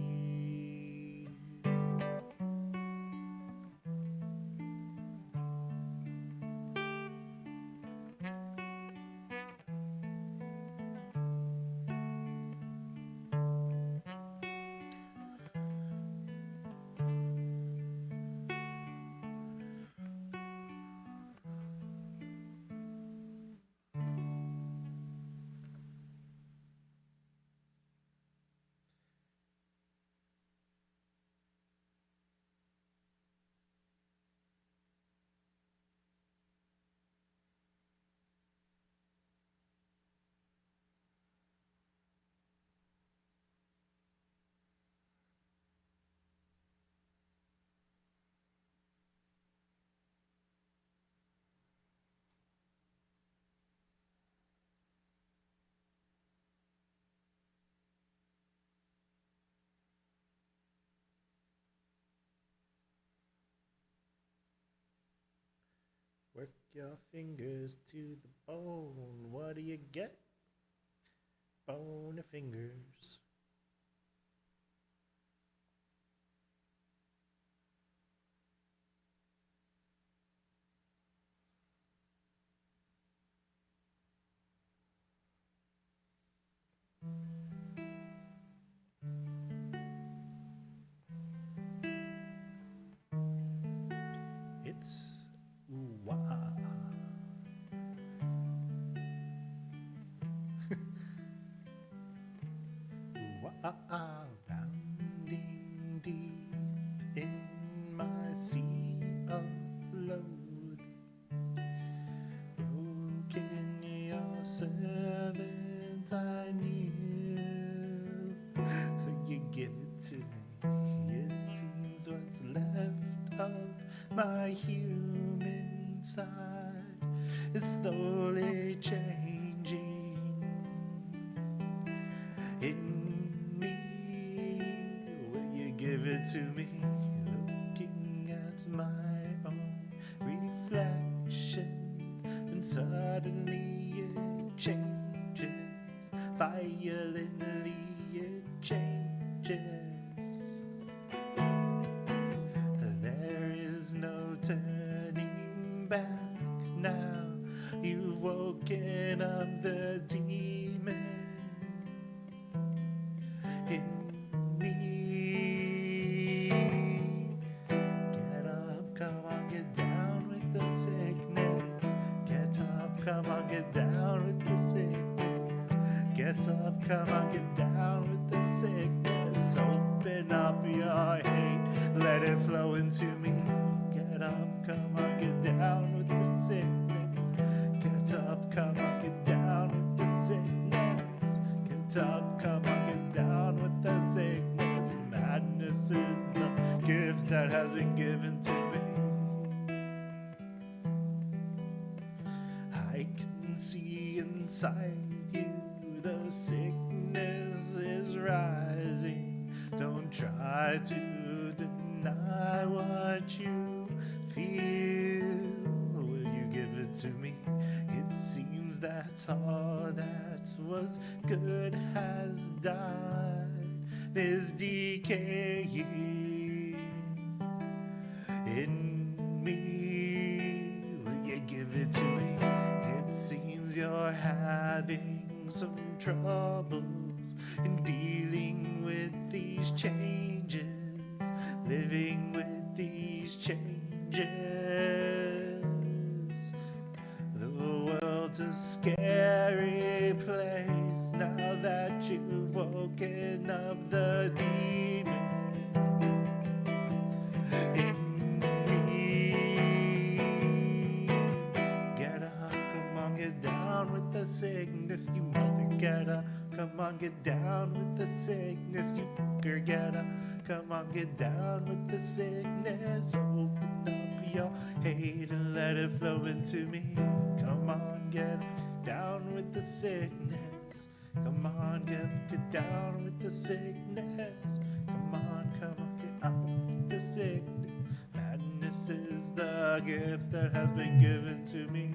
A: Work your fingers to the bone. What do you get? Bone fingers. It's ooh-wah. Ooh-wah, rounding deep in my sea of loathing, broken your servant I kneel. You give it to me, it seems what's left of my human side is slowly changing in me. Will you give it to me? Looking at my own reflection, and suddenly it changes. Violently it changes. There is no turning back now. You've woken up the demon in me. Get up, come on, get down with the sickness. Get up, come on, get down with the sickness. Get up, come on, get down with the sickness. Open up your hate, let it flow into me. Get up, come on, get down with the sickness. Get up, come on, get down with the sickness. Get up, come on, get down with the sickness. Madness is the gift that has been given to me. I can see inside you, the sickness is rising. Don't try to deny what you feel. Will you give it to me? It seems that all that was good has died, is decaying in me. Will you give it to me? It seems you're having some troubles in dealing with these changes, living with these changes. The world's a scary place now that you've woken up the demon in me. Get up, come on, get down with the sickness, you mother. Get up, come on, get down with the sickness, you fucker. Get up, come on, get down with the sickness. Open up your hate and let it flow into me. Come on, get down with the sickness. Come on, get down with the sickness. Come sick. Madness is the gift that has been given to me.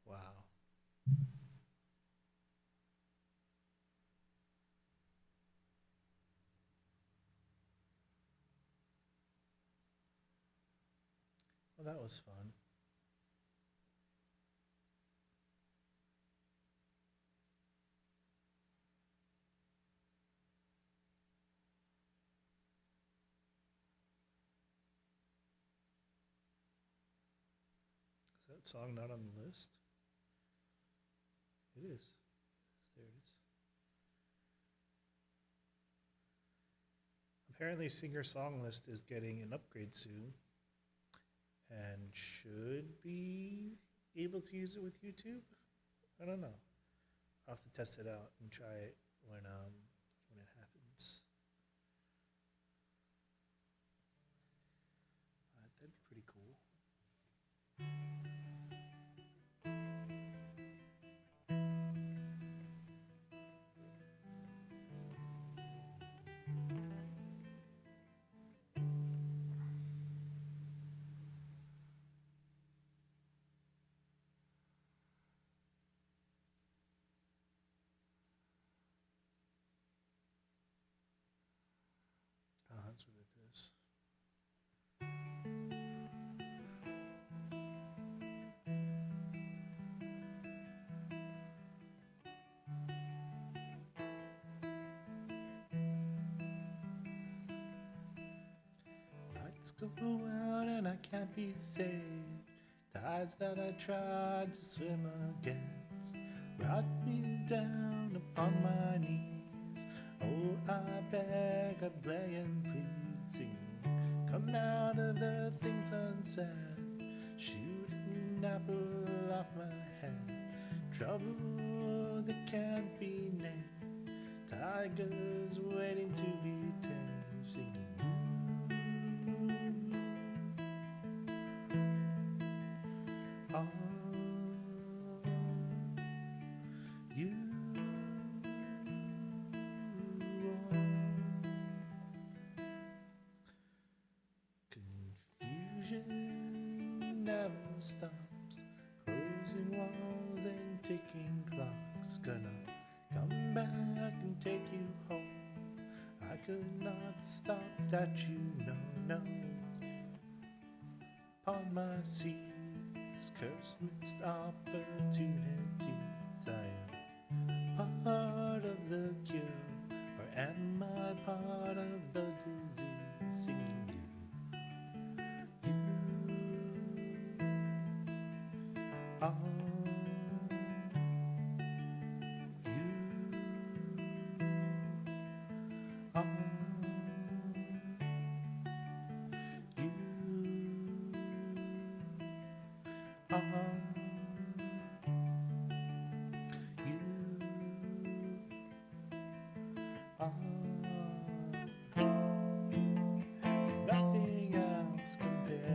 A: Wow. Well, that was fun. Is that song not on the list? It is. There it is. Apparently, Singer Song List is getting an upgrade soon and should be able to use it with YouTube. I don't know. I'll have to test it out and try it when it happens. That'd be pretty cool. That's what it is. Lights go out and I can't be saved. Tides that I tried to swim against brought me down upon my knees. Oh, I beg, I beg and please, sing. Come out of the things unsaid. Shoot an apple off my head. Trouble that can't be named. Tigers waiting to be tamed, singing. Oh, you. Confusion never stops, closing walls and ticking clocks. Gonna come back and take you home. I could not stop that, you know, no. Upon my seas, cursed missed opportunities. I am part of the cure, or am I part of the disease? Singing you. Oh, you. Oh, you. Oh, you. Oh, nothing else compares.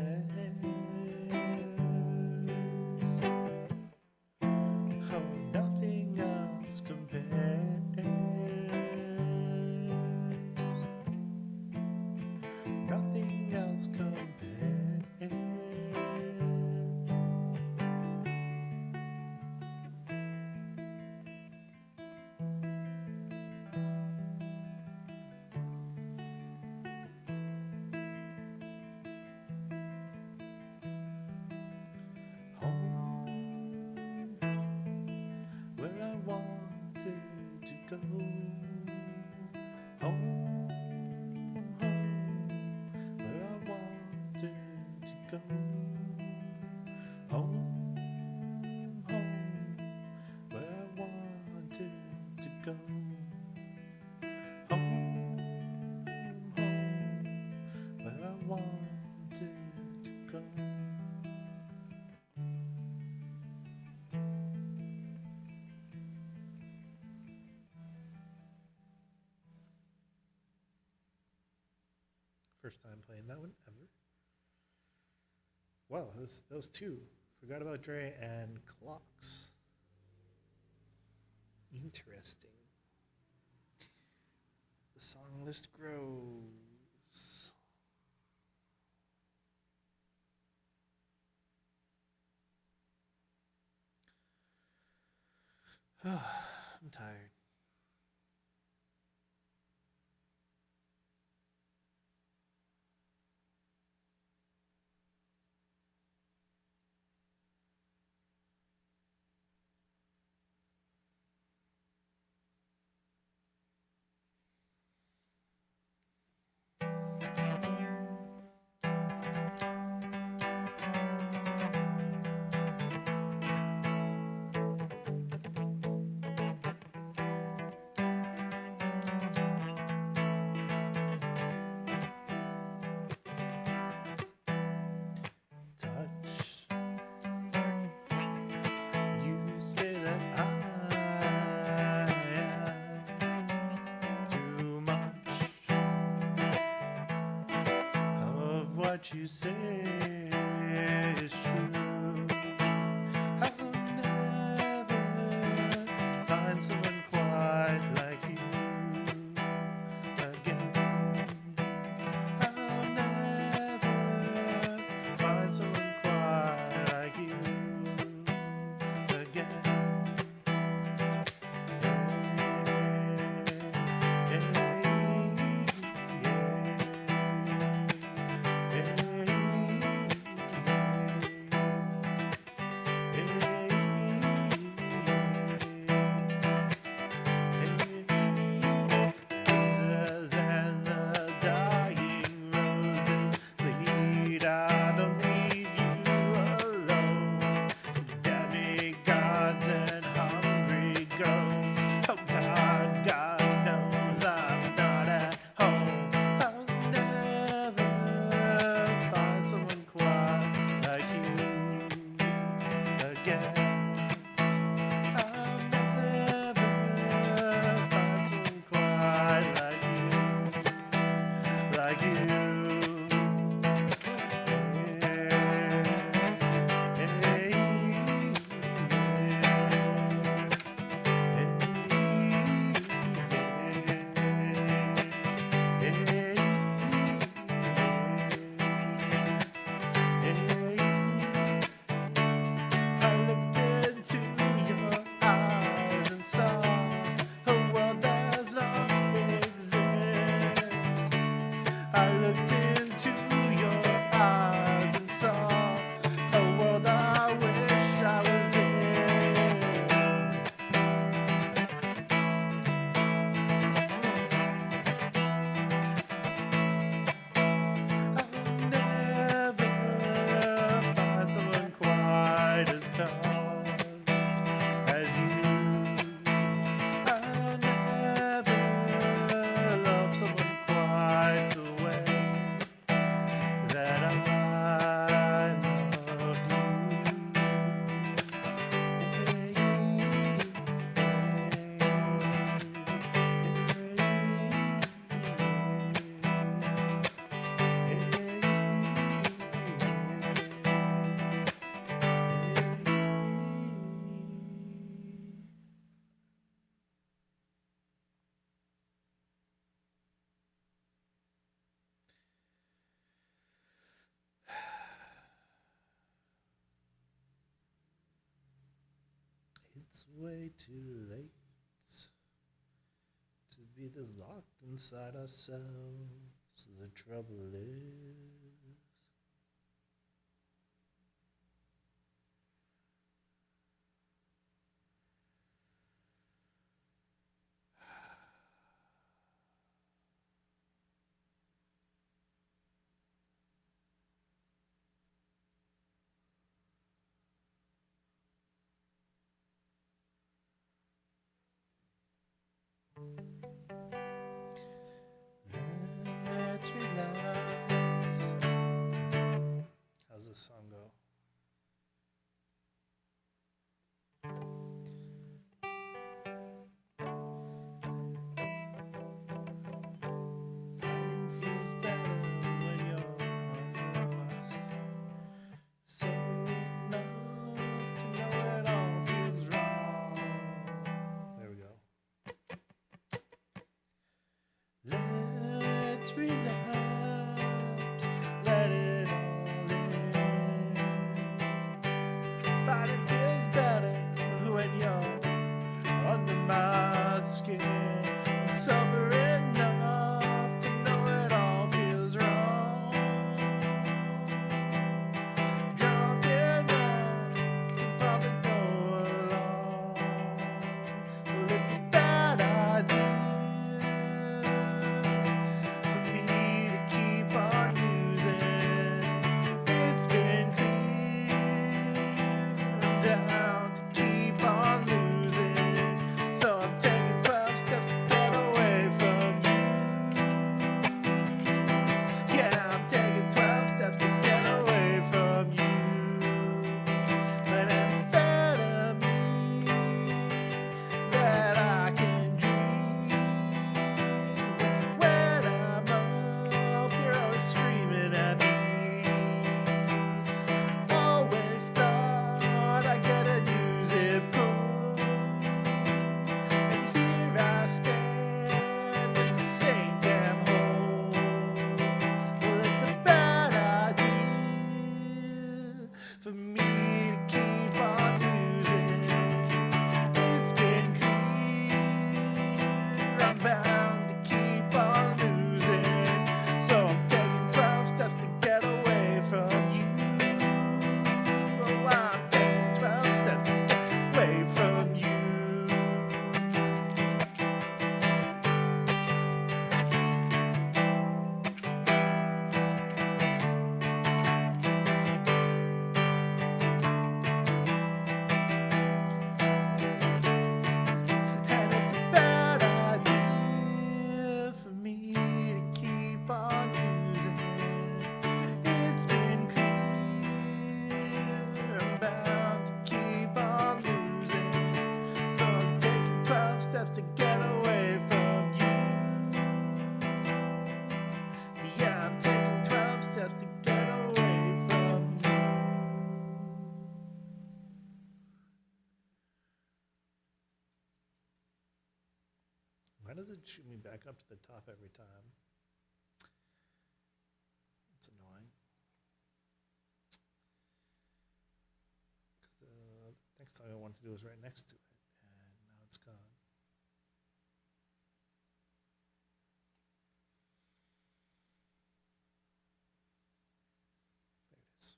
A: first time playing that one ever. Wow, those two. Forgot about Dre and Clocks. Interesting. The song list grows. I'm tired. What you say is true. I'll never find someone quite like you again. I'll never find someone quite like you again. It's way too late to be this locked inside ourselves. The trouble is, let's relax. let's relapse. Let it all in. Find it feels better when you're under my skin. Sober enough to know it all feels wrong. Drunk enough to probably go along. Well, it's a bad idea for me to keep on using. It's been clear down to keep on losing. So I'm taking 12 steps to get away from you. Yeah, I'm taking 12 steps to get away from you. But amphetamine that I can drink. When I'm up, you're always screaming at me. Always thought I could use it, and here I stand in the same damn hole. Well, it's a bad idea for me to keep on using. It's been clear I'm bound to keep on losing. So I'm taking 12 steps to get away from you. Oh, I'm taking 12 steps to get away from you. And it's a bad idea for me to keep on using. It's been clear I'm bound to keep on losing. So I'm taking 12 steps to get away from you. Yeah, I'm taking 12 steps to get away from you. Why does it shoot me back up to the top every time? It's annoying. Because the next song I want to do is right next to it, and now it's gone. There it is.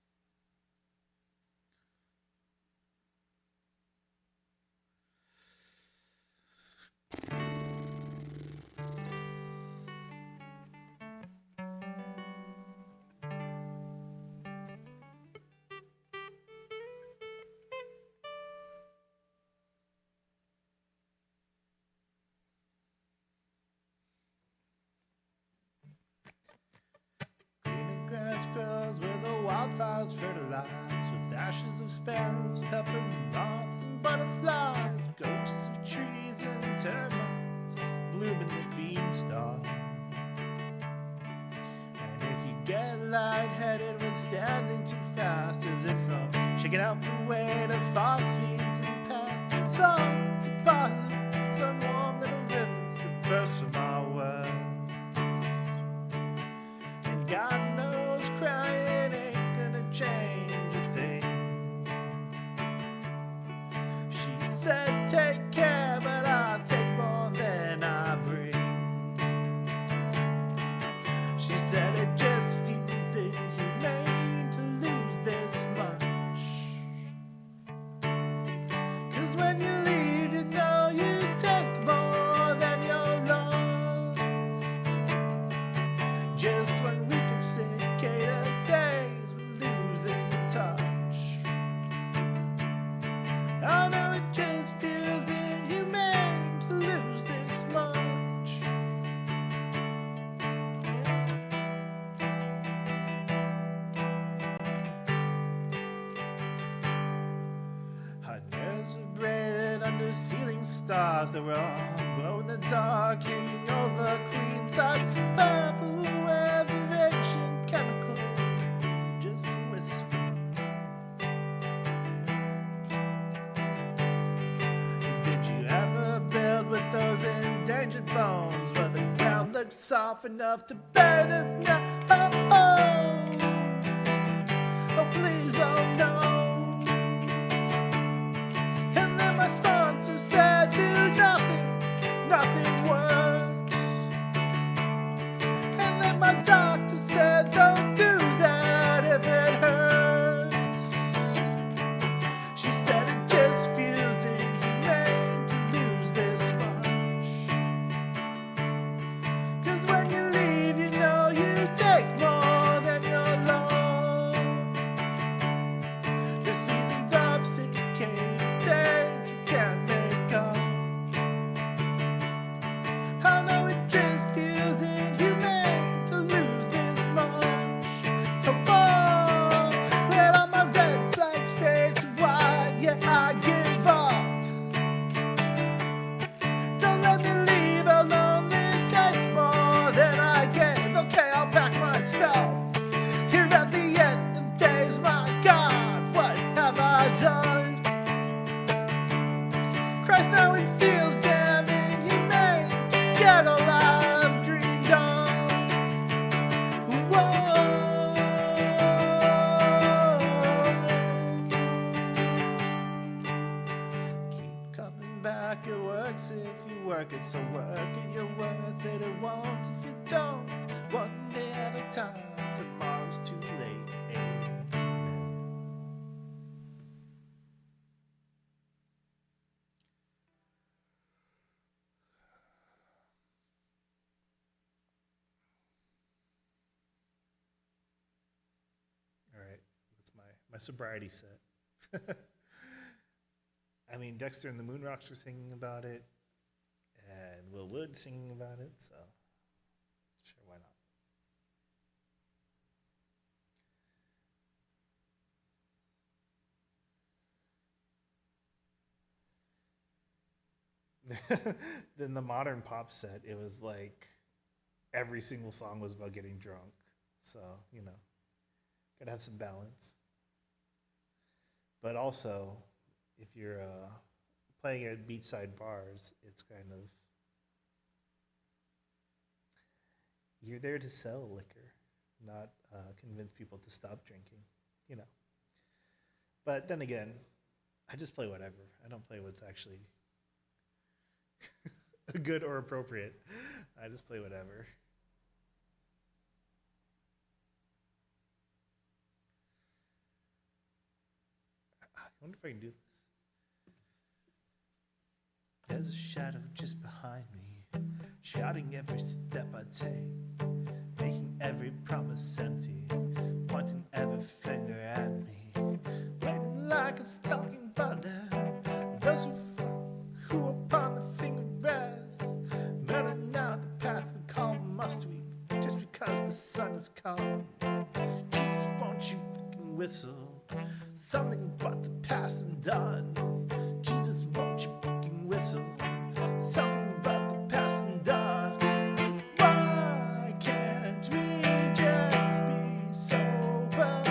A: Greener grass grows where the wildfires fertilize, with ashes of sparrows, pepper moths, and butterflies, ghosts of trees and termites bloom in the beanstalk. And if you get lightheaded when standing too fast, is it from shaking out the weight of phosphates and past salt deposits on warm little rivers that burst from our wells? And God knows crying ain't gonna change a thing. She said take care, but I'll take more than I bring. She said it just feels inhumane to lose this much. 'Cause when you leave, you know you take more than your love. Just 1 week of cicada days, we're losing touch. I know it just feels inhumane to lose this much. Her nerves were braided under ceiling stars that were all glow in the dark, hanging over queen-size purple waves of ancient chemicals, just a whisper. Did you ever build with those endangered bones where the ground looked soft enough to bear this now. Oh, please, oh no. And then my sponsor said, do nothing works. And then my doctor said, don't do that if it hurts. She said it just feels inhumane to lose this much. 'Cause when you leave, you know you take more than your loan. The seasons of sinking days we can't make up. I know it just feels inhumane to lose this much. Come on, let all my red flags fade to white. Yeah, I give up. Don't let me leave, I'll only take more than I gave. Okay, I'll pack my stuff. Here at the end of days, my God, what have I done? Christ, now it feels damn inhumane to get all I've dreamed of. Whoa. Keep coming back, it works if you work it. So work it, you're worth it. It won't if you don't. One day at a time, tomorrow's too late. Amen. All right, that's my sobriety set. I mean, Dexter and the Moonrocks were singing about it, and Will Wood singing about it, so sure, why not? Then the modern pop set, it was like every single song was about getting drunk, so you know, gotta have some balance. But also, if you're playing at beachside bars, it's kind of, you're there to sell liquor, not convince people to stop drinking, you know. But then again, I just play whatever. I don't play what's actually good or appropriate. I just play whatever. I wonder if I can do this. There's a shadow just behind me, shouting every step I take, making every promise empty, pointing every finger at me, waiting like a stalking butler. Those who upon the finger rest, murdering out the path we call must we, just because the sun has come. Jesus, won't you fucking whistle something but the past and done? Jesus, won't you fucking whistle something but the past and done? Why can't we just be sober?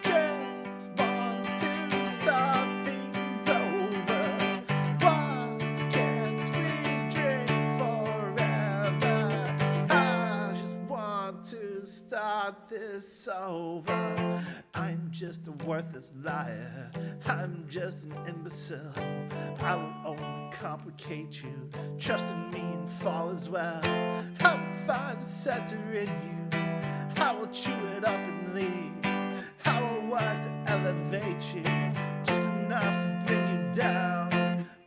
A: Just want to start things over. Why can't we drink forever? I just want to start this over. I'm just a worthless liar. I'm just an imbecile. I will only complicate you. Trust in me and fall as well. I will find a center in you. I will chew it up and leave. I will work to elevate you, just enough to bring you down.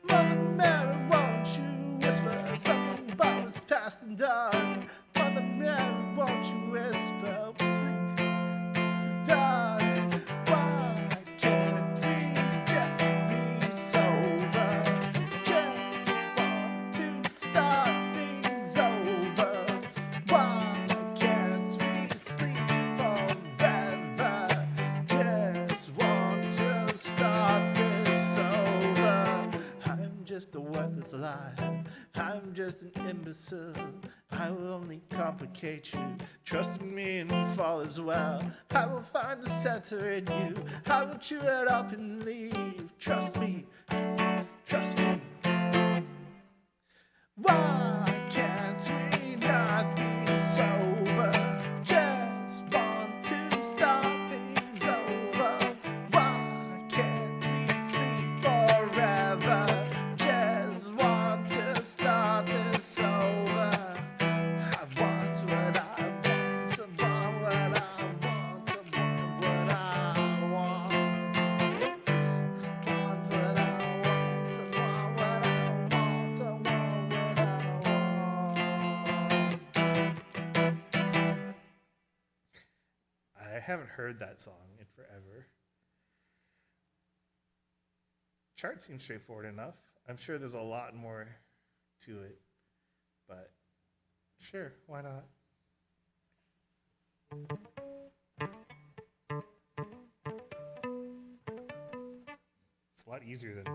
A: Mother Mary, won't you whisper something about what's past and done? Mother Mary, won't you whisper what's done? Why can't we just be sober? Just want to start things over. Why can't we sleep forever? Just want to start this over. I'm just a worthless liar. I'm just an imbecile. I will only complicate you. Trust in me and fall as well. I will find a center in you. I will chew it up and leave. Trust me. Trust me. Why can't we not be haven't heard that song in forever. Chart seems straightforward enough. I'm sure there's a lot more to it, but sure, why not? It's a lot easier than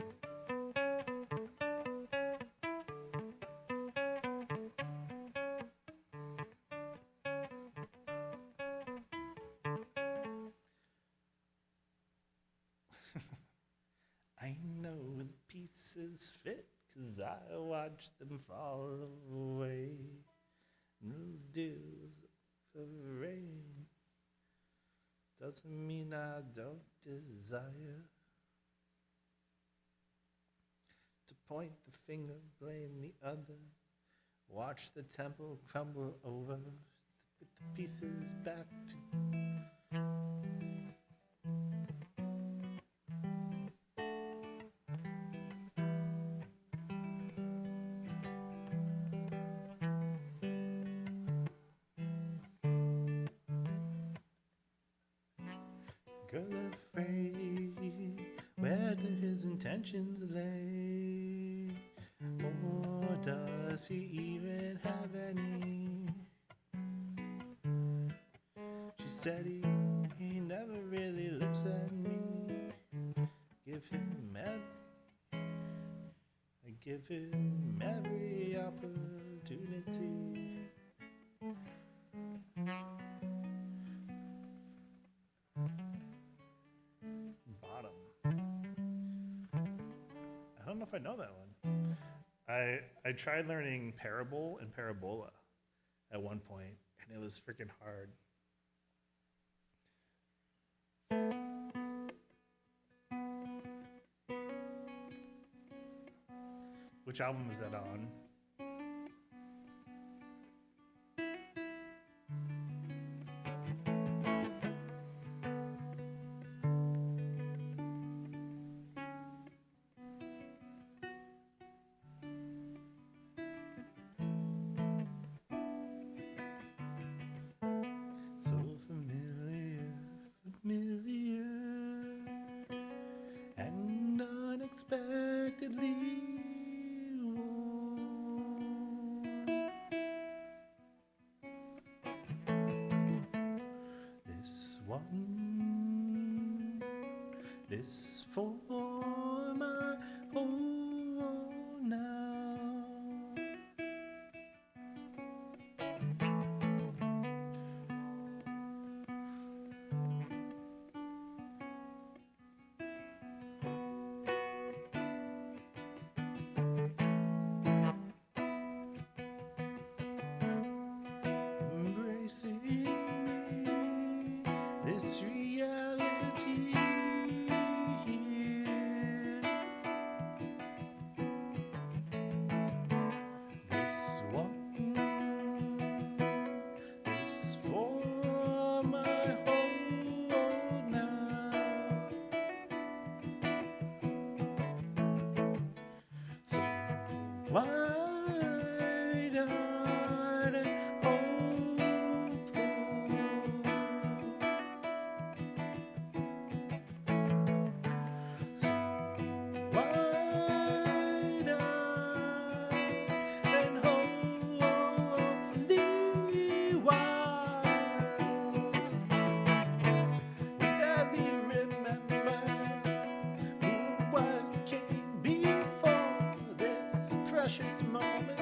A: I know the pieces fit, 'cause I watched them fall away. No dews of rain doesn't mean I don't desire to point the finger, blame the other, watch the temple crumble over, put the pieces back to girl afraid. Where do his intentions lay? Or does he even have any? She said he never really looks at me. Give him I give him every opportunity. Bottom. I don't know if I know that one. I tried learning parable and parabola at one point, and it was freaking hard. Which album was that on? So familiar, and unexpectedly warm. This one, this for my whole now. Embracing me, this reality here. This one, this for my whole now. So wide-eyed and hopeful. So wide-eyed and hopefully wild. We barely remember what came before this precious moment.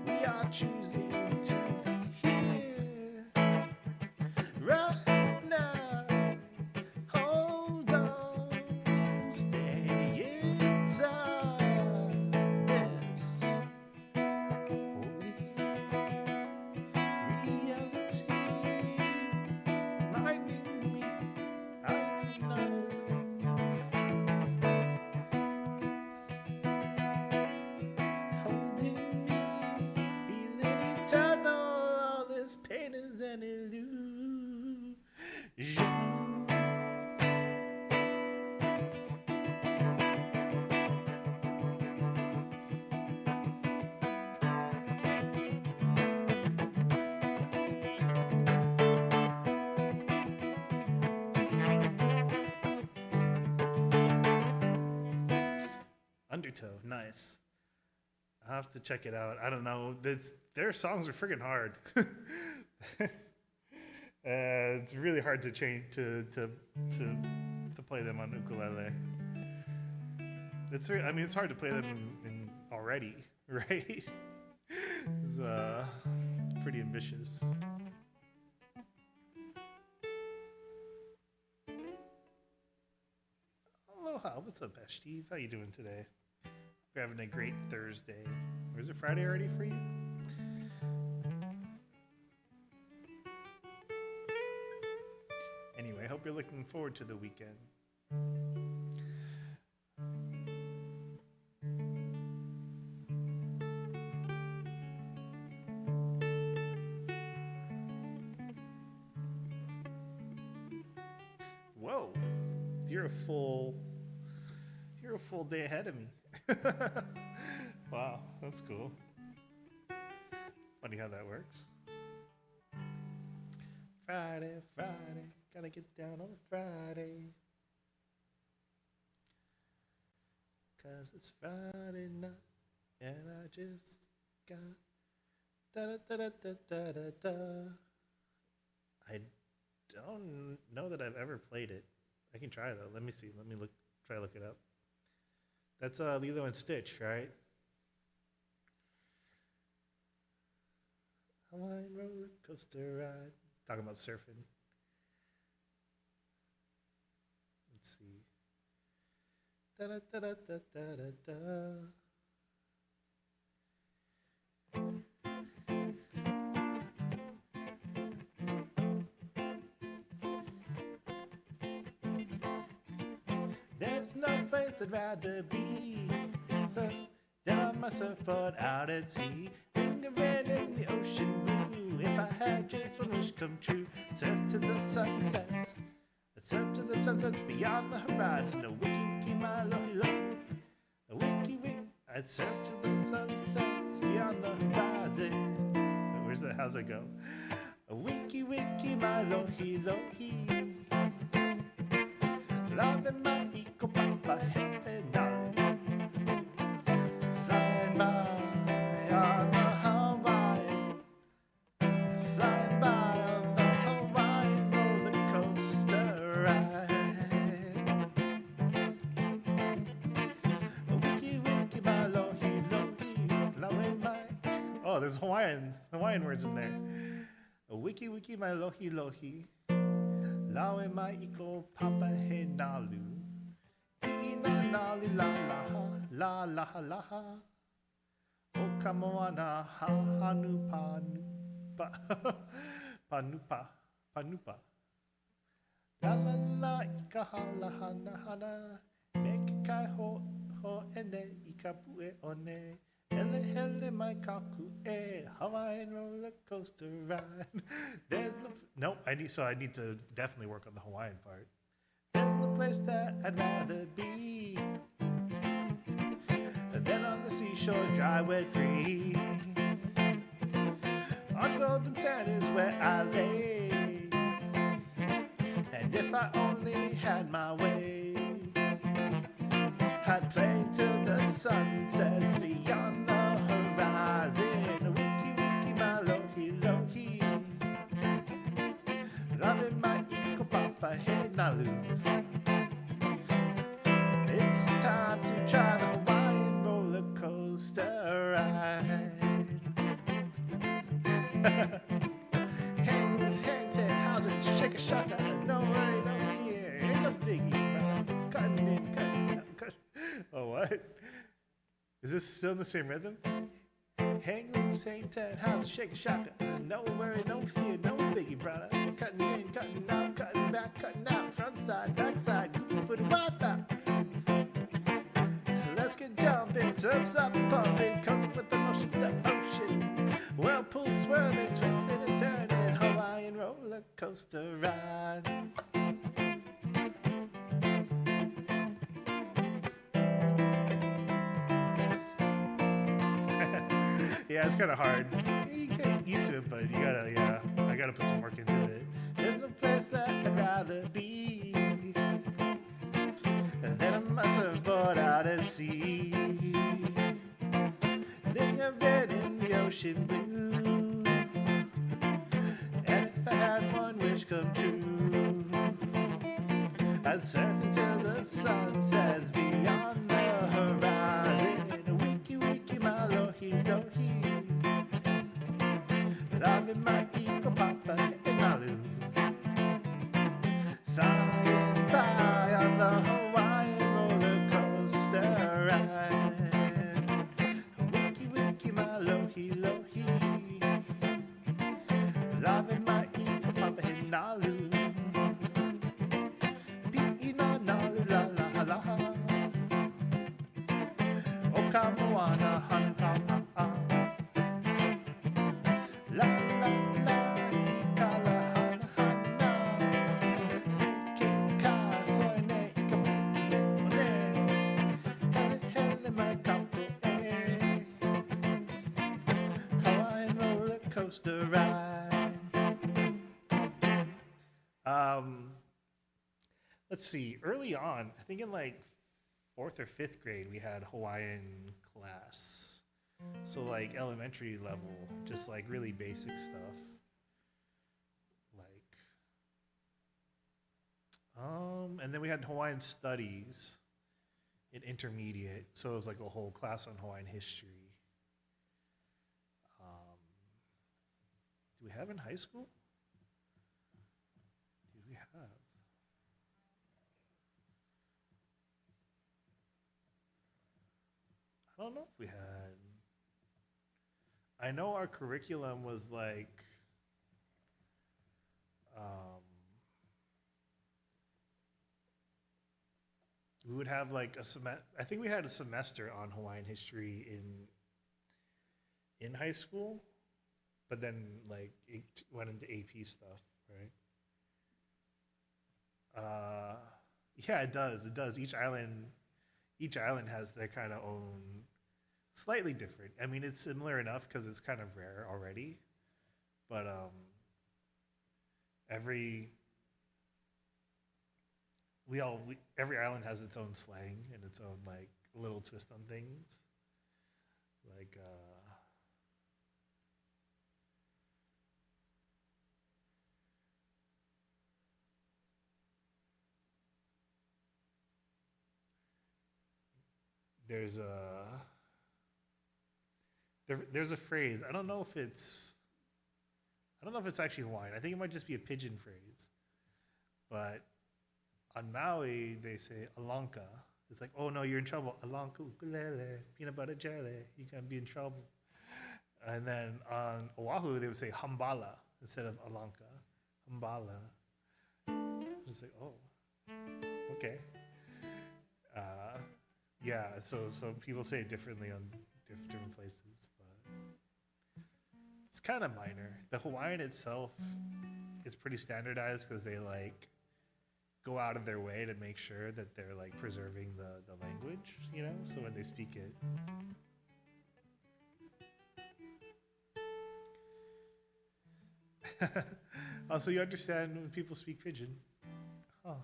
A: We are choosing to be here right now. Hold on, stay inside this holy reality. Reminding me I'm not holding me, feel anytime. Undertow, nice. I'll have to check it out. I don't know. Their songs are freaking hard. It's really hard to change to play them on ukulele. It's hard to play them in already, right? It's pretty ambitious. Aloha, what's up, Steve? How you doing today? You're having a great Thursday. Or is it Friday already for you? Anyway, I hope you're looking forward to the weekend. Whoa, you're a full day ahead of me. Wow, that's cool. Funny how that works. Friday, gotta get down on Friday. 'Cause it's Friday night and I just got da da da da da da da. I don't know that I've ever played it. I can try though. Let me see. Let me try to look it up. That's Lilo and Stitch, right? Hawaiian roller coaster ride. Talking about surfing. Let's see. Da da da da da da da da. There's no place I'd rather be. Down on my surfboard out at sea, lingering in the ocean blue. If I had just one wish come true, surf to the sunsets, beyond the horizon. A wiki wiki my lohi lohi, a wiki wiki. I'd surf to the sunsets beyond the horizon. How's it go? A wiki wiki my lohi lohi. Loving my eco papa head darling. Flying by on the Hawaii. Flying by on the Hawaiian roller coaster ride. Wiki wiki my lohi lohi. Loving my... Oh, there's Hawaiian words in there. Wiki wiki my lohi lohi. Lawe mai iko papa he nalu. Ina nali la la la la la. O kamoana ha hanu panupa. La la la ika hala hana hana. Meke kai ho ene ika pue one. Hele hele mai kaku e Hawaiian roller coaster ride. There's no I need to definitely work on the Hawaiian part. There's no place that I'd rather be than on the seashore, dry, wet, free. On golden sand is where I lay, and if I only had my way, I'd play till the sun sets beyond the horizon. Wiki wiki my lohi lohi. Loving my eco papa hey nalu. It's time to try the Hawaiian roller coaster ride. Hang loose, hang ten, how's it? Shake a shaka, no worry, no fear, ain't no biggie. Cutting in, cutting out, cutting. Oh, what? Is this still in the same rhythm? Hang loose, hang tight, how's it? Shake a shaka. No worry, no fear, no biggie, brother. Cutting in, cutting out, cutting back, cutting out. Front side, back side, goofy for the wipe out. Let's get jumping, surfs up and pumping, coasting with the motion of the ocean. Whirlpool swirling, twisting and turning, Hawaiian roller coaster ride. Yeah, it's kind of hard. You get used to it, but you gotta, yeah, I gotta put some work into it. There's no place that I'd rather be than on my surfboard out at sea. ocean blue. And if I had one wish come true, I'd surf until the sun sets beyond the horizon. Wiki wiki my lohi lohi, loving my eco papa and alu. Flying by on the Hawaiian roller coaster ride. Wiki wiki my lohi lohi, loving my eco papa and alu. Okamoana hanakapa'a. La la la ikala hana hana. Ike ka hoene ikapule. Hele hele my kapo e. Hawaiian roller coaster ride. Let's see. Early on, I think in like 4th or 5th grade, we had Hawaiian class. So like elementary level, just like really basic stuff. And then we had Hawaiian studies in intermediate. So it was like a whole class on Hawaiian history. Do we have in high school? Did we have? I don't know if we had. I know our curriculum was like, we would have like a semester. I think we had a semester on Hawaiian history in high school, but then like it went into AP stuff, right? Yeah, it does. It does. Each island has their kind of own, slightly different. I mean, it's similar enough because it's kind of rare already, but every island has its own slang and its own like little twist on things. Like there's a phrase. I don't know if it's actually Hawaiian. I think it might just be a pidgin phrase. But on Maui, they say alanka. It's like, oh no, you're in trouble. Alanka ukulele, peanut butter jelly. You're gonna be in trouble. And then on Oahu, they would say hambala instead of alanka. Hambala. It's like, oh, okay. Yeah, so people say it differently on different places, but it's kind of minor. The Hawaiian itself is pretty standardized because they like go out of their way to make sure that they're like preserving the language, you know? So when they speak it. Also, you understand when people speak pidgin? Huh.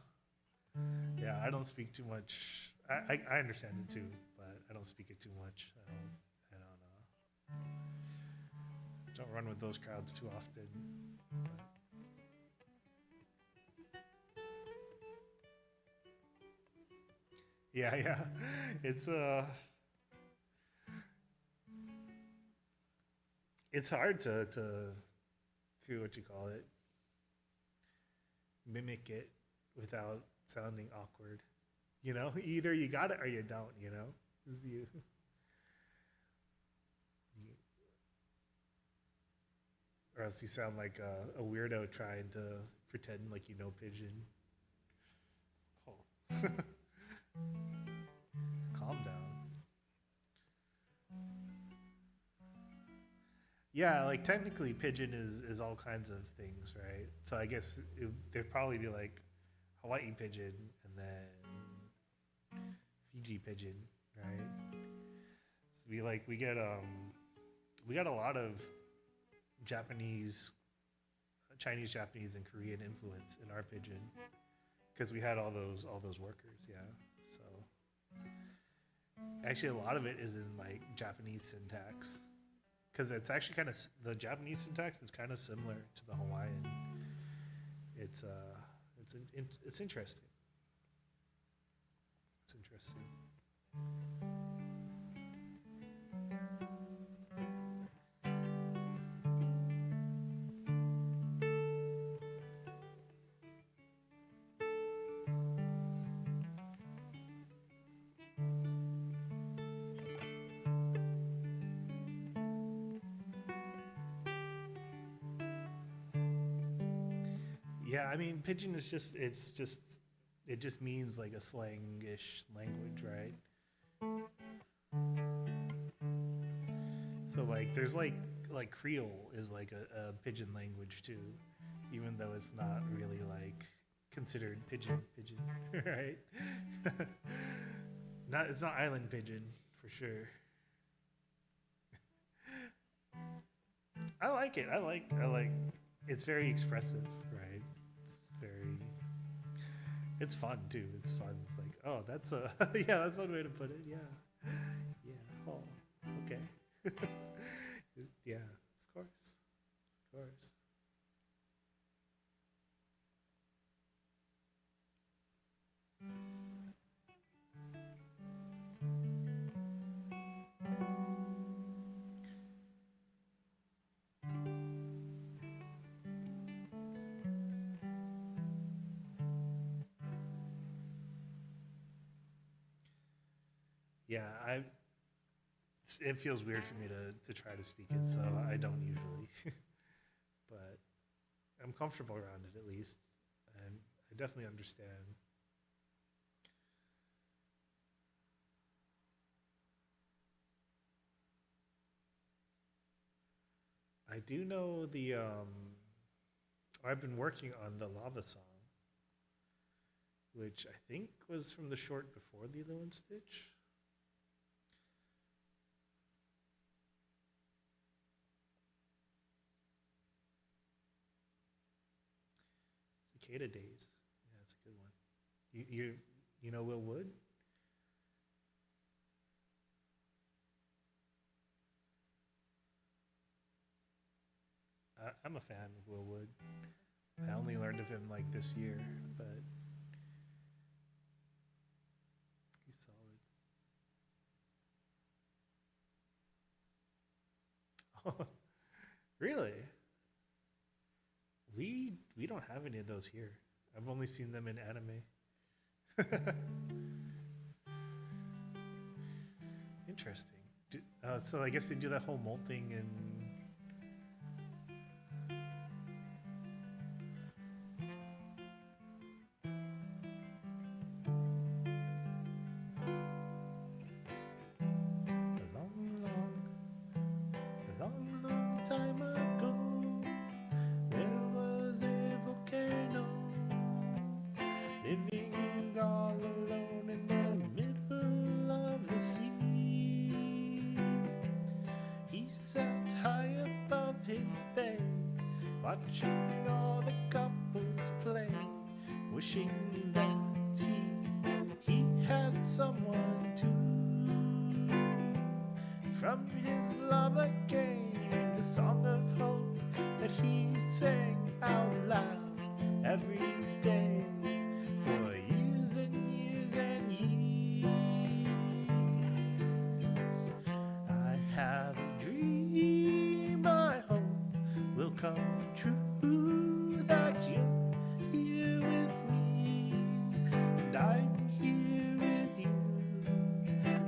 A: Yeah, I don't speak too much. I understand it too, but I don't speak it too much. I don't run with those crowds too often. Yeah. It's hard to what you call it, mimic it without sounding awkward. You know, either you got it or you don't, you know? Or else you sound like a weirdo trying to pretend like you know pidgin. Oh. Calm down. Yeah, like technically pidgin is all kinds of things, right? So I guess there'd probably be like Hawaii pidgin and then Fiji pidgin, right? So we get a lot of Chinese, Japanese, and Korean influence in our pidgin because we had all those workers, yeah. So actually, a lot of it is in like Japanese syntax because it's actually kind of the Japanese syntax is kind of similar to the Hawaiian. It's it's interesting. It's interesting. Yeah, I mean, pidgin is it just means like a slangish language, right? So like, there's like Creole is like a pidgin language too, even though it's not really like considered pidgin, right? It's not island pidgin for sure. I like it. I like. It's very expressive, right? It's fun too. It's fun. It's like, oh, that's a yeah, that's one way to put it. Yeah, yeah. Oh, okay. Yeah, of course, of course. Yeah, it feels weird for me to try to speak it, so I don't usually. But I'm comfortable around it at least, and I definitely understand. I do know I've been working on the Lava Song, which I think was from the short before Lilo and Stitch. Cicada Days. Yeah, that's a good one. You know Will Wood? I'm a fan of Will Wood. I only learned of him like this year, but he's solid. Oh, really? We don't have any of those here. I've only seen them in anime. Interesting. So I guess they do that whole molting and watching all the couples play, wishing that he had someone too. From his lava came the song of hope that he sang out loud every day for years and years and years. I have a dream I hope will come true, that you're here with me and I'm here with you.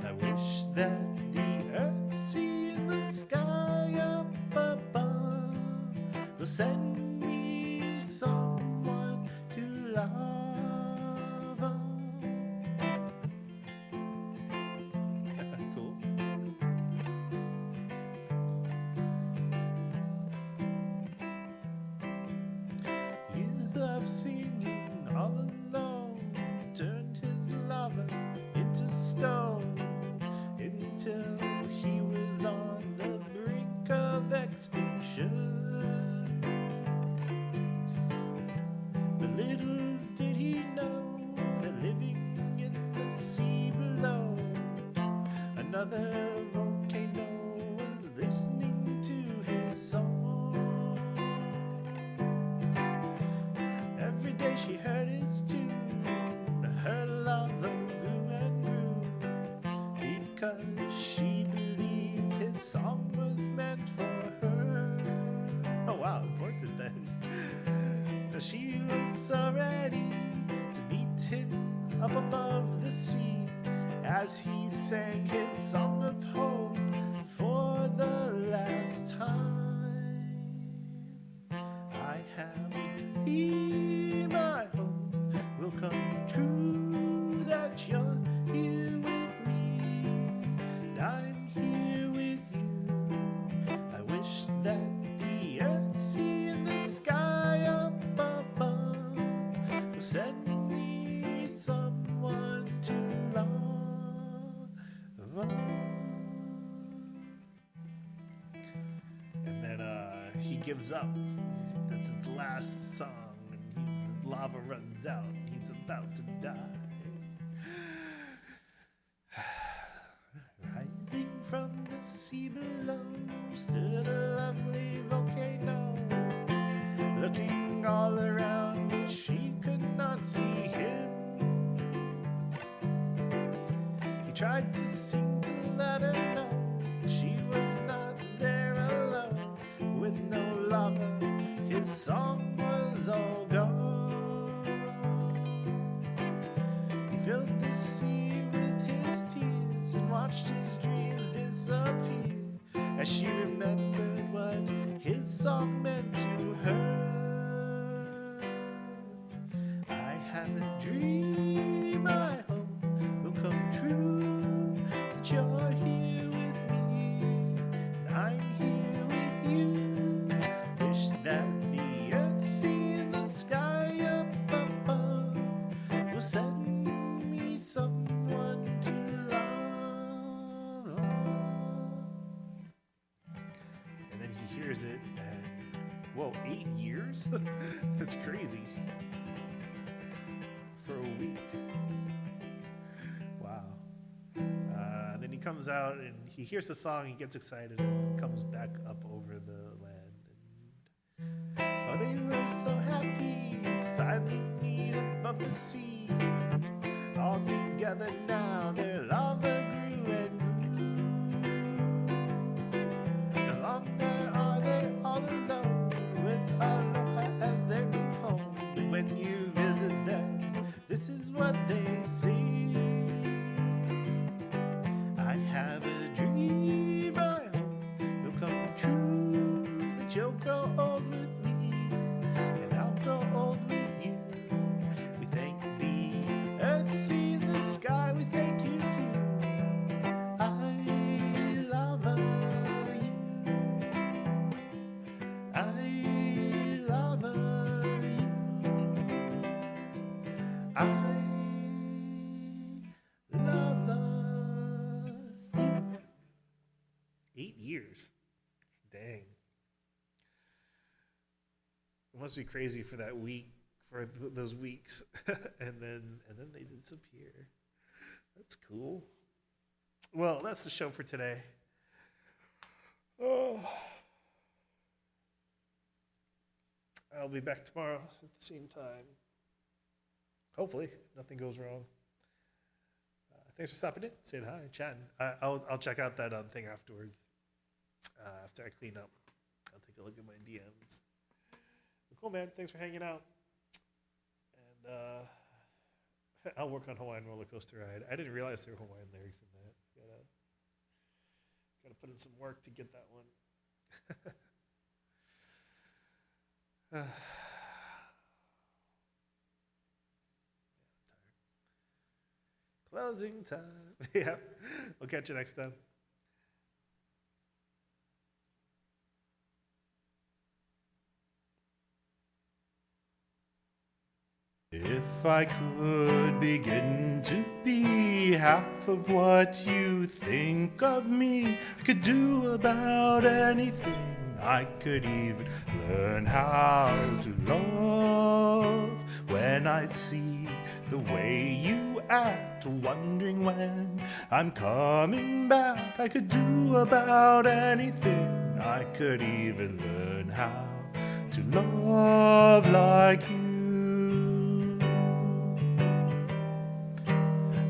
A: I wish that the earth seeing the sky up above will send me someone to love. Cool. Years of singing all alone turned his lava into stone until he was on the brink of extinction. But little did he know that living in the sea below, another volcano was listening sang his song of hope for the last time. I have a dream, I hope will come true, that you're here with me, and I'm here with you. I wish that the earth, sea, and the sky up above will send me someone to love. And then he gives up. That's his last song, and the lava runs out. He's about to die. Rising from the sea below stood a lovely volcano. Looking all around, but she could not see him. He tried to sing to let her know that she was not there alone. With no lava, his song was all gone. He filled the sea with his tears and watched his dreams disappear, as she remembered what his song meant to her. I have a dream, I hope will come true, that you're here with me, and I'm here with you. Wish that the earth, sea, and the sky up above will send me someone to love. And then he hears it, and whoa, 8 years? That's crazy. For a week. Wow. Then he comes out and he hears the song, he gets excited and comes back up over the land. And, oh, they were so happy to finally meet above the sea. All together now, their love grew and grew. No longer are they all alone, with aloha as their new home. But when you visit them, this is what they see. I have a dream, I hope it'll come true, that you'll grow old with me, and I'll grow old with you. We thank the earth, sea, and the sky, we thank you too. I love you. I love you. I love you. 8 years. Dang. It must be crazy for that week, for those weeks, and then they disappear. That's cool. Well, that's the show for today. Oh. I'll be back tomorrow at the same time. Hopefully, nothing goes wrong. Thanks for stopping in, saying hi, chatting. I'll check out that thing afterwards. After I clean up, I'll take a look at my DMs. Cool, man. Thanks for hanging out. And I'll work on Hawaiian roller coaster ride. I didn't realize there were Hawaiian lyrics in that. Gotta put in some work to get that one. Closing time. Yeah. We'll catch you next time. If I could begin to be half of what you think of me, I could do about anything. I could even learn how to love. When I see the way you act, wondering when I'm coming back, I could do about anything. I could even learn how to love like you.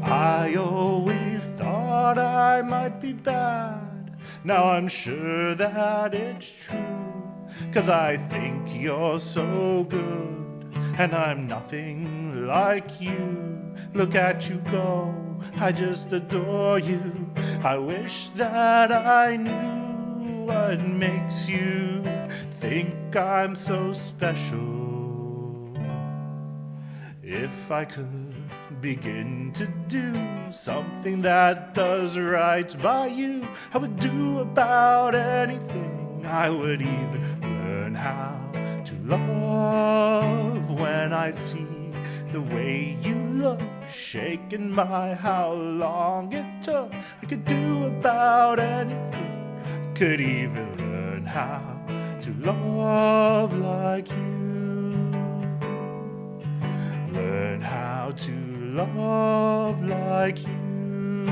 A: I always thought I might be bad. Now I'm sure that it's true, 'cause I think you're so good, and I'm nothing like you. Look at you go, I just adore you. I wish that I knew what makes you think I'm so special. If I could begin to do something that does right by you, I would do about anything. I would even learn how to love when I see the way you look, shaking my how long it took. I could do about anything. I could even learn how to love like you. Learn how to love like you.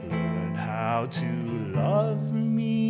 A: Learn how to love me.